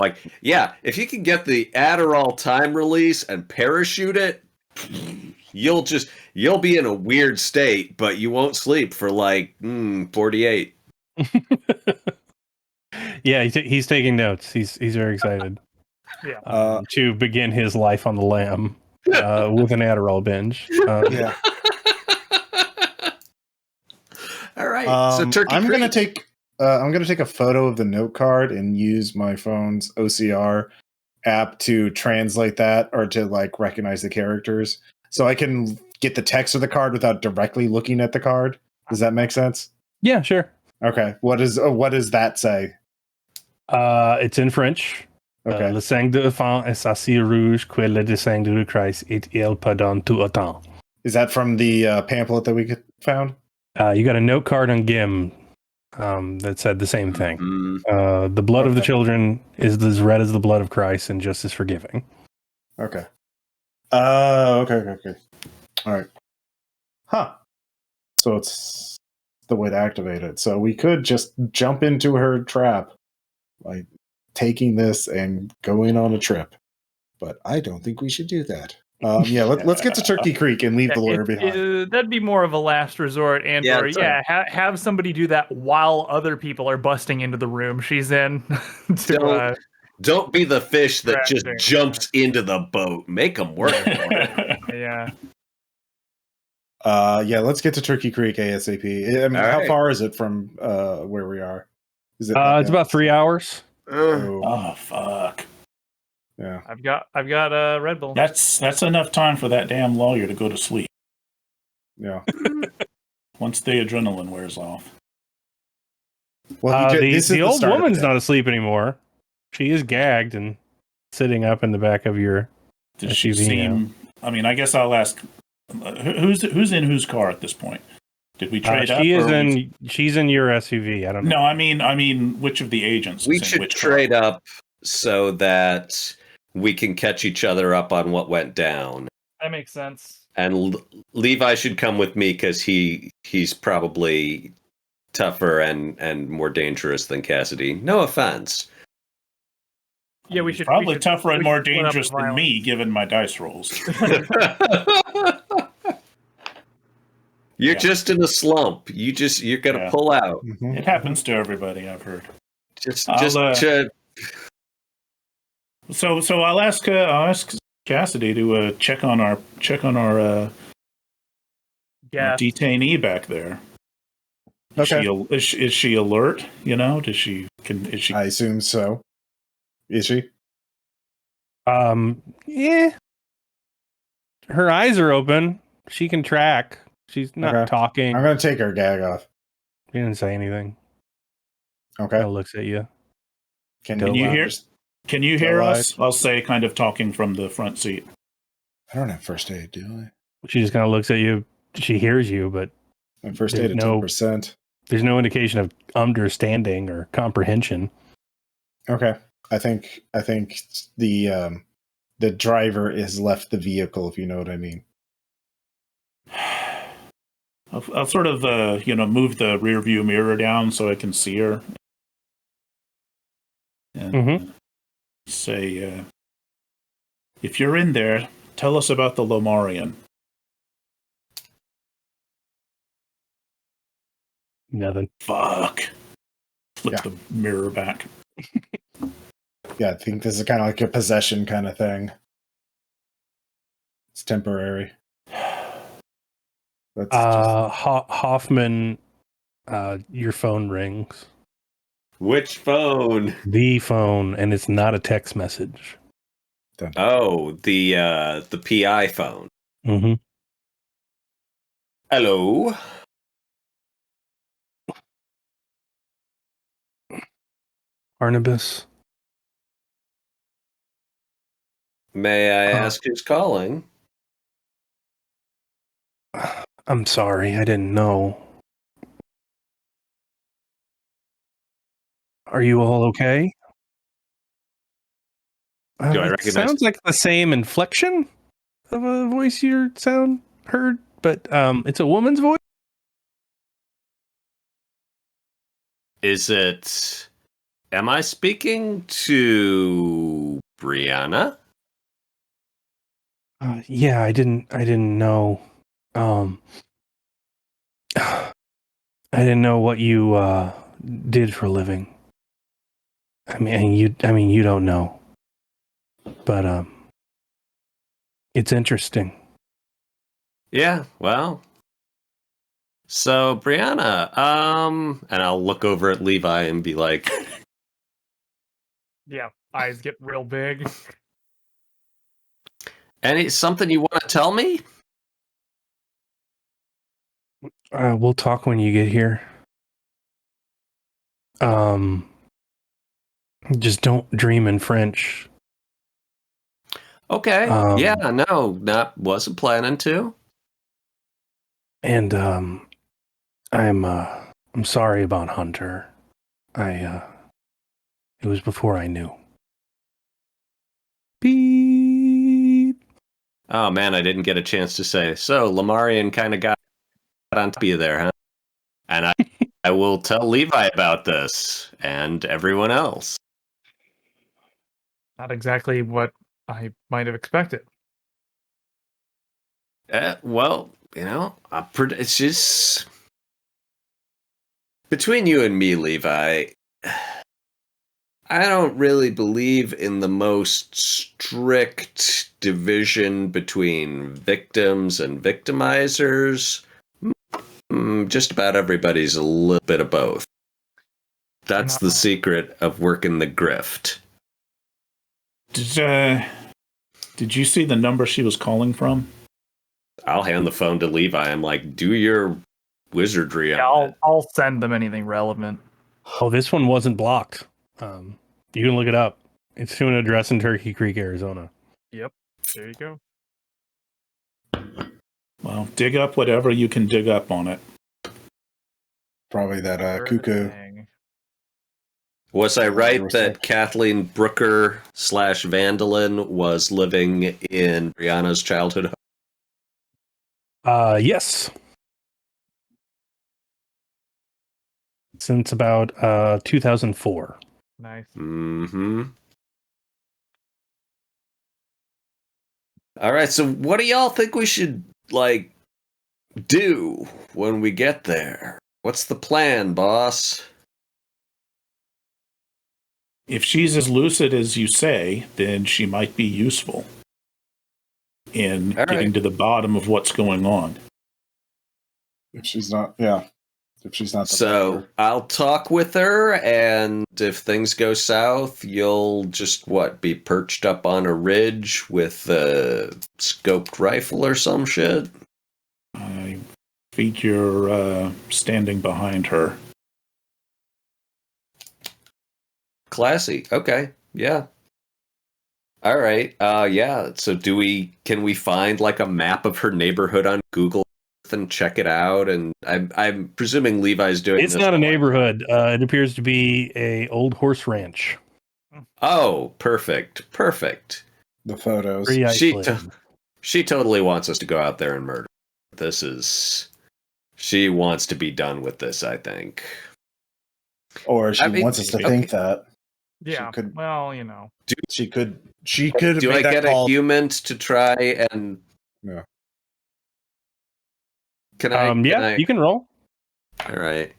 If you can get the Adderall time release and parachute it, you'll be in a weird state, but you won't sleep for 48. Yeah, he's taking notes. He's very excited. Yeah. To begin his life on the lam with an Adderall binge. Yeah. All right. So Turkey I'm Creek. gonna take a photo of the note card and use my phone's OCR app to translate that or to recognize the characters, so I can get the text of the card without directly looking at the card. Does that make sense? Yeah, sure. Okay. What does that say? It's in French. Okay. Le sang de enfant est assez rouge que le dessin du Christ et il pardonne tout autant. Is that from the pamphlet that we found? You got a note card on Gim that said the same thing. Mm-hmm. The blood of the children is as red as the blood of Christ and just as forgiving. Okay. Okay. All right. Huh. So it's the way to activate it. So we could just jump into her trap by taking this and going on a trip. But I don't think we should do that. Let's get to Turkey Creek and leave the lawyer behind. That'd be more of a last resort, and have somebody do that while other people are busting into the room she's in. Don't be the fish that just jumps into the boat. Make them work for it. Yeah. Let's get to Turkey Creek ASAP. I mean, how far is it from where we are? Is it? It's about 3 hours. Oh fuck. Yeah. I've got a Red Bull. That's enough time for that damn lawyer to go to sleep. Yeah. Once the adrenaline wears off. Well, the old woman's not asleep anymore. She is gagged and sitting up in the back of your. Does she seem? I mean, I guess I'll ask. Who's in whose car at this point? Did we trade up? She's in your SUV. I don't know. No, I mean, which of the agents? We should trade up so that we can catch each other up on what went down. That makes sense. And Levi should come with me because he's probably tougher and more dangerous than Cassidy. No offense. Yeah, we should probably tougher and more dangerous than me, given my dice rolls. You're just in a slump. You're gonna pull out. Mm-hmm. It happens to everybody, I've heard. So I'll ask Cassidy to check on our detainee back there. Okay. Is she alert? Is she? I assume so. Is she? Yeah. Her eyes are open. She can track. She's not talking. I'm going to take her gag off. She didn't say anything. Okay. She looks at you. Can you hear? Can you hear us? I'll say, kind of talking from the front seat. I don't have first aid, do I? She just kind of looks at you. She hears you, but my first aid at 10%. There's no indication of understanding or comprehension. Okay. I think the driver has left the vehicle, if you know what I mean. I'll sort of move the rear view mirror down so I can see her. And say, if you're in there, tell us about the Lomarian. Nothing. Fuck. Flip Yeah. the mirror back. Yeah, I think this is kind of like a possession kind of thing. It's temporary. That's Hoffman, your phone rings. Which phone? The phone, and it's not a text message. Oh, the PI phone. Mm-hmm. Hello. Barnabas. May I ask who's calling? I'm sorry, I didn't know. Are you all okay? Do I It recognize? sounds like the same inflection of a voice you heard, but it's a woman's voice. Is it? Am I speaking to Brianna? Yeah, I didn't know. I didn't know what you did for a living. I mean, you don't know, but it's interesting. Yeah. Well. So Brianna, and I'll look over at Levi and be like, Yeah, eyes get real big. something you want to tell me? We'll talk when you get here. Just don't dream in French. Okay. Yeah. No, wasn't planning to. And I'm sorry about Hunter. It was before I knew. Beep. Oh man, I didn't get a chance to say. So Lamarian kind of got on top of you there, huh? And I will tell Levi about this and everyone else. Not exactly what I might have expected. Well, it's just between you and me, Levi. I don't really believe in the most strict division between victims and victimizers. Just about everybody's a little bit of both. That's the secret of working the grift. Did you see the number she was calling from? I'll hand the phone to Levi. I'm like, do your wizardry. Yeah, I'll send them anything relevant. Oh, this one wasn't blocked. You can look it up. It's to an address in Turkey Creek, Arizona. Yep. There you go. Well, dig up whatever you can dig up on it. Probably that cuckoo. Was I right that Kathleen Brooker / Vandalin was living in Brianna's childhood home? Yes. Since about 2004. Nice. Mm-hmm. All right, so what do y'all think we should, do when we get there? What's the plan, boss? If she's as lucid as you say, then she might be useful in getting to the bottom of what's going on. If she's not, yeah. If she's not. So I'll talk with her, and if things go south, you'll just, be perched up on a ridge with a scoped rifle or some shit? I figure standing behind her. Classy. Okay. Yeah. All right. Yeah. So can we find a map of her neighborhood on Google Earth and check it out? And I'm presuming Levi's doing It's this. not a neighborhood. It appears to be a old horse ranch. Oh, perfect. The photos. She totally wants us to go out there and murder. She wants to be done with this, I think. Or she wants us to think that. Yeah. She could. She could. Do I get a human to try and? Yeah. Can I? You can roll. All right.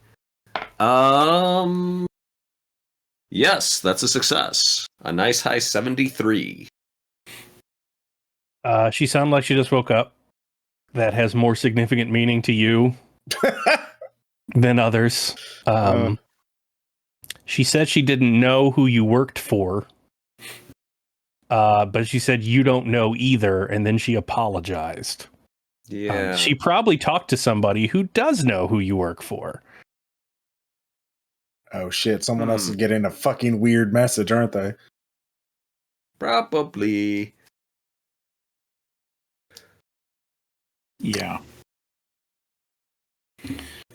Yes, that's a success. A nice high 73. She sounded like she just woke up. That has more significant meaning to you than others. She said she didn't know who you worked for, but she said you don't know either, and then she apologized. Yeah. She probably talked to somebody who does know who you work for. Oh shit, someone else is getting a fucking weird message, aren't they? Probably. Yeah.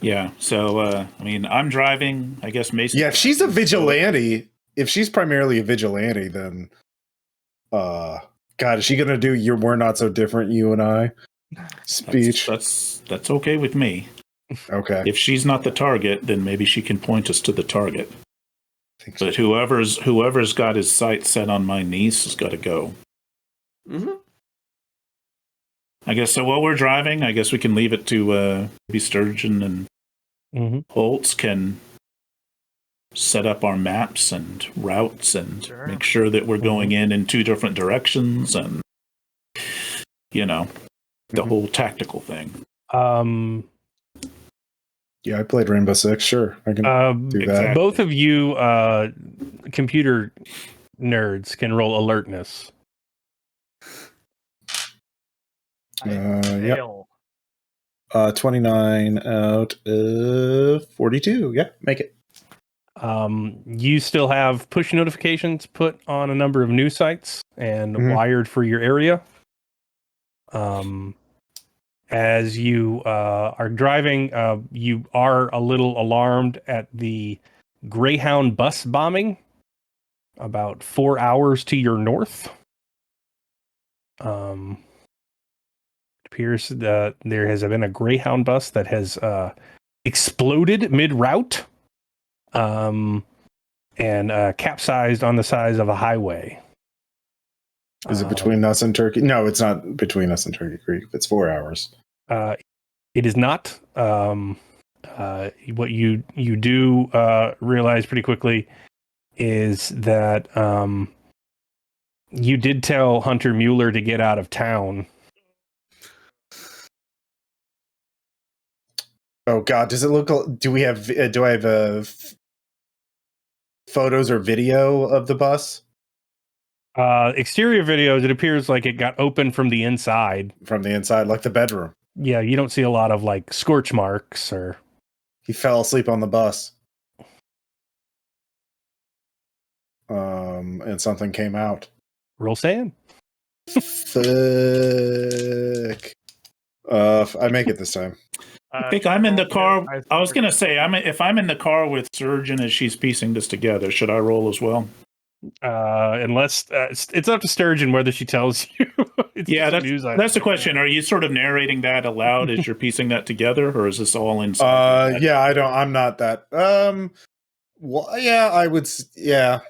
Yeah. So, I mean, I'm driving. I guess Mason. Yeah, if she's a vigilante, if she's primarily a vigilante, then, God, is she gonna do your "We're not so different, you and I" speech? That's okay with me. Okay. If she's not the target, then maybe she can point us to the target. Think so. But whoever's got his sights set on my niece has got to go. Mm-hmm. I guess so. While we're driving, I guess we can leave it to maybe Sturgeon and Holtz can set up our maps and routes and make sure that we're going in two different directions and, the whole tactical thing. Yeah, I played Rainbow Six. Sure, I can do that. Exactly. Both of you computer nerds can roll alertness. Yep. 29 out of 42. Yeah, make it. You still have push notifications put on a number of news sites and wired for your area. As you are driving, you are a little alarmed at the Greyhound bus bombing about 4 hours to your north. It appears that there has been a Greyhound bus that has exploded mid-route and capsized on the side of a highway. Is it between us and Turkey? No, it's not between us and Turkey Creek. It's 4 hours. It is not. What you do realize pretty quickly is that you did tell Hunter Mueller to get out of town. Oh God, does it look? Do I have photos or video of the bus? Exterior videos, it appears like it got open from the inside. From the inside, like the bedroom. Yeah, you don't see a lot of like scorch marks or. He fell asleep on the bus. And something came out. Roll sand. Fuck. I make it this time. I think I'm in the car. I was going to say, if I'm in the car with Sturgeon as she's piecing this together, should I roll as well? Unless it's up to Sturgeon whether she tells you. Yeah, that's the question. Are you sort of narrating that aloud as you're piecing that together, or is this all inside? Yeah, I'm not that. Well, yeah, I would. Yeah,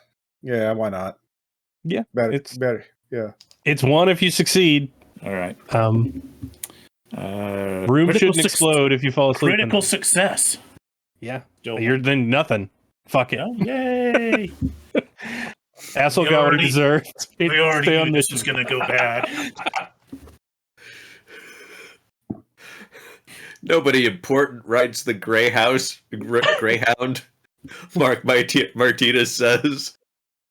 why not? Yeah, better. Yeah, it's one if you succeed. All right. Room shouldn't explode if you fall asleep. Critical success. Yeah, you're then nothing. Fuck it. Oh, yay! Asshole got what he deserved. We already knew this was going to go bad. Nobody important rides the Greyhound. Mark Martinez says,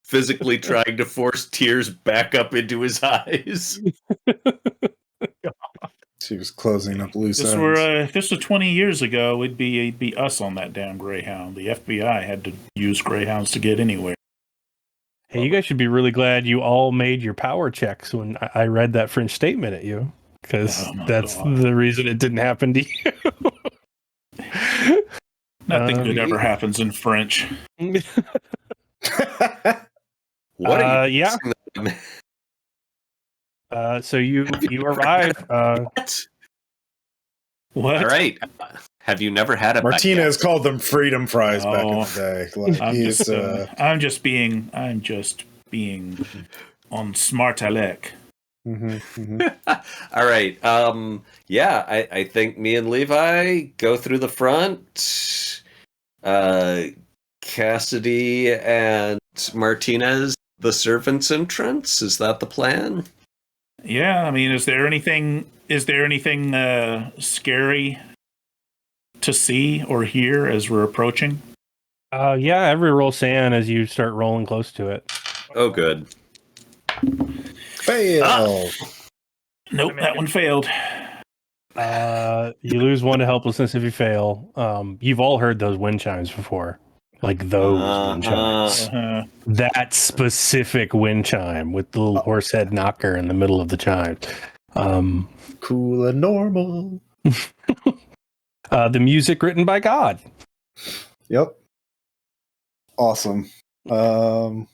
physically trying to force tears back up into his eyes. She was closing up loose ends. If this was 20 years ago, it'd be us on that damn Greyhound. The FBI had to use Greyhounds to get anywhere. Hey, you guys should be really glad you all made your power checks when I read that French statement at you, because that's the reason it didn't happen to you. Nothing good ever happens in French. What are you? Yeah. So you arrive. What? All right. Have you never had a Martinez called them freedom fries back in the day. Like I'm just being on smart Alec. All right. Yeah, I think me and Levi go through the front. Cassidy and Martinez, the servants' entrance. Is that the plan? Yeah, I mean, is there anything scary to see or hear as we're approaching? Yeah, every roll sand as you start rolling close to it. Oh, good. Fail. Nope, that one failed. You lose 1 to helplessness if you fail. You've all heard those wind chimes before. Like those wind chimes. That specific wind chime with the little horse head knocker in the middle of the chime. Cool and normal. The music written by God. Yep. Awesome. Well,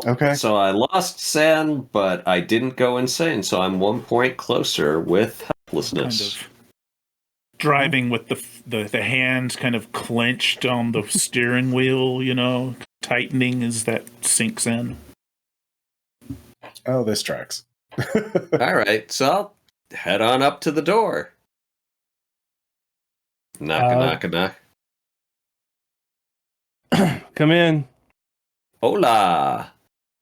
Okay. So I lost sand, but I didn't go insane, so I'm 1 point closer with helplessness. Kind of driving with the hands kind of clenched on the steering wheel, tightening as that sinks in. Oh, this tracks. All right, so I'll head on up to the door. Knock. Come in. Hola.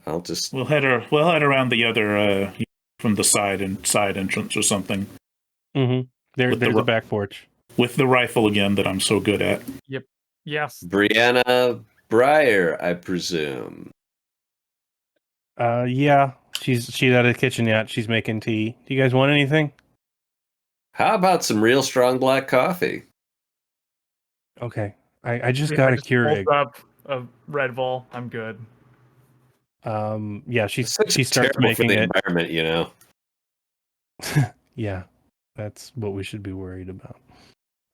I'll just We'll head around the other from the side entrance or something. Mm-hmm. There's the back porch. With the rifle again that I'm so good at. Yep. Yes. Brianna Briar, I presume. Yeah. She's out of the kitchen yet. She's making tea. Do you guys want anything? How about some real strong black coffee? Okay. I just got a Keurig. Up a Red Bull. I'm good. Yeah, she starts terrible making for the it. environment, Yeah, that's what we should be worried about.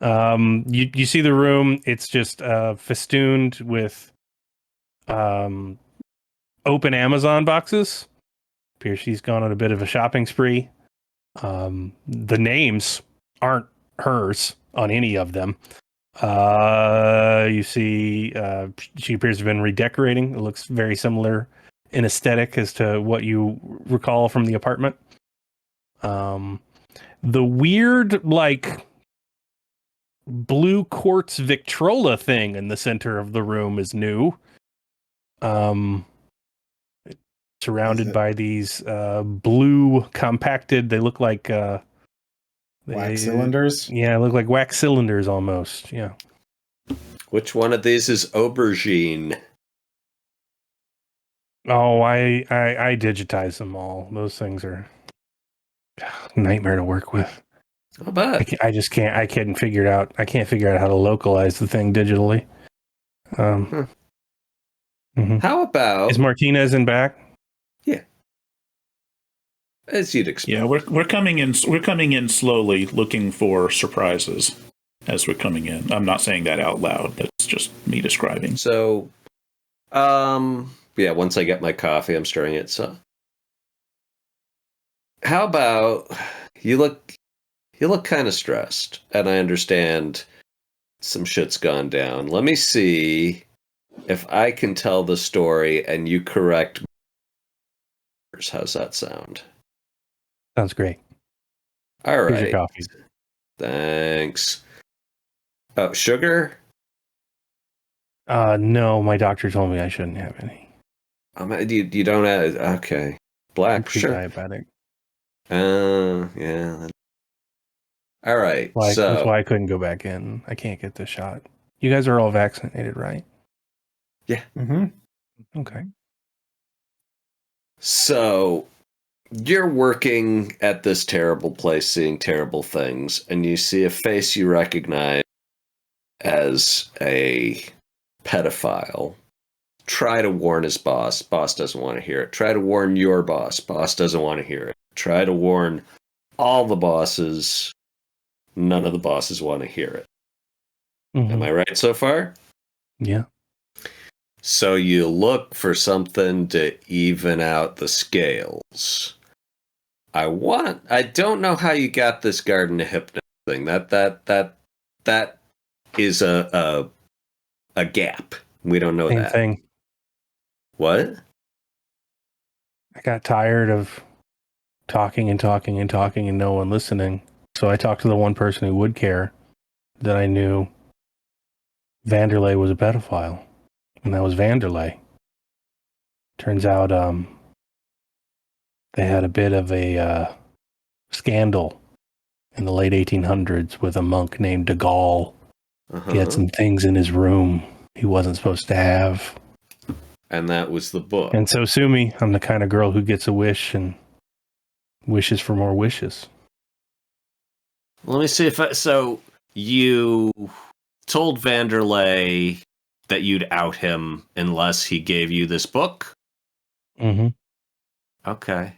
You see the room. It's just festooned with open Amazon boxes. Appears she's gone on a bit of a shopping spree. The names aren't hers on any of them. You see she appears to have been redecorating. It looks very similar in aesthetic as to what you recall from the apartment. The weird, like, blue quartz Victrola thing in the center of the room is new. Surrounded by these blue compacted, they look like wax cylinders. Yeah, look like wax cylinders almost. Yeah. Which one of these is aubergine? Oh, I digitize them all. Those things are nightmare to work with. How about? I just can't. I can't figure it out. I can't figure out how to localize the thing digitally. Mm-hmm. How about? Is Martinez in back? Yeah, as you'd expect. Yeah, we're coming in. We're coming in slowly, looking for surprises as we're coming in. I'm not saying that out loud. That's just me describing. So, yeah. Once I get my coffee, I'm stirring it. So, how about you look? You look kind of stressed, and I understand some shit's gone down. Let me see if I can tell the story and you correct. How's that sound? Sounds great. All right. Here's your coffee. Thanks. Oh, sugar? No, my doctor told me I shouldn't have any. You don't have. Okay. Black, I'm pre-diabetic. Sure. Yeah. All right. That's why I couldn't go back in. I can't get the shot. You guys are all vaccinated, right? Yeah. Mm-hmm. Okay. So you're working at this terrible place, seeing terrible things, and you see a face you recognize as a pedophile. Try to warn his boss. Boss doesn't want to hear it. Try to warn your boss. Boss doesn't want to hear it. Try to warn all the bosses. None of the bosses want to hear it. Mm-hmm. Am I right so far? Yeah. So you look for something to even out the scales. I don't know how you got this garden of hypnosis thing. That is a gap. We don't know Same that. thing. What? I got tired of talking and no one listening. So I talked to the one person who would care that I knew Vanderlei was a pedophile, and that was Vanderlei. Turns out they had a bit of a scandal in the late 1800s with a monk named de Gaulle. He had some things in his room he wasn't supposed to have. And that was the book. And so sue me. I'm the kind of girl who gets a wish and wishes for more wishes. Let me see if so you told Vanderlei that you'd out him unless he gave you this book? Mm-hmm. Okay.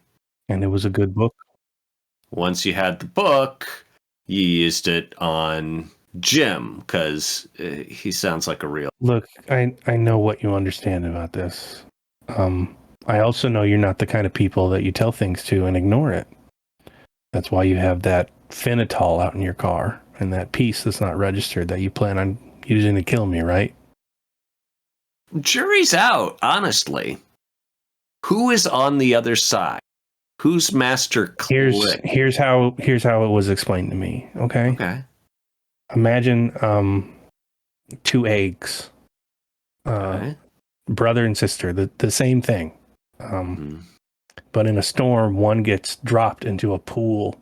And it was a good book. Once you had the book, you used it on Jim, because he sounds like a real... Look, I know what you understand about this. I also know you're not the kind of people that you tell things to and ignore it. That's why you have that phenitol out in your car and that piece that's not registered that you plan on using to kill me, right? Jury's out, honestly. Who is on the other side? Who's Master Click? Here's how it was explained to me, okay? Okay. Imagine two eggs. Okay. Brother and sister, the same thing. But in a storm, one gets dropped into a pool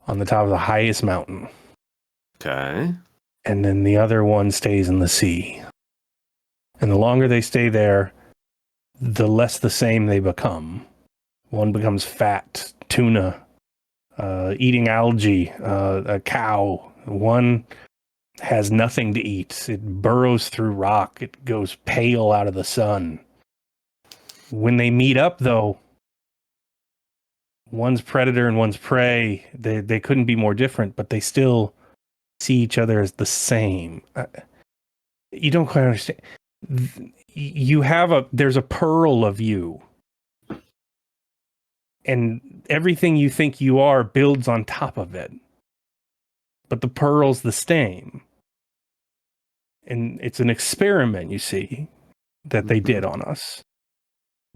on the top of the highest mountain. Okay. And then the other one stays in the sea. And the longer they stay there, the less the same they become. One becomes fat, tuna, eating algae, a cow. One has nothing to eat. It burrows through rock. It goes pale out of the sun. When they meet up, though, one's predator and one's prey. They couldn't be more different, but they still see each other as the same. You don't quite understand. There's a pearl of you. And everything you think you are builds on top of it. But the pearl's the same. And it's an experiment, you see, that they did on us.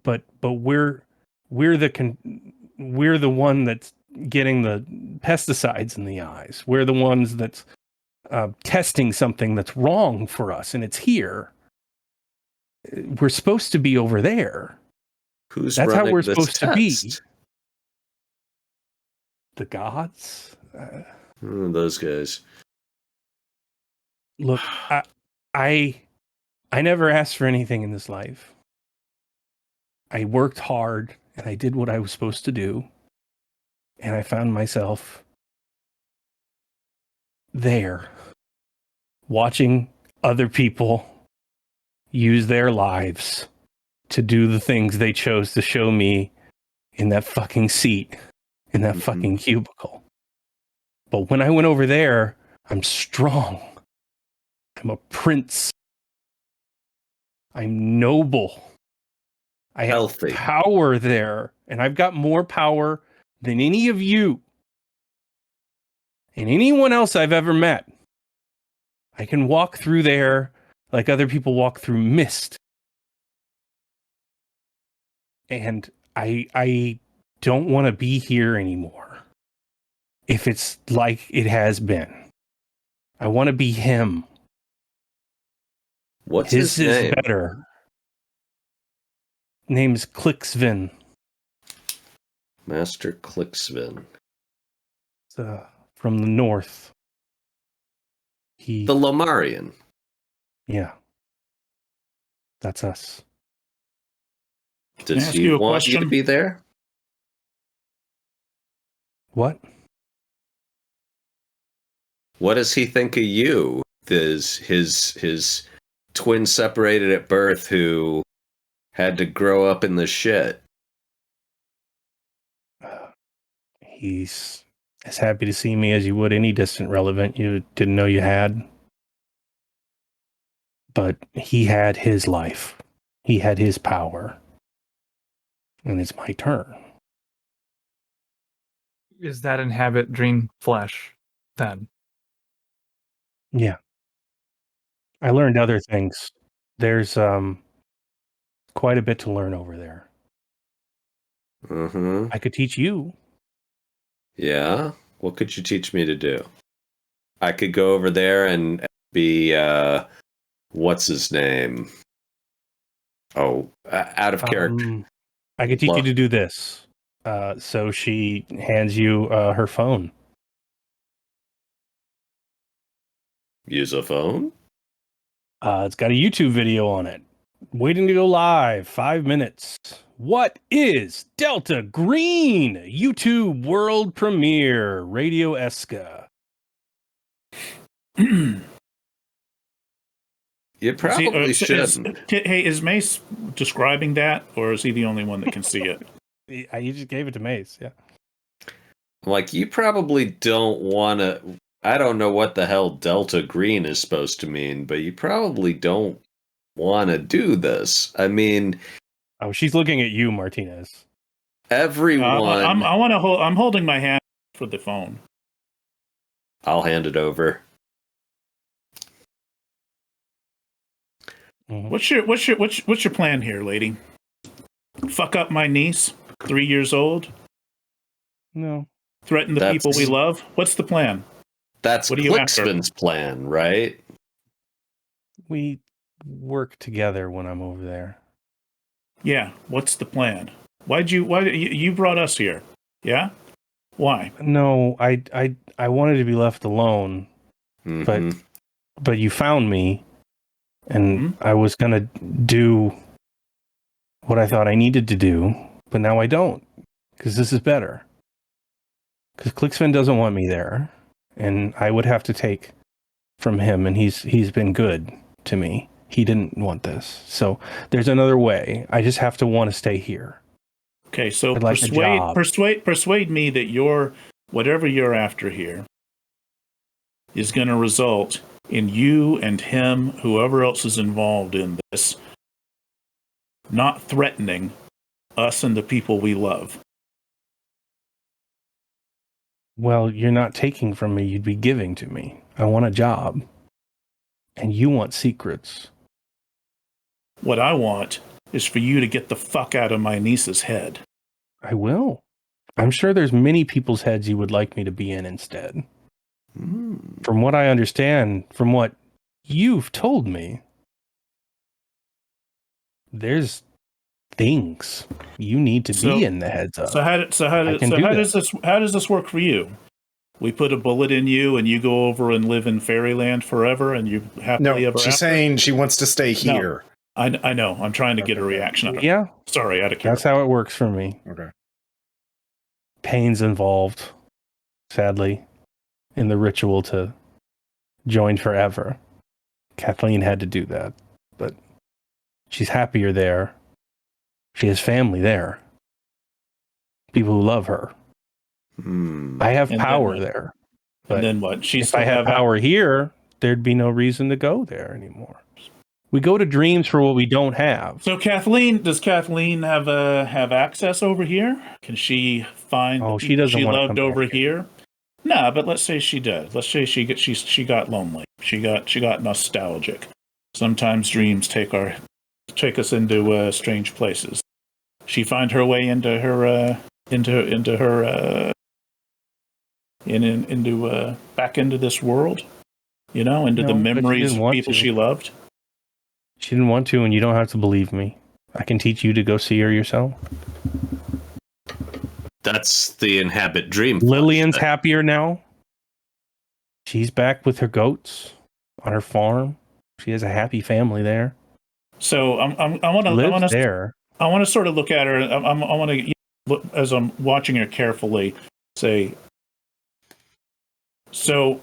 But we're the one that's getting the pesticides in the eyes. We're the ones that's testing something that's wrong for us, and it's here. We're supposed to be over there. That's how we're supposed to be. The gods? Those guys. Look, I never asked for anything in this life. I worked hard and I did what I was supposed to do. And I found myself there, watching other people use their lives to do the things they chose to show me in that fucking seat, in that fucking cubicle. But when I went over there, I'm strong. I'm a prince. I'm noble. I have power there, and I've got more power than any of you and anyone else I've ever met. I can walk through there like other people walk through mist. And I don't want to be here anymore. If it's like it has been. I want to be him. What's his name? Is better. Name's Clicksvin. Master Clicksvin. From the north. The Lomarian. Yeah. That's us. Does he want you to be there? What? What does he think of you? His twin separated at birth who had to grow up in the shit. He's as happy to see me as you would any distant relevant you didn't know you had. But he had his life. He had his power. And it's my turn. Is that inhabit dream flesh, then? Yeah. I learned other things. There's quite a bit to learn over there. I could teach you. Yeah? What could you teach me to do? I could go over there and be what's his name? Oh, out of character. I could teach you to do this. So she hands you her phone. Use a phone? It's got a YouTube video on it. Waiting to go live. 5 minutes. What is Delta Green? YouTube world premiere. Radio Esca. You probably shouldn't. Hey, is Mace describing that, or is he the only one that can see it? You just gave it to Mace, yeah. Like, you probably don't want to... I don't know what the hell Delta Green is supposed to mean, but you probably don't want to do this. I mean... Oh, she's looking at you, Martinez. Everyone... I'm holding my hand for the phone. I'll hand it over. Mm-hmm. What's your plan here, lady? Fuck up my niece, 3 years old? No. Threaten the people we love? What's the plan? That's Clicksman's plan, right? We work together when I'm over there. Yeah, what's the plan? Why you brought us here? Yeah? Why? No, I wanted to be left alone. Mm-hmm. But you found me, and I was gonna do what I thought I needed to do, but now I don't, because this is better. Because Clicksman doesn't want me there, and I would have to take from him, and he's been good to me. He didn't want this, so there's another way. I just have to want to stay here. Okay, so persuade me that whatever you're after here is going to result in you and him, whoever else is involved in this, not threatening us and the people we love. Well, you're not taking from me, you'd be giving to me. I want a job. And you want secrets. What I want is for you to get the fuck out of my niece's head. I will. I'm sure there's many people's heads you would like me to be in instead. From what I understand, from what you've told me, there's things you need to be in the heads of. How does this work for you? We put a bullet in you, and you go over and live in fairyland forever, and you happily ever after? She's saying she wants to stay here. No, I know. I'm trying to get a reaction out of it. Yeah. Sorry, out of curiosity. That's how it works for me. Okay. Pain's involved, sadly, in the ritual to join forever. Kathleen had to do that, but she's happier there. She has family there. People who love her. I have power there. But and then what? If I had power here, there'd be no reason to go there anymore. We go to dreams for what we don't have. So does Kathleen have access over here? Can she find she doesn't want loved over here? No, but let's say she did. Let's say she got lonely. She got nostalgic. Sometimes dreams take us into strange places. She find her way into her back into this world, into the memories of people she loved. She didn't want to, and you don't have to believe me. I can teach you to go see her yourself. That's the inhabit dream. Lillian's happier now. She's back with her goats on her farm. She has a happy family there. So I want to sort of look at her. I want to look as I'm watching her carefully. Say, so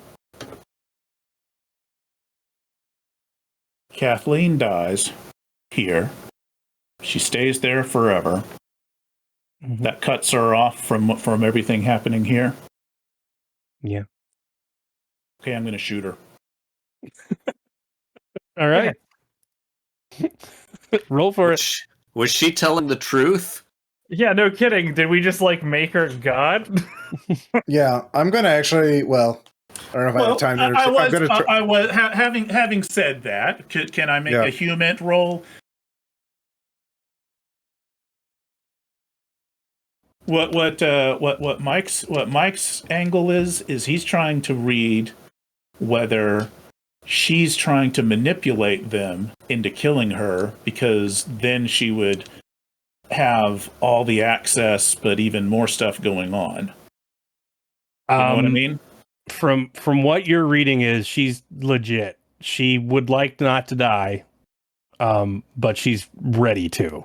Kathleen dies here. She stays there forever. Mm-hmm. That cuts her off from everything happening here. Yeah. Okay, I'm going to shoot her. All right. Roll for it. Was she telling the truth? Yeah, no kidding. Did we just make her God? Yeah, I'm going to actually. Well, I don't know if I have time to. Having said that, can I make a human roll? What Mike's angle is he's trying to read whether she's trying to manipulate them into killing her because then she would have all the access, but even more stuff going on. You know what I mean? From what you're reading is she's legit. She would like not to die, but she's ready to.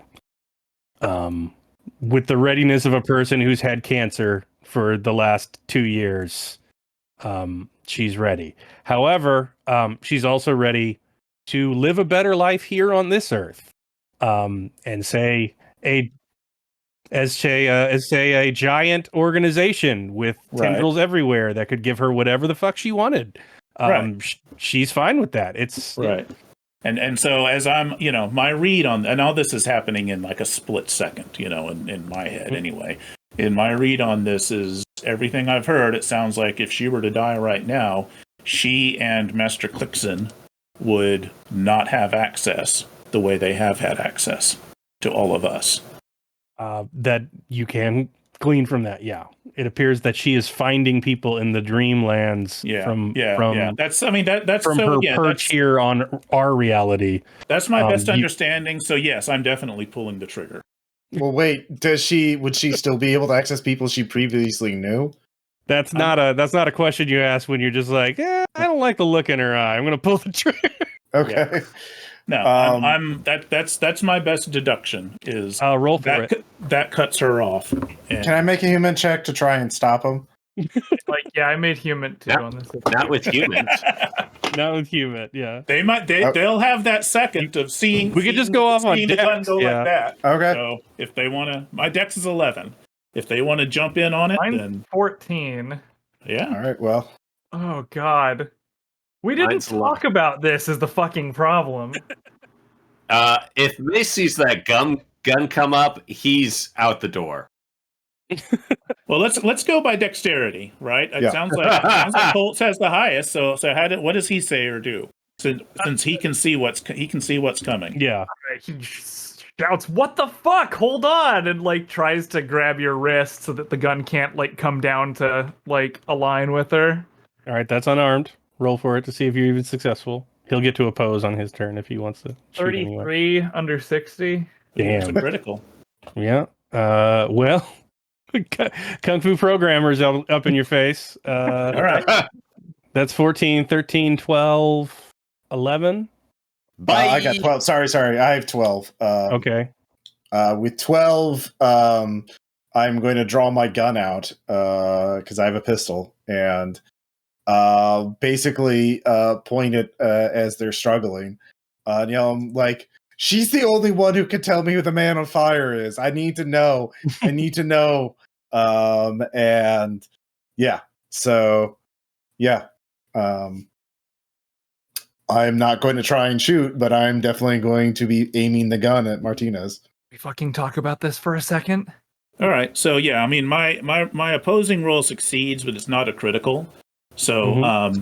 With the readiness of a person who's had cancer for the last 2 years, she's ready. However, she's also ready to live a better life here on this earth, and say a giant organization with tendrils everywhere that could give her whatever the fuck she wanted. She's fine with that. It's right. And so as I'm, my read on, and all this is happening in like a split second, in my head anyway. In my read on this is everything I've heard. It sounds like if she were to die right now, she and Master Clixon would not have access the way they have had access to all of us. That you can glean from that. Yeah, it appears that she is finding people in the dreamlands. From That's from so, her perch here on our reality. That's my best understanding. So yes, I'm definitely pulling the trigger. Well, wait. Would she still be able to access people she previously knew? That's not a question you ask when you're just like, I don't like the look in her eye. I'm going to pull the trigger. Okay. Yeah. No, that's my best deduction. Is roll for it. That cuts her off. Can I make a human check to try and stop him? I made human too on this. Not with humans. Not with human. Yeah, they might. They'll have that second of seeing. We could just go off on the gun go like that. Okay. So if they want to, my dex is 11. If they want to jump in on it, then 14. Yeah. All right. Well. Oh God. We didn't talk about this as the fucking problem. If Mace sees that gun come up, he's out the door. Well, let's go by dexterity, right? It sounds like Holtz has the highest. So what does he say or do? Since he can see what's coming. Yeah. He shouts, "What the fuck? Hold on!" and tries to grab your wrist so that the gun can't come down to align with her. All right, that's unarmed. Roll for it to see if you're even successful. He'll get to oppose on his turn if he wants to. 33 anyway. Under 60. Damn. It's a critical. Yeah. Well, Kung Fu programmers up in your face. All right. That's 14, 13, 12, 11. I got 12. Sorry. I have 12. Okay. With 12, I'm going to draw my gun out because I have a pistol and basically point it as they're struggling. I'm like, she's the only one who can tell me who the man on fire is. I need to know. And yeah. So yeah. I'm not going to try and shoot, but I'm definitely going to be aiming the gun at Martinez. We fucking talk about this for a second. All right. So yeah, I mean, my opposing roll succeeds, but it's not a critical. So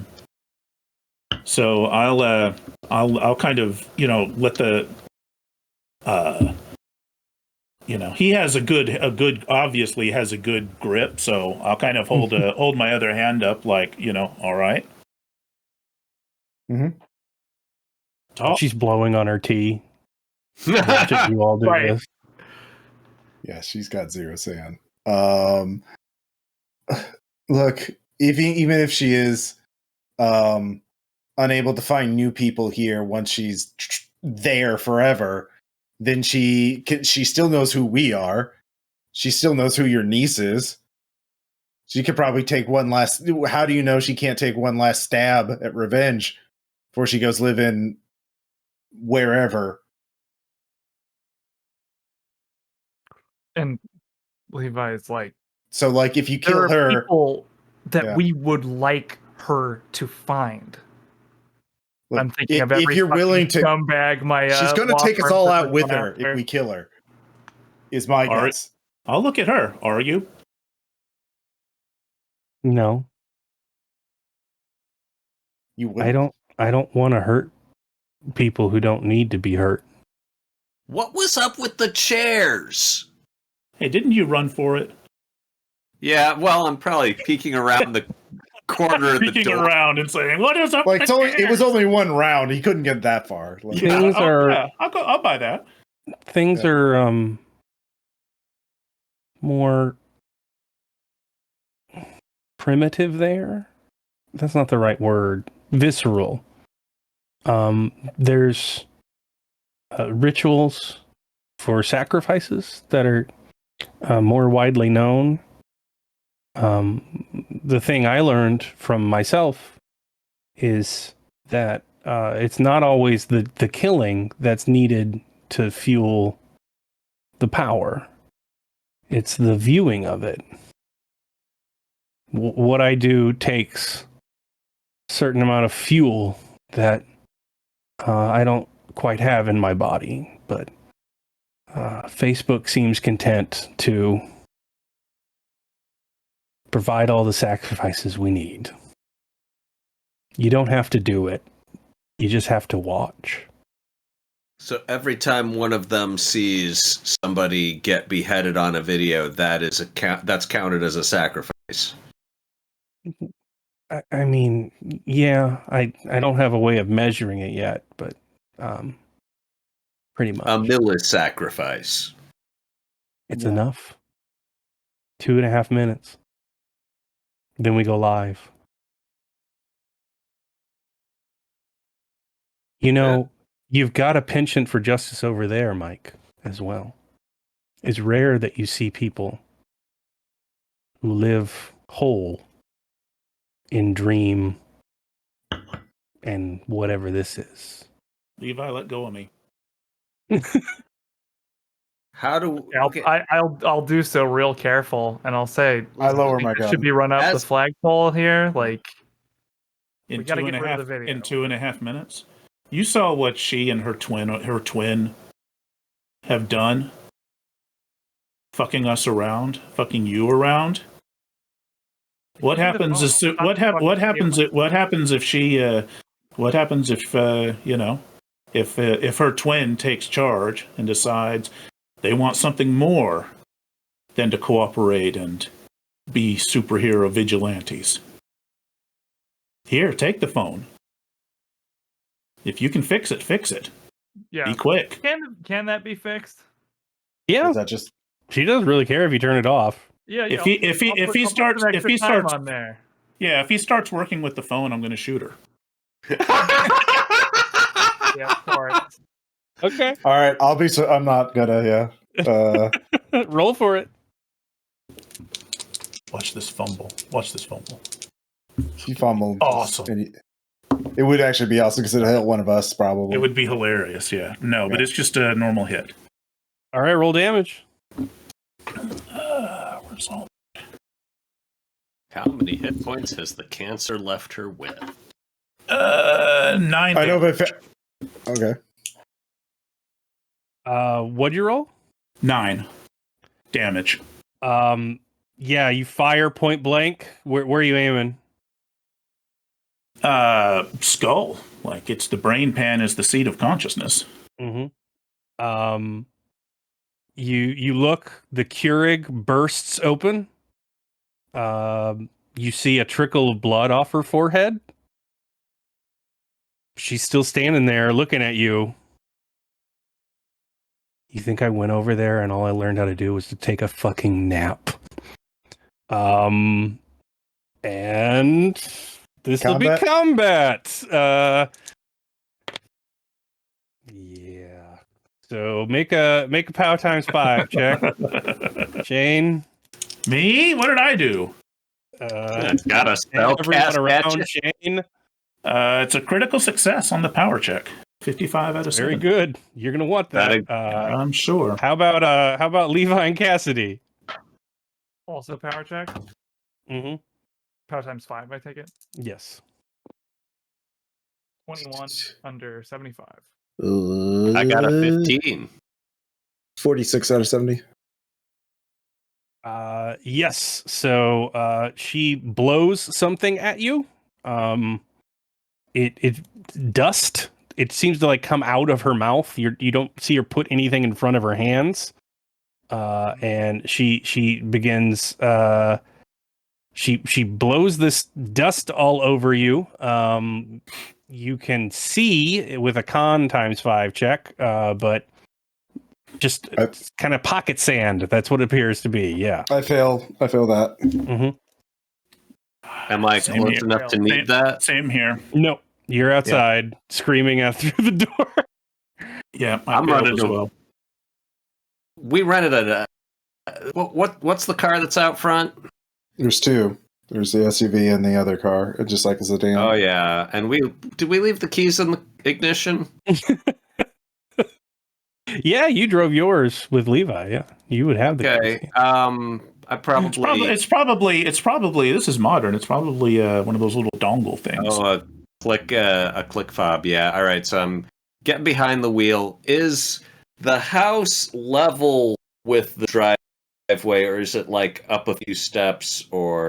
so I'll kind of let the he has a good obviously has a good grip. So I'll kind of hold my other hand up like all right. Mm-hmm. She's blowing on her tea. Watching you all do this. Yeah, she's got 0 sand. Look, even if she is unable to find new people here once she's there forever, then she still knows who we are. She still knows who your niece is. She could probably take one last. How do you know she can't take one last stab at revenge before she goes live in wherever? And Levi's like, so if you kill there are her, people that we would like her to find. Look, I'm thinking of every if you're willing to scumbag. She's going to take us all out with her if we kill her. Is my guess. I'll look at her. Are you? No. You wouldn't. I don't want to hurt people who don't need to be hurt. What was up with the chairs? Hey, didn't you run for it? Yeah, well, I'm probably peeking around corner of the Peeking door. around and saying, "What is up?" Like it was only one round. He couldn't get that far. Like, Things are Yeah, I'll buy that. things Yeah. are more primitive there. That's not the right word. Visceral. There's rituals for sacrifices that are more widely known. The thing I learned from myself is that it's not always the killing that's needed to fuel the power. It's the viewing of it. What I do takes a certain amount of fuel that I don't quite have in my body, but Facebook seems content to provide all the sacrifices we need. You don't have to do it. You just have to watch. So every time one of them sees somebody get beheaded on a video, that's counted as a sacrifice. I mean, yeah, I don't have a way of measuring it yet, but pretty much. A millis sacrifice. It's enough. 2.5 minutes. Then we go live. You know, you've got a penchant for justice over there, Mike, as well. It's rare that you see people who live whole in dream and whatever this is. Levi, let go of me. How do I'll do so real careful, and I'll say I lower think my it gun. should be run up the flagpole here. Like In we gotta two get and a rid half of the video. in 2.5 minutes? You saw what she and her twin have done? Fucking us around, fucking you around. What happens is what happens if she what happens if if her twin takes charge and decides they want something more than to cooperate and be superhero vigilantes? Here, take the phone. If you can fix it, fix it. Yeah. Be quick. Can that be fixed? Yeah, Is that just she doesn't really care if you turn it off. Yeah. If he starts on there. Yeah, if he starts working with the phone, I'm going to shoot her. Yeah, of course. Okay. all right? I'm not gonna. Yeah. Roll for it. Watch this fumble. Watch this fumble. He fumbled. Awesome. And it would actually be awesome because it'll hit one of us probably. It would be hilarious, yeah. No, but it's just a normal hit. All right, roll damage. Where's all? How many hit points has the cancer left her with? 9. I know, but okay. What'd you roll? 9 damage. Yeah, you fire point blank. Where are you aiming? Skull. Like it's the brain pan is the seat of consciousness. Mm-hmm. You look, the Keurig bursts open. You see a trickle of blood off her forehead. She's still standing there looking at you. You think I went over there and all I learned how to do was to take a fucking nap? And this will be combat. Yeah. So make a power times 5 check. Shane. Me? What did I do? Got a spell cast around Shane. It's a critical success on the power check. 55 out of 7. Very good. You're gonna want that. I'm sure. How about Levi and Cassidy? Also power check. Mm-hmm. Power times 5, I take it. Yes. 21 under 75. I got a 15. 46 out of 70. Yes. So she blows something at you. It dust. It seems to like come out of her mouth. You don't see her put anything in front of her hands. And she begins she blows this dust all over you. You can see with a con ×5 check, but just kind of pocket sand. That's what it appears to be. Yeah. I fail that. Mm-hmm. Am I Same close here. enough to need that? Same here. No, you're outside screaming out through the door. Yeah, I'm failed running as well. We rented a. What's the car that's out front? There's two. There's the SUV and the other car, just like a sedan. Oh yeah, and did we leave the keys in the ignition? Yeah, you drove yours with Levi. Yeah, you would have the. Okay. keys. I probably. It's probably. This is modern. It's probably one of those little dongle things. Oh, a click fob. Yeah. All right. So I'm getting behind the wheel. Is the house level with the driveway, or is it like up a few steps, or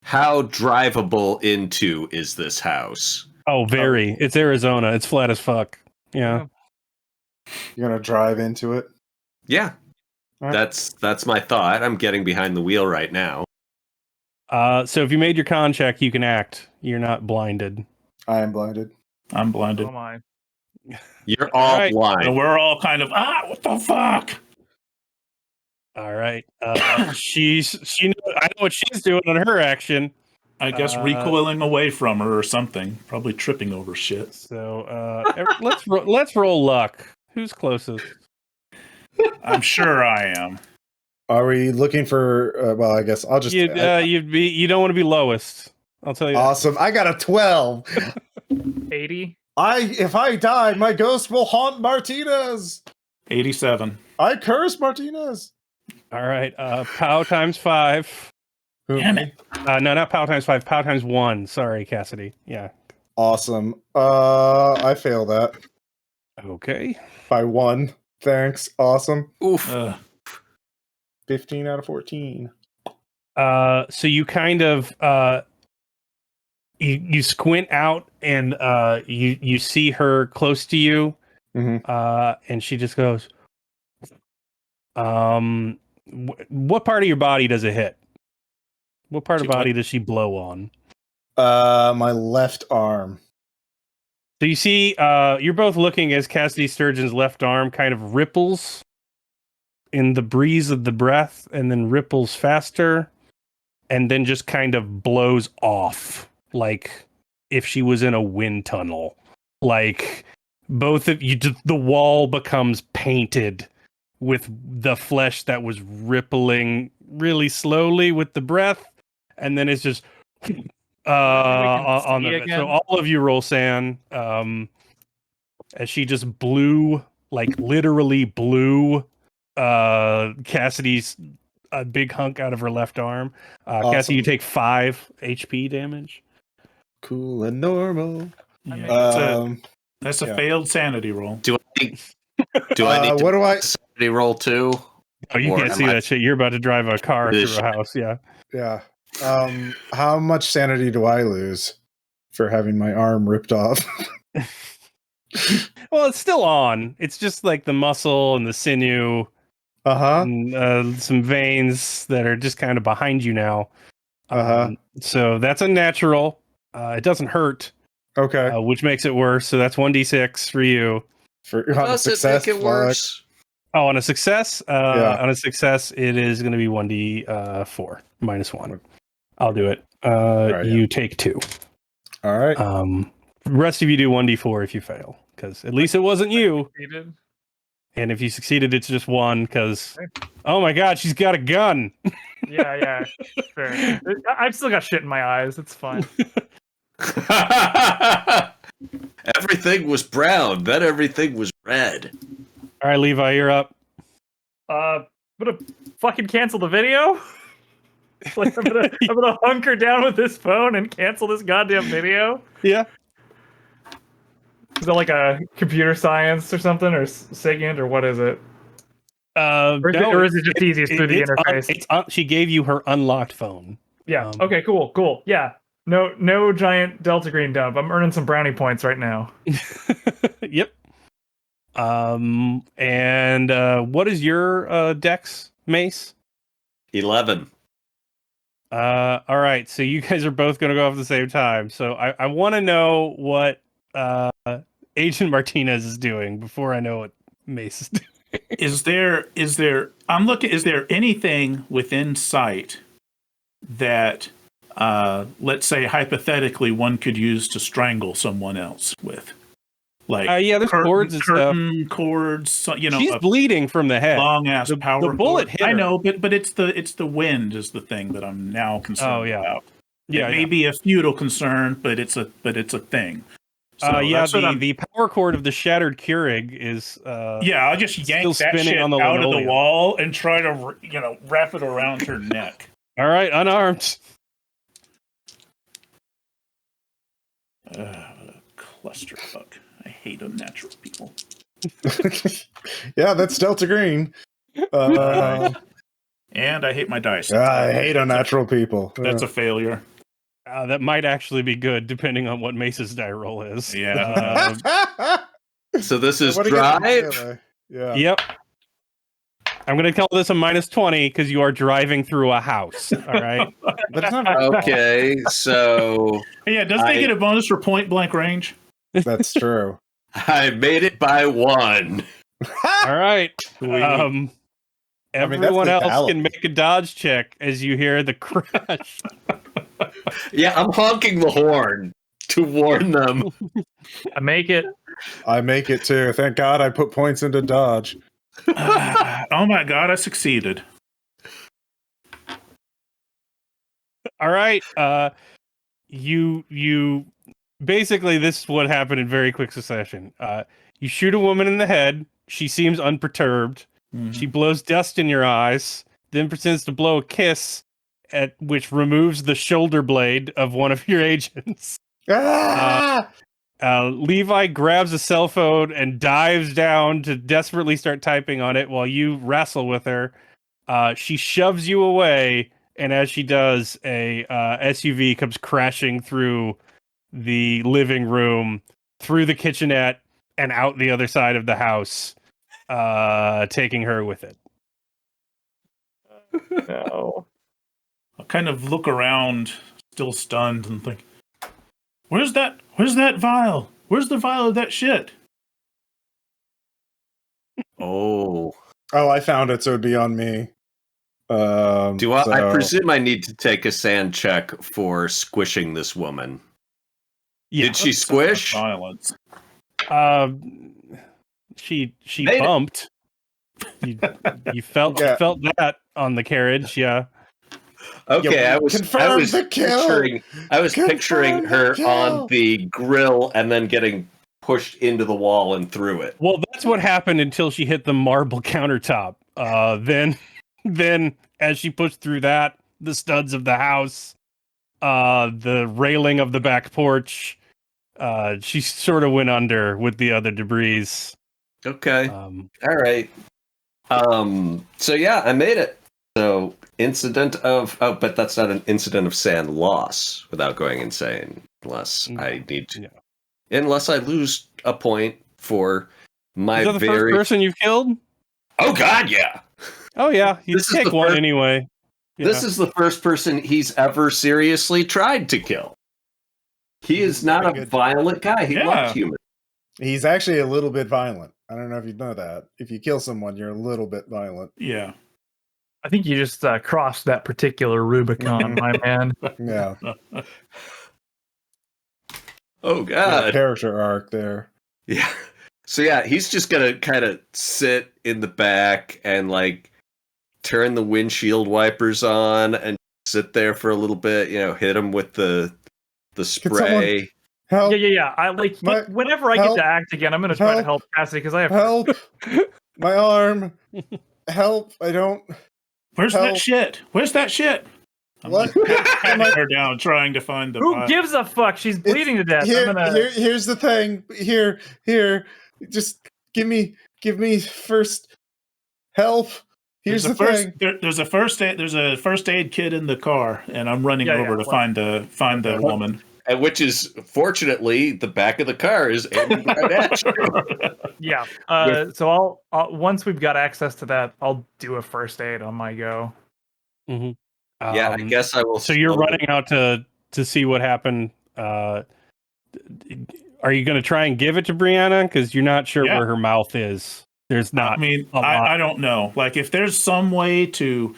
how drivable into is this house? Oh, very. It's Arizona. It's flat as fuck. Yeah. You're gonna drive into it. Yeah. All right. That's my thought. I'm getting behind the wheel right now. So if you made your con check, you can act. You're not blinded. I am blinded. I'm blinded. Oh my. You're all right. blind. And we're all kind of what the fuck? All right. I know what she's doing on her action. I guess recoiling away from her or something. Probably tripping over shit. So let's roll luck. Who's closest? I'm sure I am. Are we looking for? Well, I guess I'll just. You don't want to be lowest. I'll tell you. Awesome! I got a 12. 80. If I die, my ghost will haunt Martinez. 87. I curse Martinez. All right. POW ×5. Damn it. No, not POW ×5. POW ×1. Sorry, Cassidy. Yeah. Awesome. I fail that Okay. by 1. Thanks. Awesome. Oof. 15 out of 14. So you kind of you squint out and you see her close to you, and she just goes, what part of your body does it hit? What part of the body does she blow on? My left arm. So you see, you're both looking as Cassidy Sturgeon's left arm kind of ripples in the breeze of the breath, and then ripples faster, and then just kind of blows off, like if she was in a wind tunnel. Like both of you, the wall becomes painted with the flesh that was rippling really slowly with the breath, and then it's just on the again. So all of you roll sand, as she just blew, like literally blew Cassidy's a big hunk out of her left arm. Awesome. Cassidy, you take 5 HP damage. Cool and normal. Yeah, that's a failed sanity roll. Do I need to sanity roll too? Oh, you Or can't am see I- that shit. You're about to drive a car through a house. Yeah. Yeah. How much sanity do I lose for having my arm ripped off? Well, it's still on. It's just like the muscle and the sinew, and, some veins that are just kind of behind you now. So that's unnatural. It doesn't hurt. Okay. Which makes it worse. So that's 1d6 for you. Does it make it worse? Oh, on a success? On a success, it is going to be 1d4 -1. I'll do it. You take 2. All right. Rest of you do 1d4 if you fail, because at least it wasn't you. And if you succeeded, it's just 1, because, oh my god, she's got a gun. Yeah. Fair. I've still got shit in my eyes. It's fine. Everything was brown, then everything was red. All right, Levi, you're up. I'm gonna fucking cancel the video. Like I'm gonna hunker down with this phone and cancel this goddamn video. Yeah. Is it like a computer science or something, or SIGINT, or what is it? Or is it just easiest through the interface? She gave you her unlocked phone. Yeah. Okay. Cool. Yeah. No giant Delta Green dump. I'm earning some brownie points right now. Yep. And what is your dex, Mace? 11. All right, so you guys are both going to go off at the same time. So I want to know what Agent Martinez is doing before I know what Mace is doing. Is there anything within sight that, let's say hypothetically, one could use to strangle someone else with? Like, yeah, there's cords and stuff. Cords, you know. She's bleeding from the head. Long ass power. The bullet cord. hit her. I know, but it's the wind is the thing that I'm now concerned about. Yeah, it may be a futile concern, but it's a thing. So the power cord of the shattered Keurig is. I'll just yank that shit on the out of linoleum. the wall and try to wrap it around her neck. All right, unarmed. What a clusterfuck. I hate unnatural people. Yeah, that's Delta Green. And I hate my dice. I hate unnatural people. That's a failure. That might actually be good, depending on what Mace's die roll is. Yeah. So this is What do you get for drive. melee? Yeah. Yep. I'm going to call this a -20 because you are driving through a house. All right. But it's not very Okay, so Yeah, doesn't they get a bonus for point blank range? That's true. I made it by 1. All right. that's Everyone the else ballot. can make a dodge check as you hear the crash. Yeah, I'm honking the horn to warn them. I make it. I make it too. Thank God I put points into dodge. Oh my god, I succeeded. All right. You basically, this is what happened in very quick succession. You shoot a woman in the head. She seems unperturbed. She blows dust in your eyes, then pretends to blow a kiss, at which removes the shoulder blade of one of your agents. Levi grabs a cell phone and dives down to desperately start typing on it while you wrestle with her. She shoves you away, and as she does, a SUV comes crashing through the living room, through the kitchenette, and out the other side of the house, taking her with it. No. I'll kind of look around, still stunned, and think, Where's that vial? Where's the vial of that shit? Oh. Oh, I found it, so it'd be on me. I presume I need to take a sand check for squishing this woman. Yeah. Did she squish? Violence. She Made it. bumped. You felt that on the carriage, yeah. Okay, Yeah, I was the kill. picturing her the kill. on the grill and then getting pushed into the wall and through it. Well, that's what happened until she hit the marble countertop. Then as she pushed through that, the studs of the house, the railing of the back porch, she sort of went under with the other debris. Okay. All right. So yeah, I made it. So but that's not an incident of sand loss without going insane, unless I need to, unless I lose a point for my Is that the first person you've killed? Oh God, yeah. Oh yeah, you This is take the one first- anyway. Yeah. This is the first person he's ever seriously tried to kill. He is not Very a good. violent guy. He Yeah. loves humans. He's actually a little bit violent. I don't know if you know that. If you kill someone, you're a little bit violent. Yeah. I think you just crossed that particular Rubicon, my man. Yeah. Oh Yeah, God. character arc there. Yeah. So yeah, he's just gonna kind of sit in the back and like turn the windshield wipers on and sit there for a little bit. Hit him with the spray. Help! Yeah. I whenever I get to act again, I'm gonna try to help Cassidy because I have Help! My arm! Help! I don't. Where's Help. that shit? Where's that shit? I'm What? like patting her down, trying to find the Who vial. gives a fuck? She's bleeding to death. Here's the thing. Here. Just give me first help. Here's the thing. There's a first aid kit in the car, and I'm running over to find the woman. And which is fortunately the back of the car is aiming right at you. Yeah. So I'll once we've got access to that, I'll do a first aid on my go. Mm-hmm. Yeah, I guess I will. So you're running out to see what happened. Are you going to try and give it to Brianna? Because you're not sure where her mouth is. There's not. I mean, I don't know. Like, if there's some way to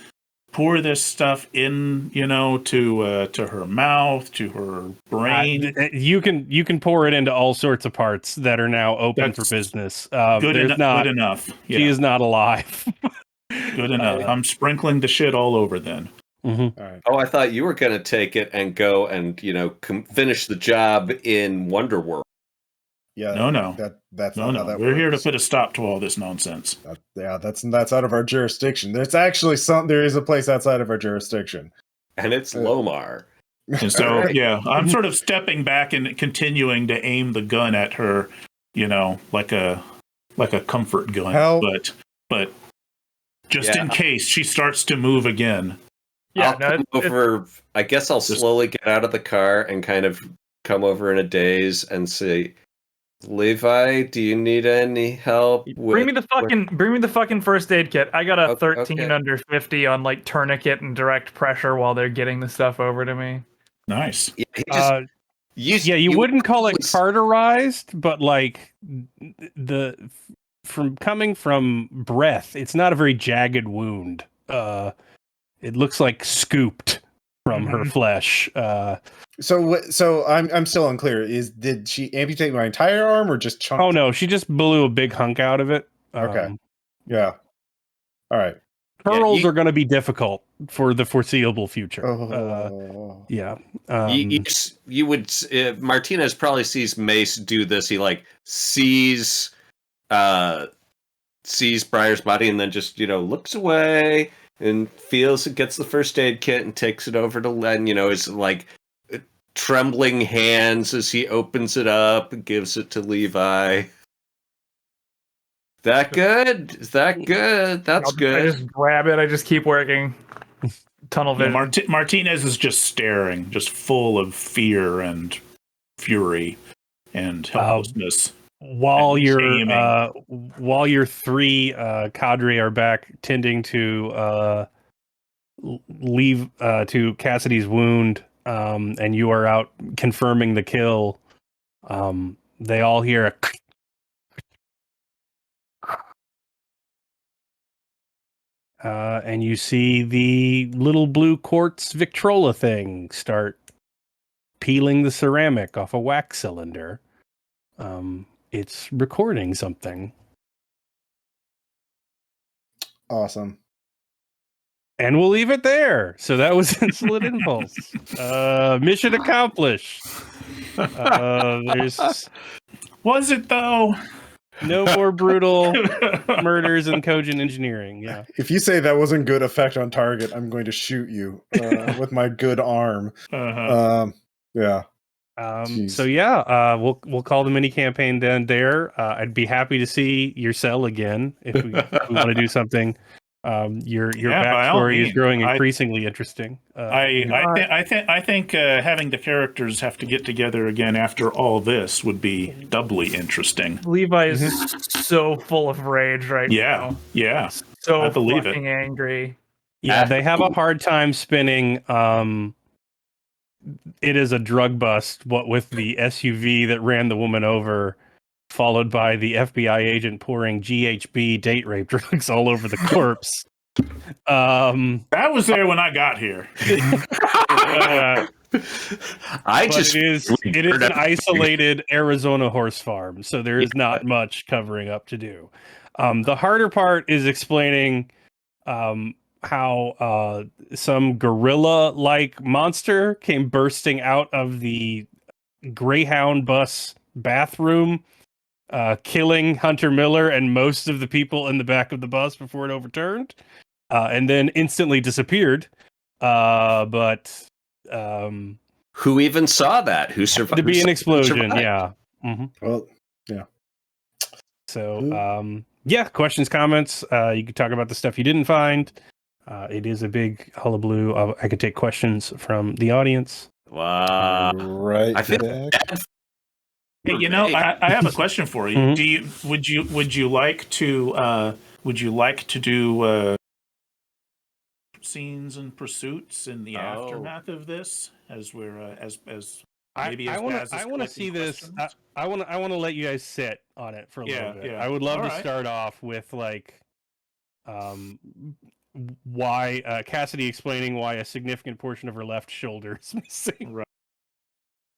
pour this stuff in, to her mouth, to her brain, you can pour it into all sorts of parts that are now open for business. Good enough. Yeah. She is not alive. Good enough. I'm sprinkling the shit all over then. Mm-hmm. All right. Oh, I thought you were going to take it and go and finish the job in Wonderworld. Yeah. No. That's no. not how that We're works. here to put a stop to all this nonsense. That's out of our jurisdiction. There's actually there is a place outside of our jurisdiction, and it's Lomar. And so, I'm sort of stepping back and continuing to aim the gun at her, like a comfort gun, but just in case she starts to move again. Yeah, I'll come over. I guess I'll slowly get out of the car and kind of come over in a daze and say, Levi, do you need any help? Bring me the fucking first aid kit. I got a 13 under 50 on like tourniquet and direct pressure while they're getting the stuff over to me. Nice. Yeah, you wouldn't call it cauterized, but like coming from breath, it's not a very jagged wound. It looks like scooped from her flesh. So I'm still unclear. Did she amputate my entire arm or just chunk? Oh no, she just blew a big hunk out of it. Okay. Yeah. All right. Curls are going to be difficult for the foreseeable future. You would. Martinez probably sees Mace do this. He sees Briar's body and then just looks away and feels it, gets the first aid kit and takes it over to Len. Is like trembling hands as he opens it up and gives it to Levi. That good? Is that good? That's good. I just grab it. I just keep working. Tunnel vision. Martinez is just staring, just full of fear and fury and helplessness. While your three cadre are back tending to leave to Cassidy's wound, and you are out confirming the kill, they all hear a and you see the little blue quartz Victrola thing start peeling the ceramic off a wax cylinder. It's recording something. Awesome. And we'll leave it there. So that was Insolent Impulse. Mission accomplished. Was it though? No more brutal murders and cogent engineering. Yeah. If you say that wasn't good effect on target, I'm going to shoot you with my good arm. Yeah. We'll call the mini campaign then there. I'd be happy to see your cell again if we want to do something. Your backstory is growing increasingly interesting. I think having the characters have to get together again after all this would be doubly interesting. Levi is so full of rage right now. Yeah. So I believe fucking angry. Yeah, they have a hard time spinning. It is a drug bust, what with the SUV that ran the woman over, followed by the FBI agent pouring GHB date rape drugs all over the corpse. That was there when I got here. It is an isolated Arizona horse farm, so there is not much covering up to do. The harder part is explaining how some gorilla-like monster came bursting out of the Greyhound bus bathroom, killing Hunter Miller and most of the people in the back of the bus before it overturned, and then instantly disappeared. But who even saw that? Who survived? To be an explosion, yeah. Mm-hmm. Well, yeah. So, questions, comments. You could talk about the stuff you didn't find. It is a big hullabaloo. I could take questions from the audience. Wow! Right. I feel bad. Hey, I have a question for you. Mm-hmm. Would you like to do scenes and pursuits in the aftermath of this, as we're as maybe I as want Baz is to collecting see this. questions? I want to let you guys sit on it for a little bit. Yeah. I would love All to right. start off with why Cassidy explaining why a significant portion of her left shoulder is missing. Right.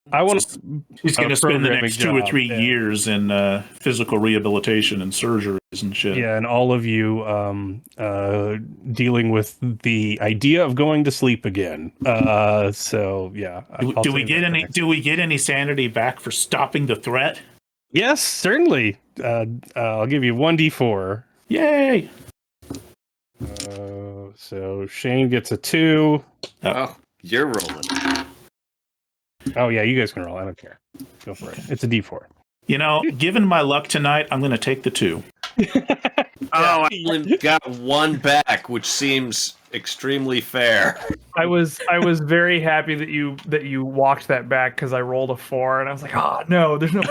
I want She's going to spend the programming next 2 or 3 job, years in physical rehabilitation and surgeries and shit. Yeah, and all of you dealing with the idea of going to sleep again. So yeah. Do we get any? Do we get any sanity back for stopping the threat? Yes, certainly. I'll give you 1d4. Yay! So Shane gets a 2. Oh, you're rolling. Oh yeah, you guys can roll. I don't care. Go for it. It's a d4. You know, given my luck tonight, I'm going to take the 2. I only got 1 back, which seems extremely fair. I was very happy that you walked that back because I rolled a 4 and I was like, oh no, there's no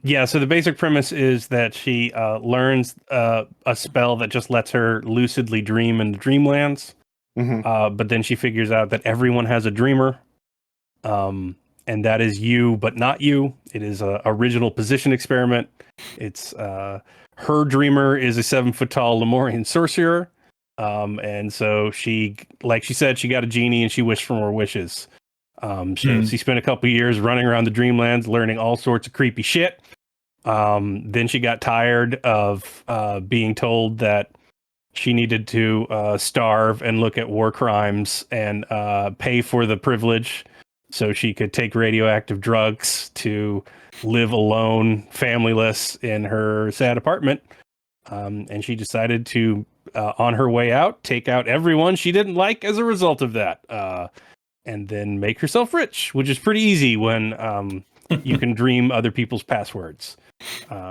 Yeah, so the basic premise is that she learns a spell that just lets her lucidly dream in the dreamlands. But then she figures out that everyone has a dreamer. And that is you, but not you. It is a original position experiment. It's her dreamer is a 7-foot-tall Lemurian sorcerer. And so she, like she said, she got a genie and she wished for more wishes. She spent a couple years running around the dreamlands, learning all sorts of creepy shit. Then she got tired of being told that she needed to starve and look at war crimes and pay for the privilege so she could take radioactive drugs to live alone, familyless in her sad apartment. And she decided to, on her way out, take out everyone she didn't like as a result of that. And then make herself rich, which is pretty easy when you can dream other people's passwords.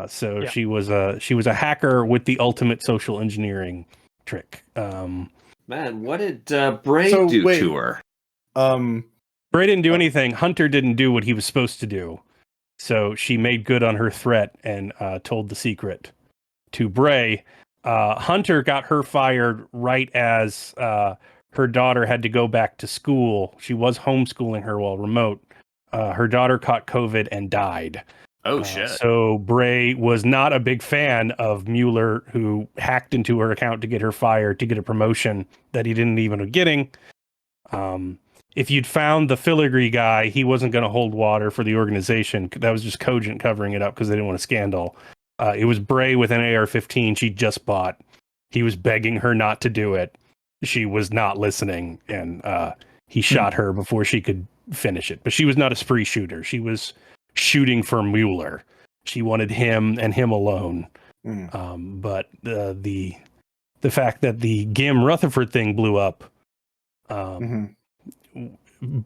She was a hacker with the ultimate social engineering trick. Man, what did Bray do to her? Bray didn't do anything. Hunter didn't do what he was supposed to do. So she made good on her threat and told the secret to Bray. Hunter got her fired right as her daughter had to go back to school. She was homeschooling her while remote. Her daughter caught COVID and died. Oh, shit. So Bray was not a big fan of Mueller, who hacked into her account to get her fired, to get a promotion that he didn't even get getting. If you'd found the filigree guy, he wasn't going to hold water for the organization. That was just Cogent covering it up because they didn't want a scandal. It was Bray with an AR-15 she just bought. He was begging her not to do it. She was not listening, and he shot her before she could finish it. But she was not a spree shooter. She was shooting for Mueller. She wanted him and him alone. But the fact that the Gim Rutherford thing blew up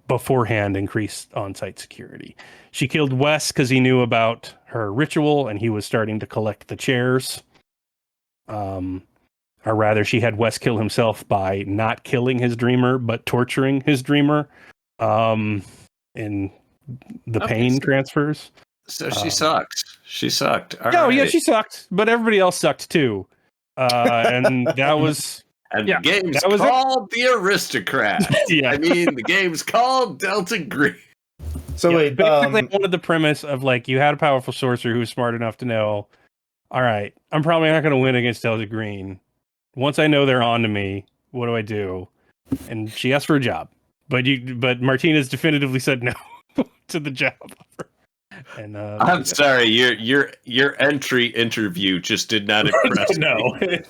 beforehand increased on-site security. She killed Wes because he knew about her ritual and he was starting to collect the chairs. Or rather, she had Wes kill himself by not killing his dreamer, but torturing his dreamer. And the pain transfers. So she sucks. She sucked. Yeah, she sucked, but everybody else sucked too. And that was... And the game's called The Aristocrat. Yeah. I mean, the game's called Delta Green. So wait, basically wanted the premise of like, you had a powerful sorcerer who was smart enough to know, all right, I'm probably not going to win against Delta Green. Once I know they're on to me, what do I do? And she asked for a job, but Martinez definitively said no to the job offer. And I'm sorry, your entry interview just did not impress me.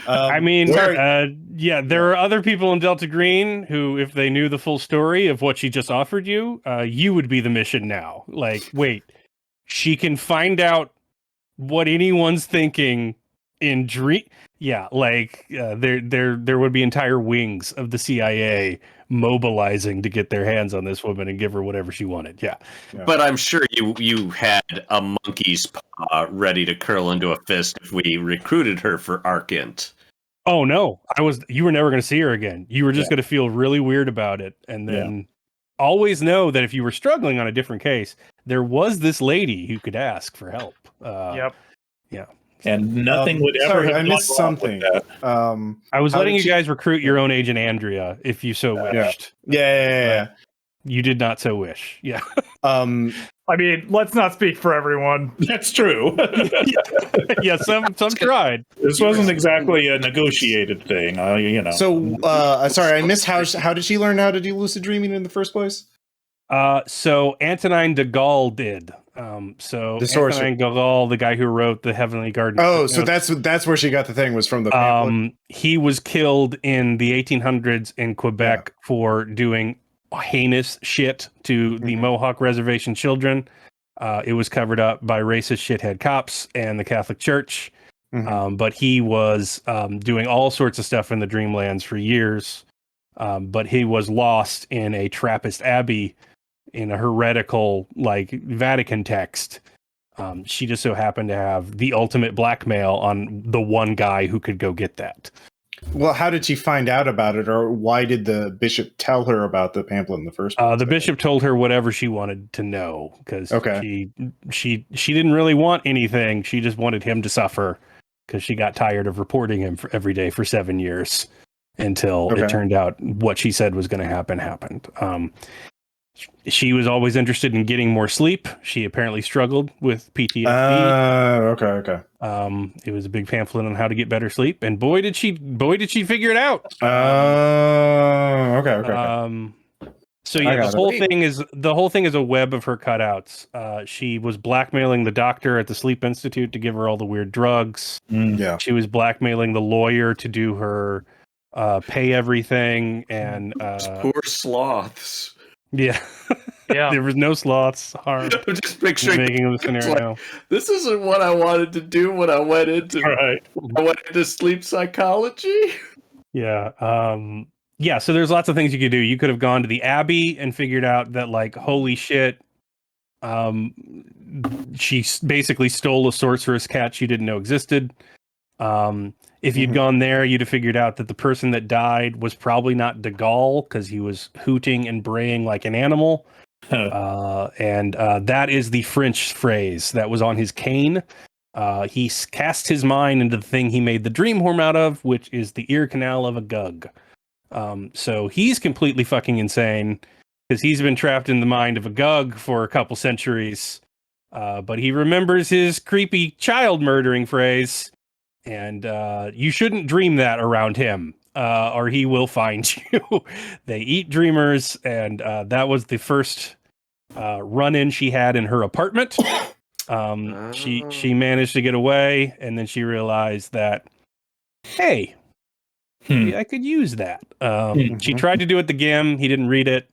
I mean, there are other people in Delta Green who, if they knew the full story of what she just offered you, you would be the mission now. Like, wait, she can find out what anyone's thinking in dream. Yeah, like there would be entire wings of the CIA mobilizing to get their hands on this woman and give her whatever she wanted. Yeah. But I'm sure you had a monkey's paw ready to curl into a fist if we recruited her for Arcint. Oh no, you were never going to see her again. You were just going to feel really weird about it. And then always know that if you were struggling on a different case, there was this lady who could ask for help. Yeah. And nothing would ever sorry, have I missed gone wrong with something. that. I was How letting did you she- guys recruit your own agent Andrea, if you so wished. Yeah. You did not so wish. Yeah. I mean, let's not speak for everyone. That's true. Yeah, some tried. This wasn't exactly a negotiated thing, you know. So, sorry, I missed how did she learn how to do lucid dreaming in the first place? So Antonin de Gaulle did. So The sorcerer. Antonin de Gaulle, the guy who wrote the Heavenly Garden. Oh, so that's where she got the thing, was from the pamphlet? He was killed in the 1800s in Quebec for doing heinous shit to the Mohawk Reservation children. It was covered up by racist shithead cops and the Catholic Church. But he was doing all sorts of stuff in the Dreamlands for years. But he was lost in a Trappist abbey in a heretical, like, Vatican text. She just so happened to have the ultimate blackmail on the one guy who could go get that. Well, how did she find out about it, or why did the bishop tell her about the pamphlet in the first place? The bishop told her whatever she wanted to know, because Okay. she didn't really want anything. She just wanted him to suffer, because she got tired of reporting him for every day for 7 years until it turned out what she said was going to happen happened. She was always interested in getting more sleep. She apparently struggled with PTSD. Okay. It was a big pamphlet on how to get better sleep, and boy did she figure it out. Okay. So yeah, the whole thing is a web of her cutouts. She was blackmailing the doctor at the Sleep Institute to give her all the weird drugs. Yeah. She was blackmailing the lawyer to do her pay everything, and Poor sloths. yeah. There was no sloths harmed. I'm just picturing making the scenario. like, this isn't what I wanted to do when I went into sleep psychology. Yeah. So there's lots of things you could do. You could have gone to the Abbey and figured out that, like, holy shit, she basically stole a sorceress cat she didn't know existed. If you'd gone there, you'd have figured out that the person that died was probably not de Gaulle, because he was hooting and braying like an animal. And that is the French phrase that was on his cane. He cast his mind into the thing he made the dream worm out of, which is the ear canal of a gug. So he's completely fucking insane, because he's been trapped in the mind of a gug for a couple centuries. But he remembers his creepy child murdering phrase. And you shouldn't dream that around him, or he will find you. They eat dreamers, and that was the first run-in she had in her apartment. She managed to get away, and then she realized that, hey, maybe I could use that. She tried to do it to Gim. He didn't read it.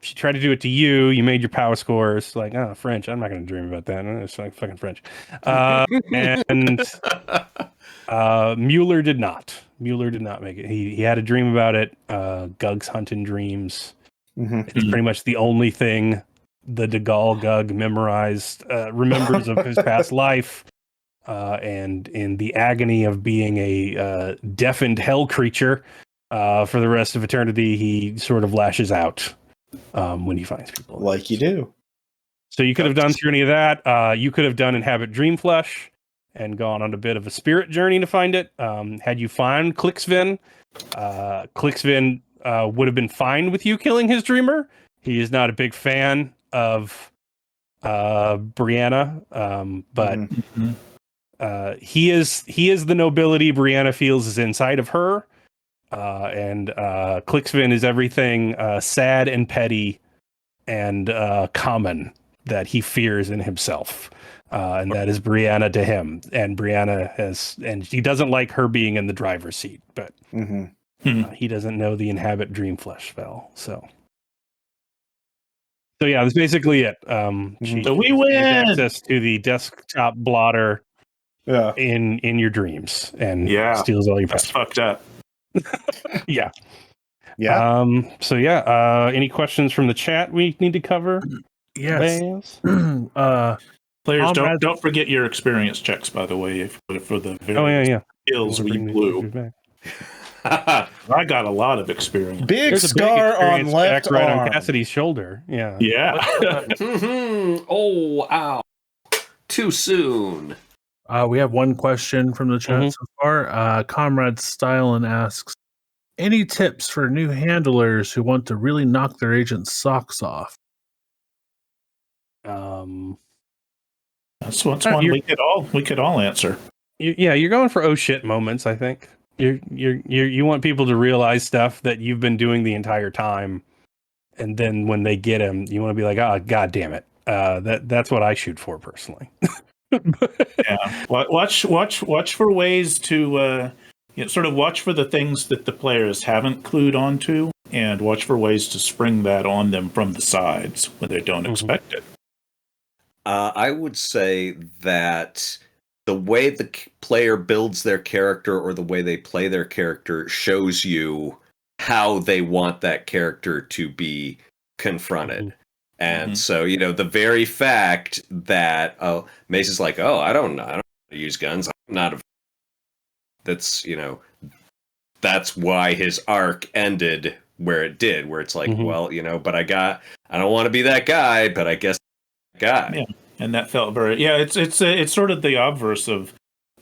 She tried to do it to you. You made your power scores. Like, oh, French. I'm not going to dream about that. It's like fucking French. And Mueller did not. Mueller did not make it. He had a dream about it. Gug's hunting dreams. It's pretty much the only thing the de Gaulle Gug remembers of his past life. And in the agony of being a deafened hell creature, for the rest of eternity, he sort of lashes out when he finds people. Like you do. So you could have done through any of that. You could have done Inhabit Dream Flesh and gone on a bit of a spirit journey to find it. Had you found Clixvin, Clixvin would have been fine with you killing his dreamer. He is not a big fan of Brianna, but he is the nobility Brianna feels is inside of her. And Clixvin is everything sad and petty and common that he fears in himself. And that is Brianna to him. And and he doesn't like her being in the driver's seat, but he doesn't know the Inhabit Dream Flesh spell. So yeah, that's basically it. So we win! Access to the desktop blotter in your dreams, and steals all your That's fucked up. Yeah. Yeah. Any questions from the chat we need to cover? Yes. Players, don't forget your experience checks, by the way, for the various skills we blew. I got a lot of experience. Big scar on left right arm. on Cassidy's shoulder. Yeah. Yeah. Oh, ow. Too soon. We have one question from the chat Mhm. so far. Comrade Stylen asks, any tips for new handlers who want to really knock their agent's socks off? That's one we could all answer. You're going for oh shit moments. I think you want people to realize stuff that you've been doing the entire time, and then when they get him, you want to be like, oh god damn it. That's what I shoot for personally. Yeah, watch for ways to sort of watch for the things that the players haven't clued onto, and watch for ways to spring that on them from the sides when they don't expect it. I would say that the way the player builds their character or the way they play their character shows you how they want that character to be confronted. Mm-hmm. And so, the very fact that Mace is like, oh, I don't know how to use guns. I'm not that's why his arc ended where it did, where it's like, well, but I don't want to be that guy, but I guess guy. Yeah. And that felt very it's sort of the obverse of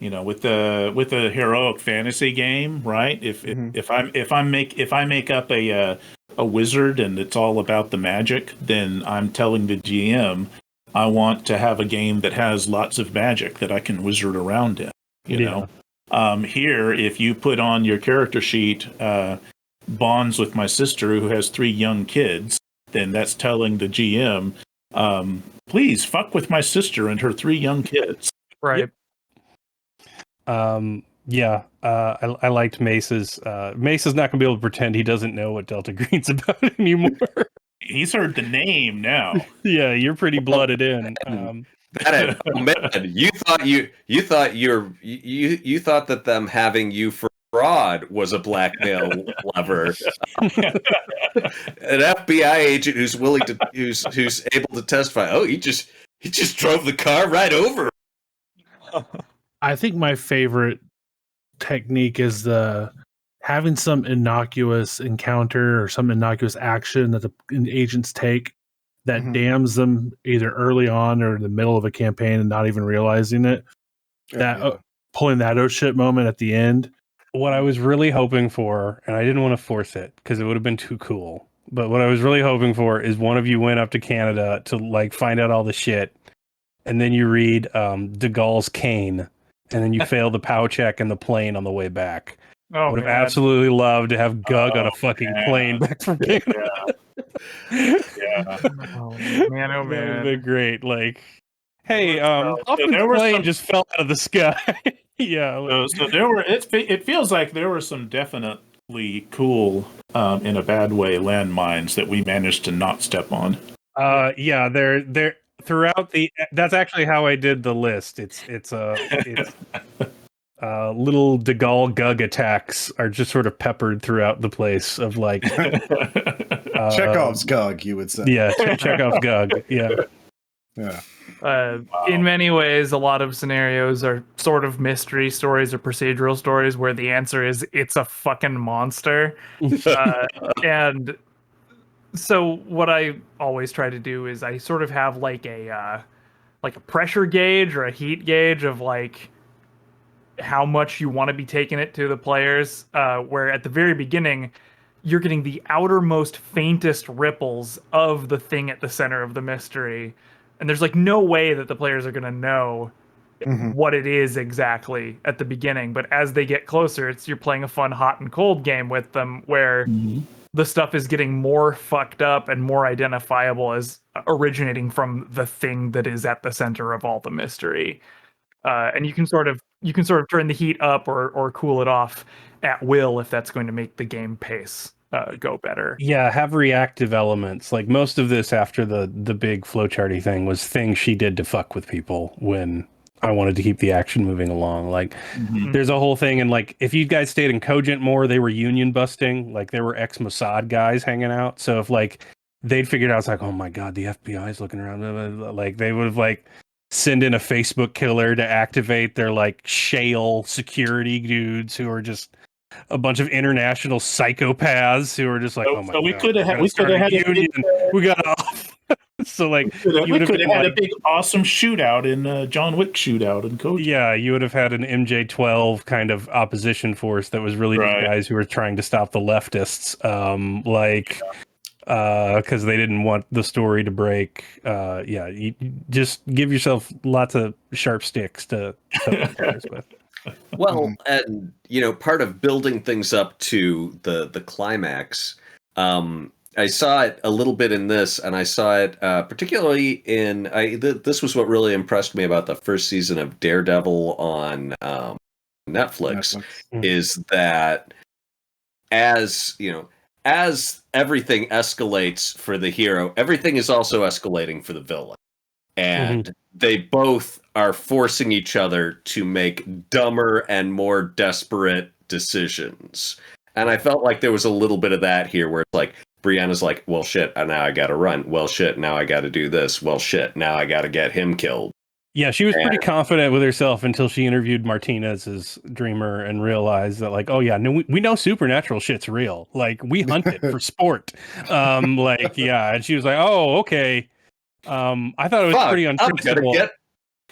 with a heroic fantasy game, right? If I make up a wizard and it's all about the magic, then I'm telling the GM I want to have a game that has lots of magic that I can wizard around in. Here, if you put on your character sheet bonds with my sister who has 3 young kids, then that's telling the GM, please fuck with my sister and her 3 young kids. Right. I liked Mace's. Mace is not going to be able to pretend he doesn't know what Delta Green's about anymore. He's heard the name now. Yeah, you're pretty blooded in. Man, you thought that them having you for fraud was a blackmail lever. An FBI agent who's willing to who's able to testify. Oh, he just drove the car right over. I think my favorite technique is having some innocuous encounter or some innocuous action that the agents take that damns them either early on or in the middle of a campaign and not even realizing it. Pulling that oh shit moment at the end. What I was really hoping for, and I didn't want to force it because it would have been too cool, but what I was really hoping for is one of you went up to Canada to find out all the shit, and then you read De Gaulle's Cane, and then you fail the POW check and the plane on the way back. I would have absolutely loved to have Gug on a fucking plane back from Canada. Yeah. Oh man, That would have been great. Hey, Hoffman's plane just fell out of the sky. Yeah. So there were. It feels like there were some definitely cool, in a bad way, landmines that we managed to not step on. They're throughout the. That's actually how I did the list. It's little De Gaulle Gug attacks are just sort of peppered throughout the place of Chekhov's Gug, you would say. Yeah, Chekhov's Gug. Yeah. In many ways, a lot of scenarios are sort of mystery stories or procedural stories where the answer is it's a fucking monster. And so what I always try to do is I sort of have a pressure gauge or a heat gauge of how much you want to be taking it to the players, where at the very beginning you're getting the outermost faintest ripples of the thing at the center of the mystery. And there's no way that the players are going to know what it is exactly at the beginning. But as they get closer, you're playing a fun hot and cold game with them where the stuff is getting more fucked up and more identifiable as originating from the thing that is at the center of all the mystery. And you can sort of turn the heat up or cool it off at will if that's going to make the game pace go better. Yeah, have reactive elements. Most of this after the big flowcharty thing was things she did to fuck with people when I wanted to keep the action moving along. There's a whole thing, and if you guys stayed in Cogent more, they were union busting. There were ex-Mossad guys hanging out. So if they'd figured out, it's oh my god, the FBI's looking around. They would have send in a Facebook killer to activate their shale security dudes who are just a bunch of international psychopaths who are just oh my god. We could have had union. We got off. So like We you would have could have been had a like, big, awesome shootout in John Wick shootout in Code. yeah, you would have had an MJ-12 kind of opposition force that was really just Right. guys who were trying to stop the leftists, because they didn't want the story to break. Yeah, you just give yourself lots of sharp sticks to poke fingers with. Well, and part of building things up to the climax, I saw it a little bit in this, and I saw it particularly in. This was what really impressed me about the first season of Daredevil on Netflix, is that as everything escalates for the hero, everything is also escalating for the villain, and they both are forcing each other to make dumber and more desperate decisions. And I felt like there was a little bit of that here, where it's like Brianna's like, well, shit, now I gotta run. Well, shit, now I gotta do this. Well, shit, now I gotta get him killed. Yeah, she was pretty confident with herself until she interviewed Martinez as Dreamer and realized that, like, oh yeah, no, we know supernatural shit's real. Like, we hunt it for sport. Yeah, and she was like, oh, okay. I thought it was pretty untraceable.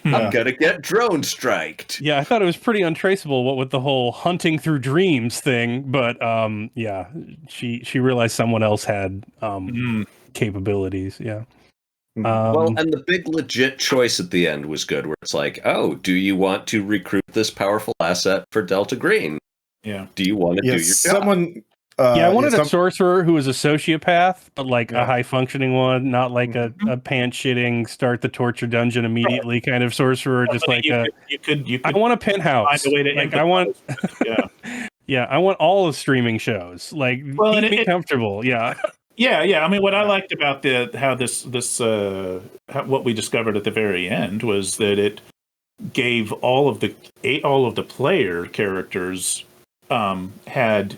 I'm gonna get drone striked. Yeah, I thought it was pretty untraceable what with the whole hunting through dreams thing, but yeah, she realized someone else had capabilities. Yeah. Well, and the big legit choice at the end was good, where it's like, oh, do you want to recruit this powerful asset for Delta Green? Yeah. Do you want to do your job? I wanted a sorcerer who was a sociopath, but like a high functioning one, not like a pants shitting, start the torture dungeon immediately kind of sorcerer. Just like I want a penthouse. Find a way to like I want, yeah, I want all the streaming shows. Like keep me comfortable. Yeah. Yeah. I mean, what I liked about what we discovered at the very end was that it gave all of the player characters had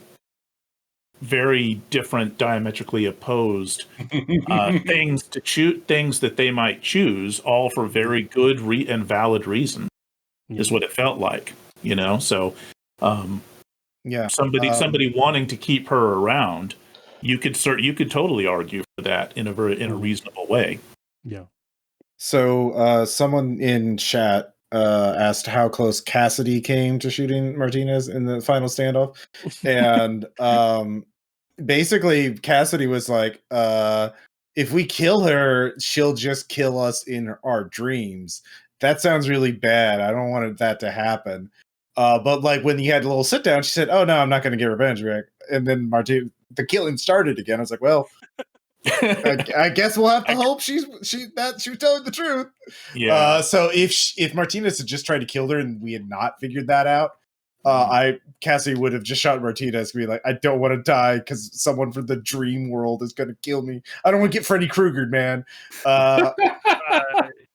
very different, diametrically opposed things that they might choose, all for very good and valid reason, is what it felt like. So somebody wanting to keep her around, you could totally argue for that in a reasonable way. Yeah. So someone in chat asked how close Cassidy came to shooting Martinez in the final standoff, and basically Cassidy was like, if we kill her, she'll just kill us in our dreams. That sounds really bad. I don't want that to happen. But like when he had a little sit down, she said, oh no, I'm not going to get revenge, Rick. And then the killing started again. I was like, well, I guess we'll have to hope she told the truth. Yeah. So if Martinez had just tried to kill her and we had not figured that out, Cassidy would have just shot Martinez and be like, I don't want to die because someone from the dream world is going to kill me. I don't want to get Freddy Kruegered, man.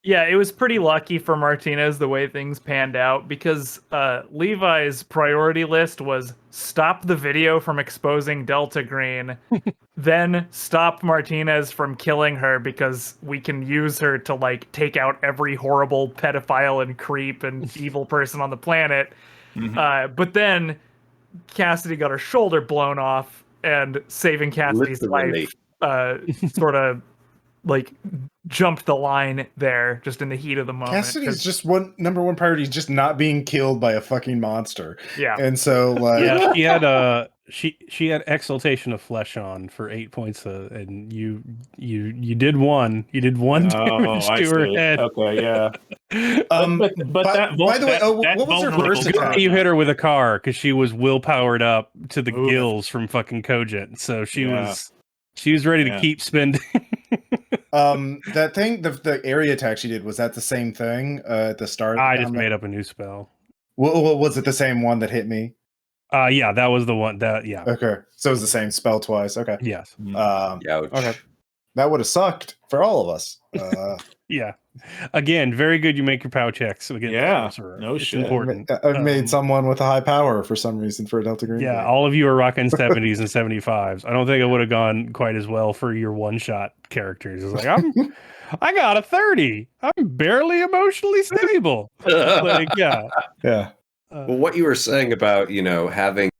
Yeah, it was pretty lucky for Martinez the way things panned out, because Levi's priority list was stop the video from exposing Delta Green, then stop Martinez from killing her because we can use her to like take out every horrible pedophile and creep and evil person on the planet. But then Cassidy got her shoulder blown off, and saving Cassidy's life sort of like jumped the line there just in the heat of the moment. Cassidy's just number one priority is just not being killed by a fucking monster. Yeah. And so like she had exaltation of flesh on for 8 points, and you did one damage to her head. Okay, yeah. By the way, what was her first attack? You hit her with a car because she was will powered up to the gills from fucking Cogent, so she was ready to keep spending. That thing, the area attack she did, was that the same thing at the start? I just made up a new spell. Was it the same one that hit me? Yeah, that was the one that, yeah. Okay, so it was the same spell twice. Okay. Yes. Okay. That would have sucked for all of us. Yeah. Again, very good. You make your POW checks. No it's shit. Important. I've made someone with a high power for some reason for a Delta Green. Yeah, all of you are rocking 70s and 75s. I don't think it would have gone quite as well for your one-shot characters. It's like, I got a 30. I'm barely emotionally stable. Like, yeah. Yeah. Well, what you were saying about, having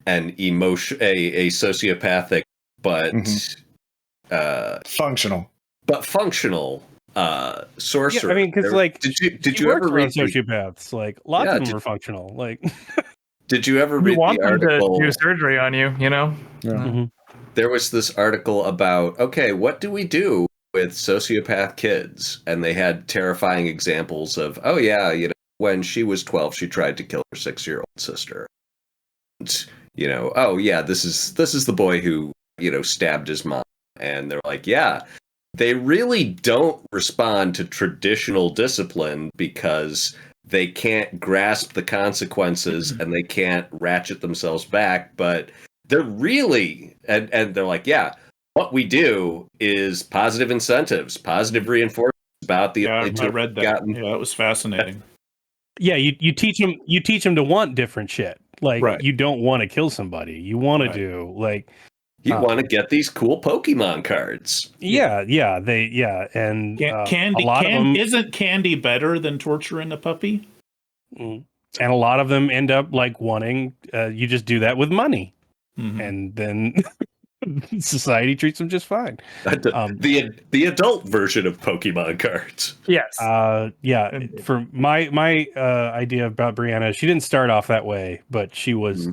an a sociopathic but Functional. but functional sorcerer. Yeah, I mean, because like, did you ever read sociopaths? Like, lots of them are functional. Like, did you ever You read want the them article? to do surgery on you, you know? Yeah. Mm-hmm. There was this article about, okay, what do we do with sociopath kids? And they had terrifying examples of, oh yeah, when she was 12, she tried to kill her 6-year-old sister. And, oh yeah, this is the boy who, stabbed his mom. And they're like, yeah, they really don't respond to traditional discipline because they can't grasp the consequences and they can't ratchet themselves back, but they're really, and they're like, yeah, what we do is positive incentives, positive reinforcement about the. Yeah, I read that. Yeah, it was fascinating. Yeah, you teach them to want different shit. Like, Right. You don't want to kill somebody. You want to Right. do like. You want to get these cool Pokemon cards. Yeah, and Candy, a lot of them isn't candy better than torturing a puppy? and a lot of them end up like wanting. You just do that with money, Mhm. and then society treats them just fine. The adult version of Pokemon cards. Yes. For my idea about Brianna, she didn't start off that way, but she was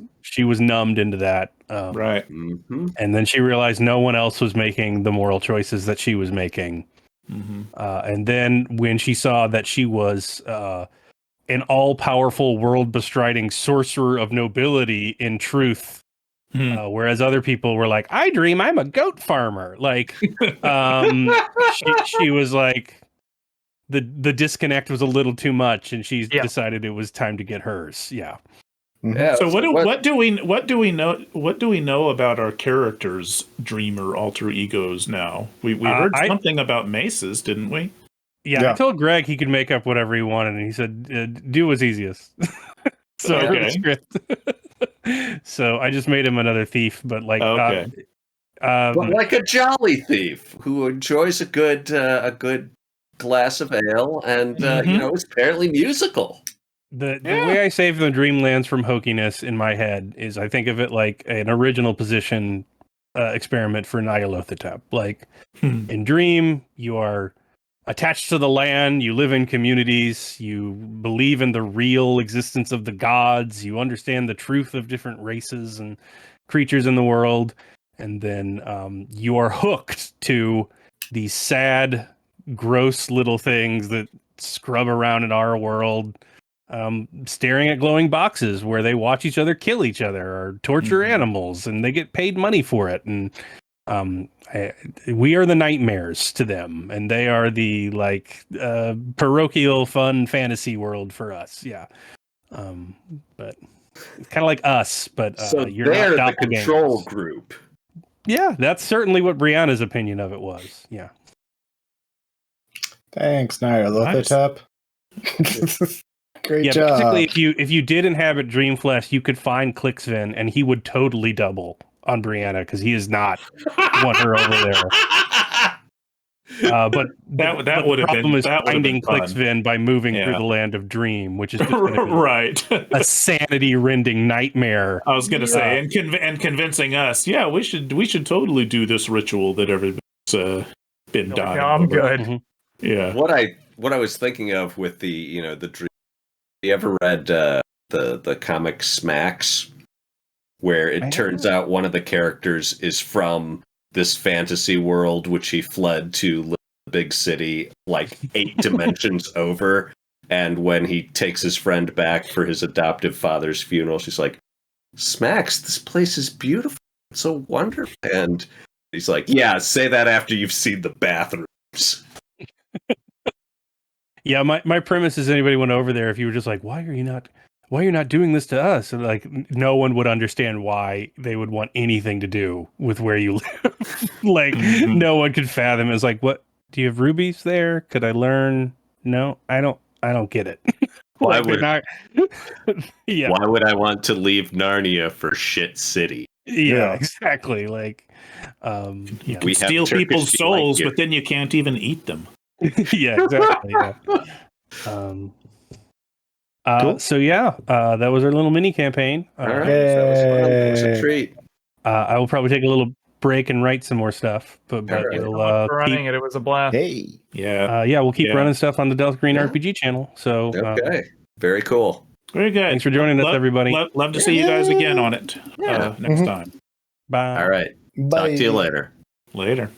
numbed into that. Right. Mm-hmm. And then she realized no one else was making the moral choices that she was making. Mm-hmm. And then when she saw that she was an all-powerful, world-bestriding sorcerer of nobility in truth, whereas other people were like, I dream I'm a goat farmer. Like, she was like, the disconnect was a little too much, and she decided it was time to get hers. Yeah. Yeah, so what do we know about our characters' dream or alter egos now? We heard something about Mace's, didn't we? Yeah, I told Greg he could make up whatever he wanted, and he said, "Do what's easiest." So so I just made him another thief, but like, but like a jolly thief who enjoys a good glass of ale and is apparently musical. The way I save the Dreamlands from hokiness in my head is I think of it like an original position experiment for Nyarlathotep. Like in Dream, you are attached to the land, you live in communities, you believe in the real existence of the gods, you understand the truth of different races and creatures in the world, and then you are hooked to these sad, gross little things that scrub around in our world. Staring at glowing boxes where they watch each other kill each other or torture animals, and they get paid money for it. And we are the nightmares to them, and they are the parochial fun fantasy world for us. Yeah, but it's kind of like us, but so you're they're not the control group. Yeah, that's certainly what Brianna's opinion of it was. Yeah. Thanks, Nyarlathotep. Great job. Basically, if you did inhabit Dreamflesh, you could find Clicksvin, and he would totally double on Brianna because he is not want her over there. But that would have been problem is finding Clicksvin by moving through the land of Dream, which is just right a sanity-rending nightmare. I was going to say, and convincing us, we should totally do this ritual that everybody's been dying. I'm good. Mm-hmm. Yeah. What I was thinking of with the the Dream. You ever read the comic Smacks, where it turns out one of the characters is from this fantasy world which he fled to live in the big city like 8 dimensions over, and when he takes his friend back for his adoptive father's funeral, she's like, Smacks, this place is beautiful, it's so wonderful. And he's like, yeah, say that after you've seen the bathrooms. Yeah, my premise is anybody went over there, if you were just like, why are you not doing this to us? And like, no one would understand why they would want anything to do with where you live. Like, no one could fathom. It's like, what? Do you have rubies there? Could I learn? No, I don't get it. Why would Why I want to leave Narnia for Shit City? Yeah, exactly. Like, you can steal people's souls, but then you can't even eat them. Yeah, exactly. Yeah. Cool. So that was our little mini campaign. All right, that was fun. It was a treat. I will probably take a little break and write some more stuff. But All right. Thanks so we'll much for keep running it. It was a blast. Hey. Yeah. we'll keep Yeah. running stuff on the Delta Green Yeah. RPG channel. So Okay. Very cool. Very good. thanks for joining us, everybody. Love to see you guys again on it Yeah. next time. Bye. All right. Bye. Talk to you later. Later.